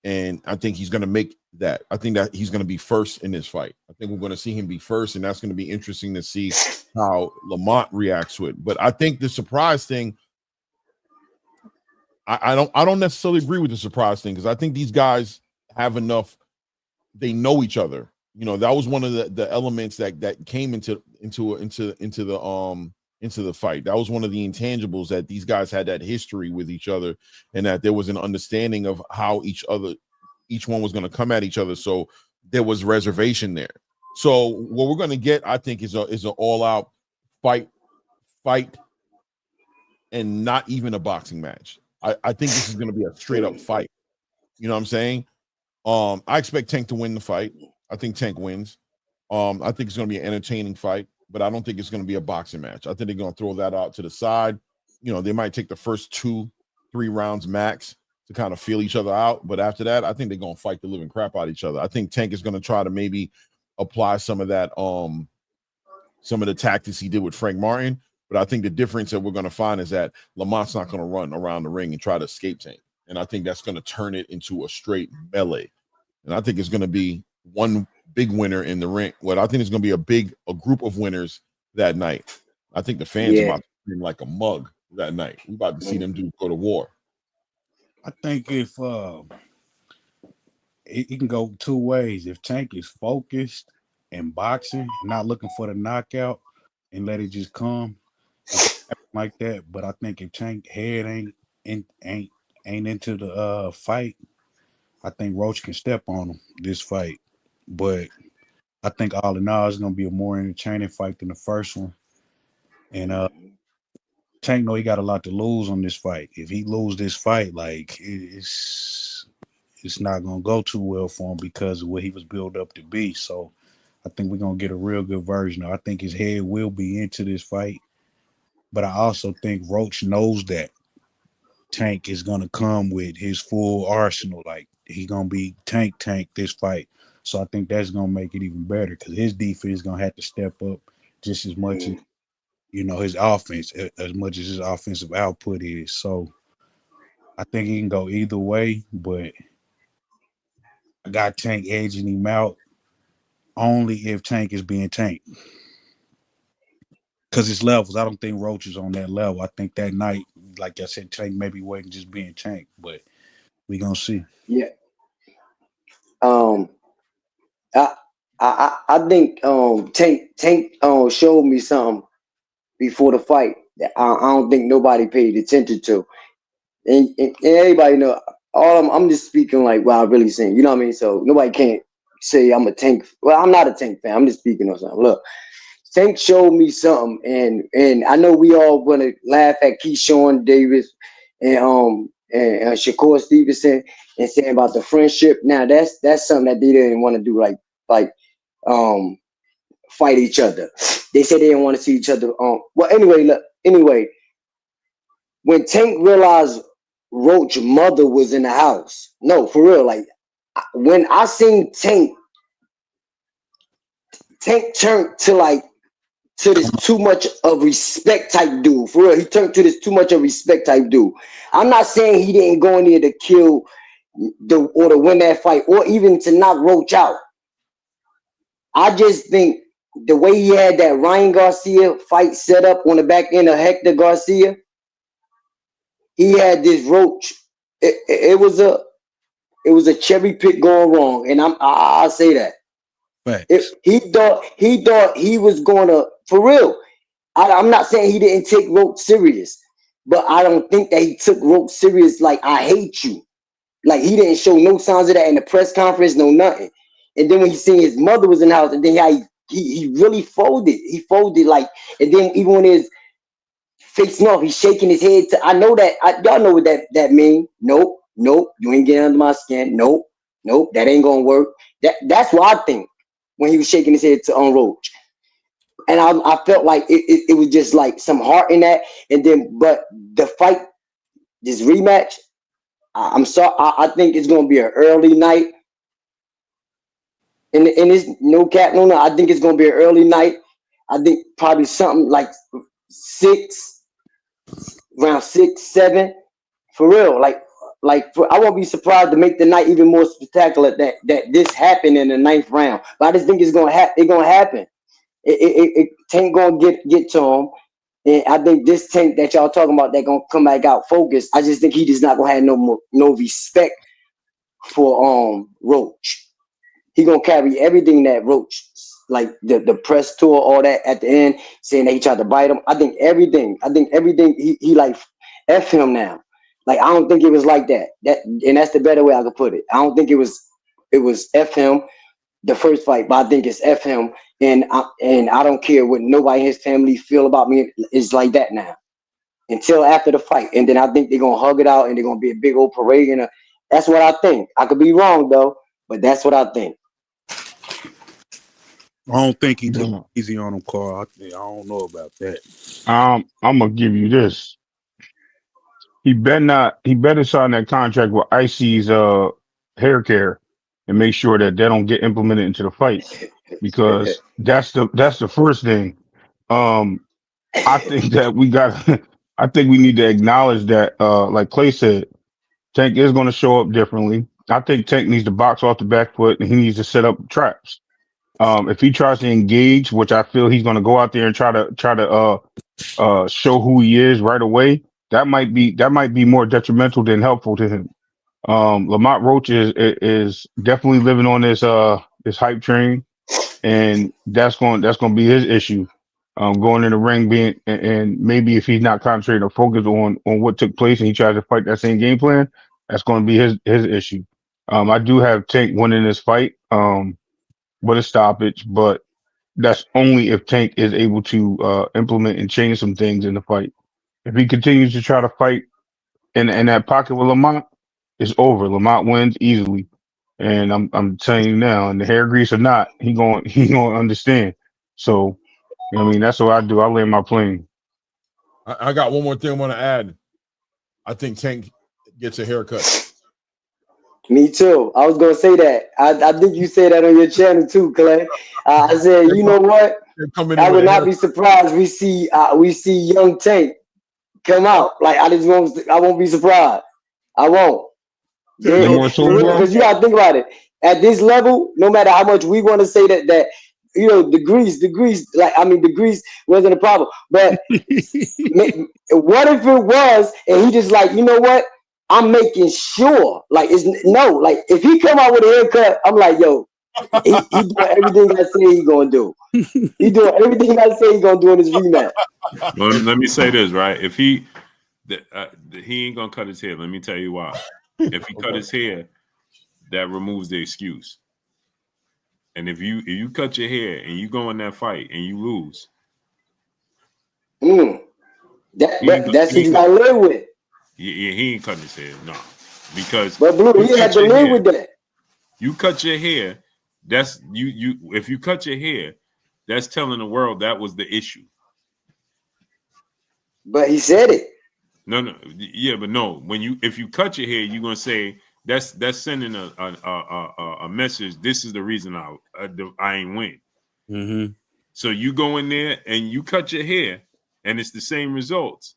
And I think he's going to make that. I think that he's going to be first in this fight. I think we're going to see him be first, and that's going to be interesting to see how Lamont reacts to it. But I think the surprise thing, I don't necessarily agree with the surprise thing because I think these guys have enough. They know each other. You know, that was one of the elements that came into the fight. That was one of the intangibles, that these guys had that history with each other and that there was an understanding of how each one was going to come at each other. So there was reservation there. So what we're going to get, I think, is an all-out fight and not even a boxing match. I think this is going to be a straight-up fight. You know what I'm saying? I expect Tank to win the fight. I think Tank wins. I think it's going to be an entertaining fight, but I don't think it's going to be a boxing match. I think they're going to throw that out to the side. You know, they might take the first 2-3 rounds max to kind of feel each other out. But after that, I think they're going to fight the living crap out of each other. I think Tank is going to try to maybe apply some of that, some of the tactics he did with Frank Martin. But I think the difference that we're going to find is that Lamont's not going to run around the ring and try to escape Tank. And I think that's going to turn it into a straight melee. And I think it's going to be one big winner in the ring. Well, I think it's going to be a group of winners that night. I think the fans are about to scream like a mug that night. We're about to see them go to war. I think if it can go two ways. If Tank is focused and boxing, not looking for the knockout and let it just come like that. But I think if Tank head ain't into the fight, I think Roach can step on him this fight. But I think all in all, it's going to be a more entertaining fight than the first one. And Tank know he got a lot to lose on this fight. If he lose this fight, like it's not going to go too well for him because of what he was built up to be. So I think we're going to get a real good version. I think his head will be into this fight. But I also think Roach knows that Tank is going to come with his full arsenal. Like, he's going to be tank this fight. So I think that's going to make it even better because his defense is going to have to step up just as much as, you know, his offense, as much as his offensive output is. So I think he can go either way, but I got Tank edging him out only if Tank is being Tank. Because it's levels. I don't think Roach is on that level. I think that night, like I said, Tank maybe wasn't just being Tank, but we gonna see. Yeah. I think Tank showed me something before the fight that I don't think nobody paid attention to, and everybody know. I'm just speaking like what I really saying. You know what I mean? So nobody can't say I'm a Tank. Well, I'm not a Tank fan. I'm just speaking on something. Look, Tank showed me something, and I know we all want to laugh at Keyshawn Davis and Shakur Stevenson and saying about the friendship. Now that's something that they didn't want to do, like fight each other. They said they didn't want to see each other. Well, anyway, when Tank realized Roach's mother was in the house, no, for real, like when I seen Tank turned to this too much of respect type dude. For real, he turned to this too much of respect type dude. I'm not saying he didn't go in there to kill or to win that fight or even to knock Roach out. I just think the way he had that Ryan Garcia fight set up on the back end of Hector Garcia, he had this Roach. It was a cherry pick going wrong, and I'll say that. He thought he was gonna, for real. I'm not saying he didn't take Roach serious, but I don't think that he took Roach serious. Like, I hate you. Like, he didn't show no signs of that in the press conference, no nothing. And then when he seen his mother was in the house, and then he really folded. He folded, like, and then even when his facing off, he's shaking his head. I know that. Y'all know what that mean. Nope, you ain't getting under my skin. Nope, that ain't gonna work. That's what I think when he was shaking his head to Roach. And I felt like it was just like some heart in that. And then, but the fight, this rematch, I'm sorry, I think it's gonna be an early night. And it's no cap, no. I think it's gonna be an early night. I think probably something like around 6, 7, for real. Like I won't be surprised to make the night even more spectacular that this happened in the 9th round. But I just think it's gonna happen. Tank gonna get to him, and I think this Tank that y'all talking about, that gonna come back out focused. I just think he just not gonna have no respect for Roach. He gonna carry everything that Roach, like the press tour, all that at the end, saying that he tried to bite him. I think everything he like F him now. Like, I don't think it was like that. And that's the better way I could put it. I don't think it was F him the first fight, but I think it's F him, and I don't care what nobody in his family feel about me. It's like that now until after the fight, and then I think they're gonna hug it out, and they're gonna be a big old parade. And that's what I think. I could be wrong though, but that's what I think. I don't think he took easy on him, Carl. I don't know about that. I'm gonna give you this. He better sign that contract with Icy's hair care and make sure that they don't get implemented into the fight, because that's the first thing. I think that I think we need to acknowledge that, like Clay said, Tank is going to show up differently. I think Tank needs to box off the back foot, and he needs to set up traps. If he tries to engage, which I feel he's going to go out there and try to show who he is right away, that might be more detrimental than helpful to him. Lamont Roach is definitely living on this hype train, and that's going to be his issue. Going in the ring, and maybe if he's not concentrating or focused on what took place, and he tries to fight that same game plan, that's going to be his issue. I do have Tank winning this fight, with a stoppage, but that's only if Tank is able to implement and change some things in the fight. If he continues to try to fight in that pocket with Lamont, it's over. Lamont wins easily, and I'm telling you now, and the hair grease or not, he going understand. So, I mean, that's what I do. I land my plane. I got one more thing I want to add. I think Tank gets a haircut. Me too. I was gonna say that. I think you said that on your channel too, Clay. I said, you know what? I would not be surprised we see young Tank come out. Like, I won't be surprised. I won't. Because you gotta think about it. At this level, no matter how much we want to say that you know, the grease, like, I mean, the grease wasn't a problem. But what if it was, and he just like, you know what? I'm making sure, like, like, if he come out with a haircut, I'm like, yo, he doing everything I say he gonna do. He doing everything I say he gonna do in his rematch. Well, let me say this, right? If he ain't gonna cut his hair, let me tell you why. If he cut his hair, that removes the excuse. And if you cut your hair and you go in that fight and you lose, that's what you gotta live with. Yeah, he ain't cutting his hair, no. Because but Blue, he had to live with that. You cut your hair, that's you. If you cut your hair, that's telling the world that was the issue. But he said it. No, yeah, but no. If you cut your hair, you're gonna say that's sending a message. This is the reason I ain't win. Mm-hmm. So you go in there and you cut your hair, and it's the same results.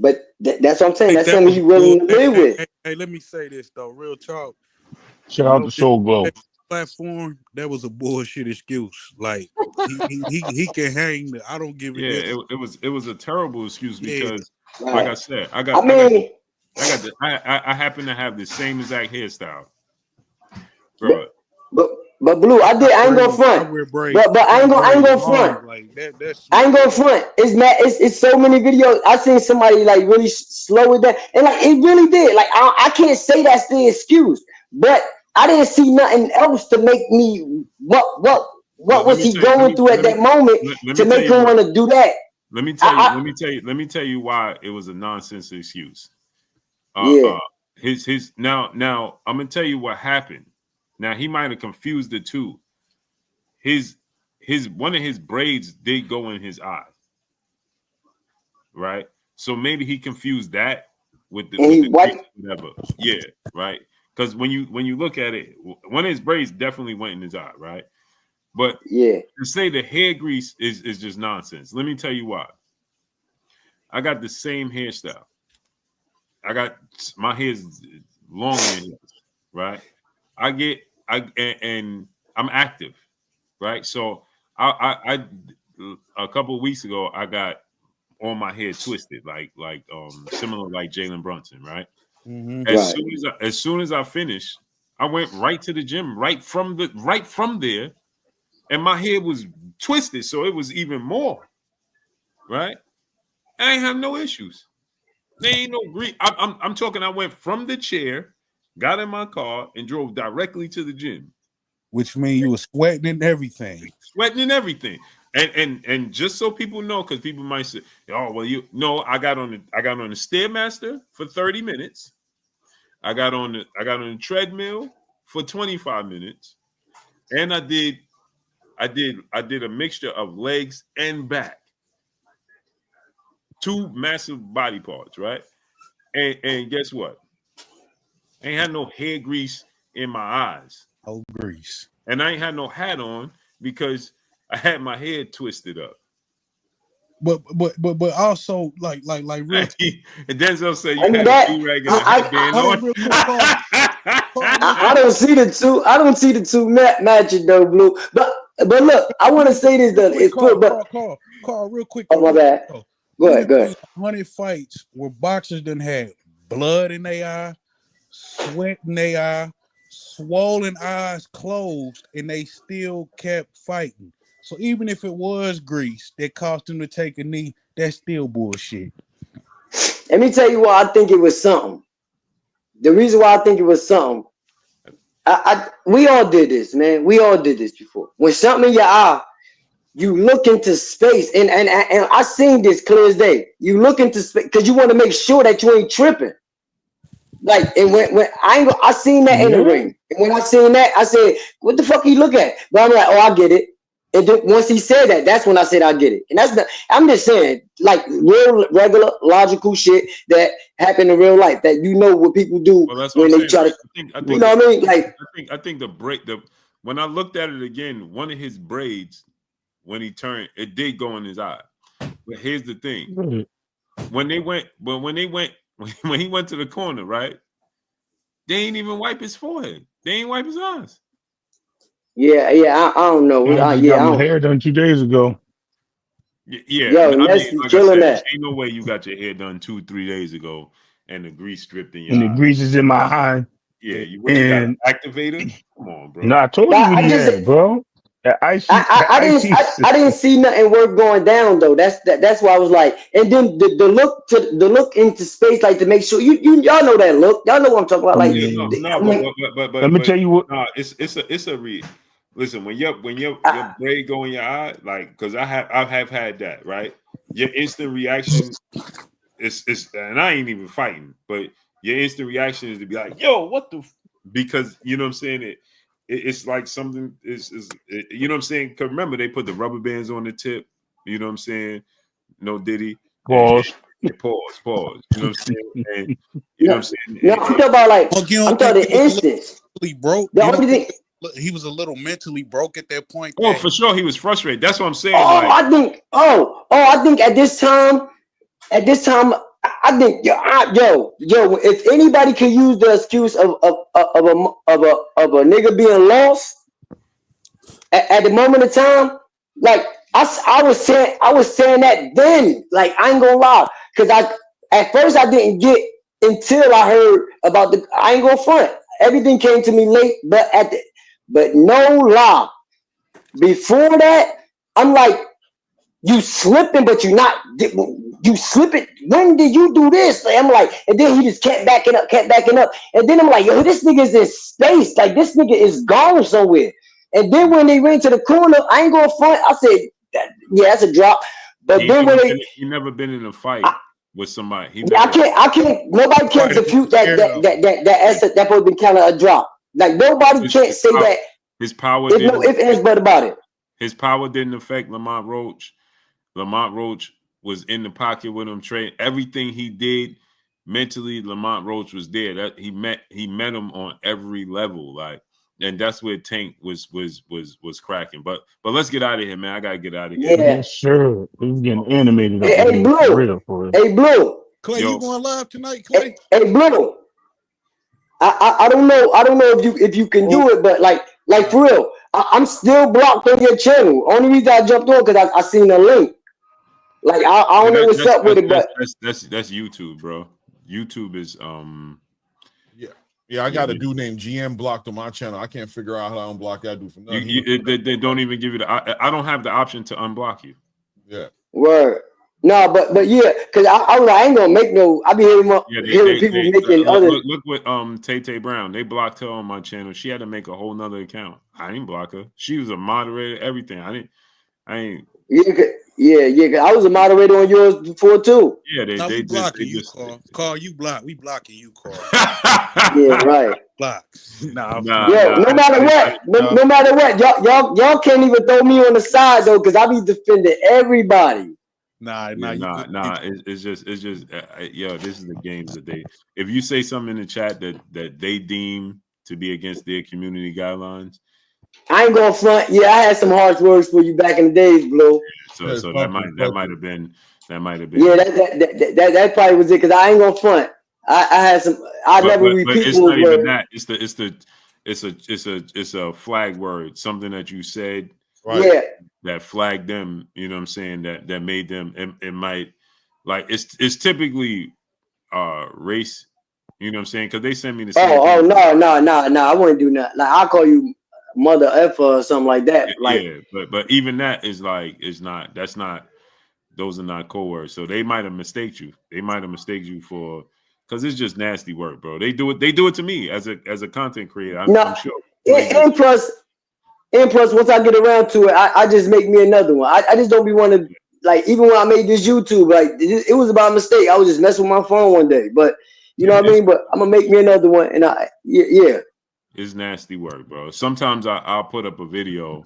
But that's what I'm saying. That's something he's willing to live with. Hey, let me say this though, real talk. Shout out to Soul Glow. platform, that was a bullshit excuse. Like he can hang. I don't give a Yeah, it was a terrible excuse because, Right. like I said, I happen to have the same exact hairstyle, bro. But Blue, I ain't gonna front. But I ain't gonna front. Like that's I ain't gonna front. It's mad. It's so many videos. I seen somebody like really slow it down, and like it really did. Like I can't say that's the excuse, but I didn't see nothing else to make me what was he going through at that moment to make him want to do that. Let me tell you why it was a nonsense excuse. Yeah. His now I'm gonna tell you what happened. Now he might have confused the two. His one of his braids did go in his eye, right? So maybe he confused that with the whatever. Yeah, right. Because when you look at it, one of his braids definitely went in his eye, right? But yeah, to say the hair grease is just nonsense. Let me tell you why. I got the same hairstyle. My hair's longer than his, right? And I'm active, right? So I a couple of weeks ago I got all my hair twisted, like similar like Jalen Brunson, right? Mm-hmm. As soon as I finished, I went right to the gym, right from there, and my hair was twisted, so it was even more, right? I ain't have no issues. There ain't no grief. I'm talking. I went from the chair, got in my car, and drove directly to the gym. Which means you were sweating and everything. And just so people know, because people might say, "Oh, well, I got on the Stairmaster for 30 minutes. I got on the treadmill for 25 minutes, and I did a mixture of legs and back, 2 massive body parts, right? And guess what? I ain't had no hair grease in my eyes. Oh, grease. And I ain't had no hat on because I had my hair twisted up. But also like real. And Denzel said you had a do-rag and a headband on. I don't see the two. I don't see the two matching though, Blue. But look, I want to say this though. It's cool. But Carl, real quick. Oh my bad. Go ahead. 100 fights where boxers done had blood in their eye, sweat in their eye, swollen eyes closed, and they still kept fighting. So even if it was grease that caused them to take a knee, that's still bullshit. Let me tell you why I think it was something. The reason why I think it was something, we all did this, man. We all did this before. When something in your eye, you look into space, and I seen this clear as day. You look into space because you want to make sure that you ain't tripping. Like, and when I seen that in the ring, and when I seen that, I said, "What the fuck you look at?" But I'm like, "Oh, I get it." And then once he said that, that's when I said I get it. And I'm just saying, like real, regular, logical shit that happened in real life that what people do when they try to. You know what I mean? Like, I think when I looked at it again, one of his braids, when he turned, it did go in his eye. But here's the thing: when he went to the corner, right? They ain't even wipe his forehead. They ain't wipe his eyes. Yeah, I don't know. I got my hair done 2 days ago. Yeah, yo, like killing that. Ain't no way you got your hair done 2-3 days ago and the grease stripped in your and eye. The grease is in my eye. Yeah, you got an activator? Come on, bro. No, I told you what he had, bro. I didn't see nothing worth going down though. That's why I was like, and then the look into space, like to make sure y'all know that look. Y'all know what I'm talking about. Like, but let me tell you what. No, it's a read. Listen, when your braid go in your eye, like, because I have had that, right? Your instant reaction is and I ain't even fighting, but your instant reaction is to be like, "Yo, what the?" Because you know what I'm saying. It's like something is you know what I'm saying? Because remember, they put the rubber bands on the tip. You know what I'm saying? No Diddy. Pause. Pause. You know what I'm saying? And you know what I'm saying? No, I'm talking about like I'm talking the instance. He broke. The only thing he was a little mentally broke at that point. Oh, for sure, he was frustrated. That's what I'm saying. I think at this time, I think yo, if anybody can use the excuse of a nigga being lost, at the moment of time, like I was saying that then, like I ain't gonna lie, because at first I didn't get until I heard about I ain't gonna front. Everything came to me late, but no lie. Before that, I'm like, you slipping, but you not. You slipping. When did you do this? Like, I'm like, and then he just kept backing up, and then I'm like, yo, this nigga's in space. Like this nigga is gone somewhere. And then when they ran to the corner, I ain't going front. I said, yeah, that's a drop. But then when he never been in a fight with somebody. I can't. Nobody can refute that would have been kind of a drop. Like nobody can't say that. His power. There's no ifs, ands, but about it. His power didn't affect Lamont Roach. Lamont Roach was in the pocket with him. Everything he did mentally, Lamont Roach was there. That he met him on every level. Like, and that's where Tank was cracking. But let's get out of here, man. I gotta get out of here. Yeah, sure. He's getting animated. Hey, Blue. Hey, Blue. Clay, you going live tonight, Clay? Hey, Blue. I don't know if you can do it, but like for real, I'm still blocked on your channel. Only reason I jumped on because I seen a link. Like I don't know what's up with it, but that's YouTube, bro. YouTube is Yeah, I got a dude named GM blocked on my channel. I can't figure out how to unblock that dude from nothing. They don't even give you I don't have the option to unblock you. Yeah. Word. No, but yeah, because I was like, I ain't gonna make no. I be hearing people making other. Look with Tay Brown. They blocked her on my channel. She had to make a whole nother account. I didn't block her. She was a moderator. Everything. I ain't. Yeah. I was a moderator on yours before too. Yeah, they blocking you, Carl. You block. We blocking you, Carl. Yeah, right. Block. Nah. No matter what, y'all can't even throw me on the side though, because I be defending everybody. Nah. It's just this is the games that they. If you say something in the chat that they deem to be against their community guidelines, I ain't gonna front. Yeah, I had some harsh words for you back in the days, Blue. So that might have been. Yeah, that probably was it. Because I ain't gonna front. I had some. I never repeat it's those not words. even that. It's a flag word. Something that you said. Right. Yeah. That flagged them. You know what I'm saying? That made them. It might like it's typically race. You know what I'm saying? Because they send me the same. Oh no! I wouldn't do nothing. Like I'll call you mother effer or something like that. Like but even that is like it's not. That's not. Those are not code words. So they might have mistaken you. They might have mistaken you for because it's just nasty work, bro. They do it to me as a content creator. I'm sure. And plus, once I get around to it, I just make me another one. I just don't be wanting to, like, even when I made this YouTube, like it was about a mistake. I was just messing with my phone one day, but you know what I mean. But I'm gonna make me another one, and it's nasty work, bro. Sometimes I'll put up a video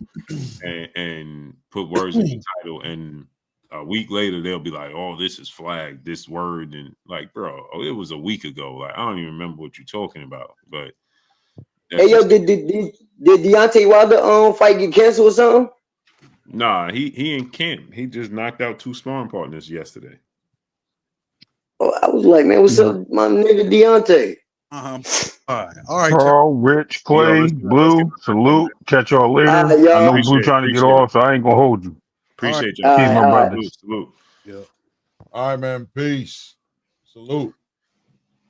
and put words in the title, and a week later they'll be like, "Oh, this is flagged, this word," and like, bro, it was a week ago. Like, I don't even remember what you're talking about. But hey, yo, did Deontay Wilder fight get canceled or something? Nah, he in camp. He just knocked out 2 sparring partners yesterday. Oh, I was like, man, what's up, my nigga Deontay? All right. Carl, Rich, Clay, Blue, salute. Catch y'all later. I know Blue trying to get off, so I ain't gonna hold you. Appreciate you. Peace, my brothers. Salute. Yeah. All right, man. Peace. Salute.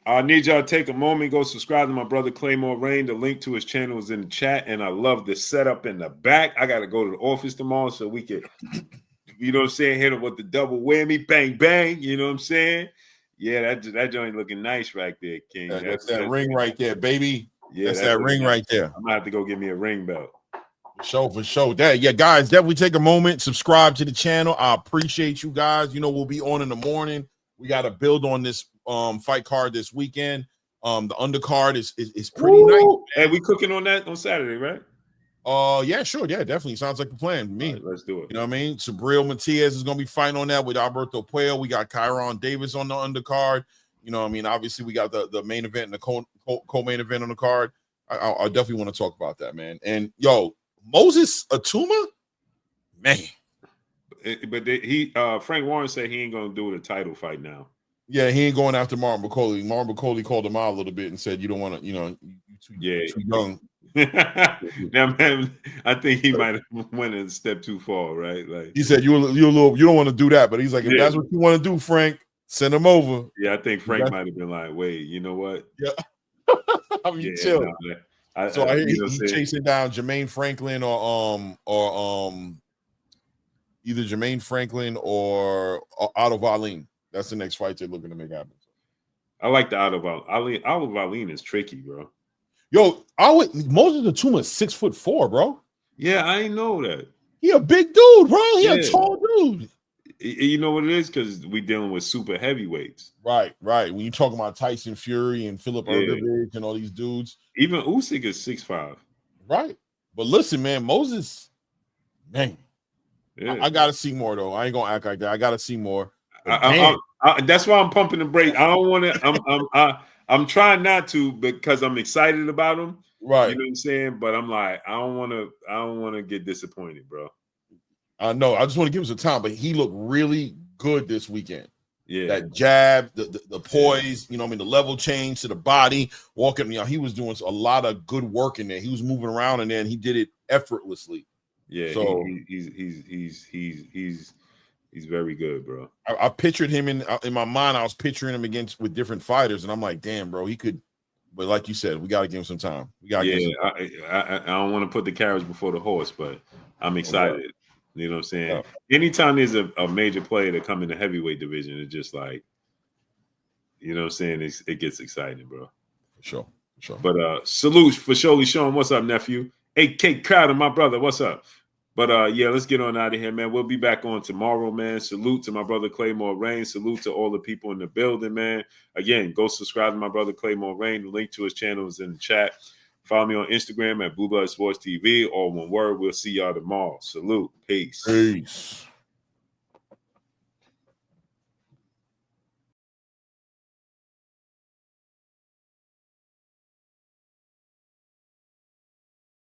I need y'all to take a moment, go subscribe to my brother Claymore Rain. The link to his channel is in the chat, and I love the setup in the back. I got to go to the office tomorrow so we can, you know what I'm saying, hit him with the double whammy, bang, bang. You know what I'm saying? Yeah, that joint looking nice right there, King. That's that ring right there, baby. Yeah, that's that ring right there. I'm gonna have to go get me a ring belt. For sure. Guys, definitely take a moment, subscribe to the channel. I appreciate you guys. You know, we'll be on in the morning. We got to build on this fight card this weekend. The undercard is pretty nice. Hey, we cooking on that on Saturday, right? Yeah, sure. Yeah, definitely. Sounds like a plan to me. Right, let's do it. You know what I mean? Sabril Matias is gonna be fighting on that with Alberto Puello. We got Kyron Davis on the undercard. You know what I mean? Obviously, we got the main event and the co-main event on the card. I definitely want to talk about that, man. And yo, Moses Atuma, man. But Frank Warren said he ain't gonna do the title fight now. Yeah, he ain't going after Martin McCauley. Martin McCauley called him out a little bit and said, "You don't want to, you too young." Now, man, I think he might have went a step too far, right? Like he said, "You don't want to do that," but he's like, "If that's what you want to do, Frank, send him over." Yeah, I think Frank might have been like, "Wait, you know what?" Yeah, I mean, chill. No, So I hear he's chasing down Jermaine Franklin or either Jermaine Franklin or Otto Wallin. That's the next fight they're looking to make happen. I like the Otto Wallin is tricky, bro. Yo, Moses Atuma is 6'4", bro. Yeah, I didn't know that. He a big dude, bro. He a tall dude. You know what it is? Because we dealing with super heavyweights. Right. When you talking about Tyson Fury and Philip Ergovich and all these dudes. Even Usyk is 6'5". Right. But listen, man, Moses, man. Yeah. I gotta see more though. I ain't gonna act like that. I gotta see more. That's why I'm pumping the brake. I don't want to. I'm trying not to because I'm excited about him. Right. You know what I'm saying? But I'm like, I don't want to get disappointed, bro. I know. I just want to give him some time, but he looked really good this weekend. Yeah. That jab, the poise, the level change to the body, walking, he was doing a lot of good work in there. He was moving around and then he did it effortlessly. Yeah. So he's very good, bro. I pictured him in my mind. I was picturing him with different fighters, and I'm like, damn, bro, he could. But like you said, we got to give him some time. I don't want to put the carriage before the horse, but I'm excited. You know what I'm saying? Yeah. Anytime there's a major player to come in the heavyweight division, it's just like, you know what I'm saying? It gets exciting, bro. For sure. But salute for Surely Sean. What's up, nephew? AK Crowder, my brother. What's up? But let's get on out of here, man. We'll be back on tomorrow, man. Salute to my brother Claymore Rain. Salute to all the people in the building, man. Again, go subscribe to my brother Claymore Rain. The link to his channel is in the chat. Follow me on Instagram at Blue Blood Sports TV. All one word. We'll see y'all tomorrow. Salute. Peace.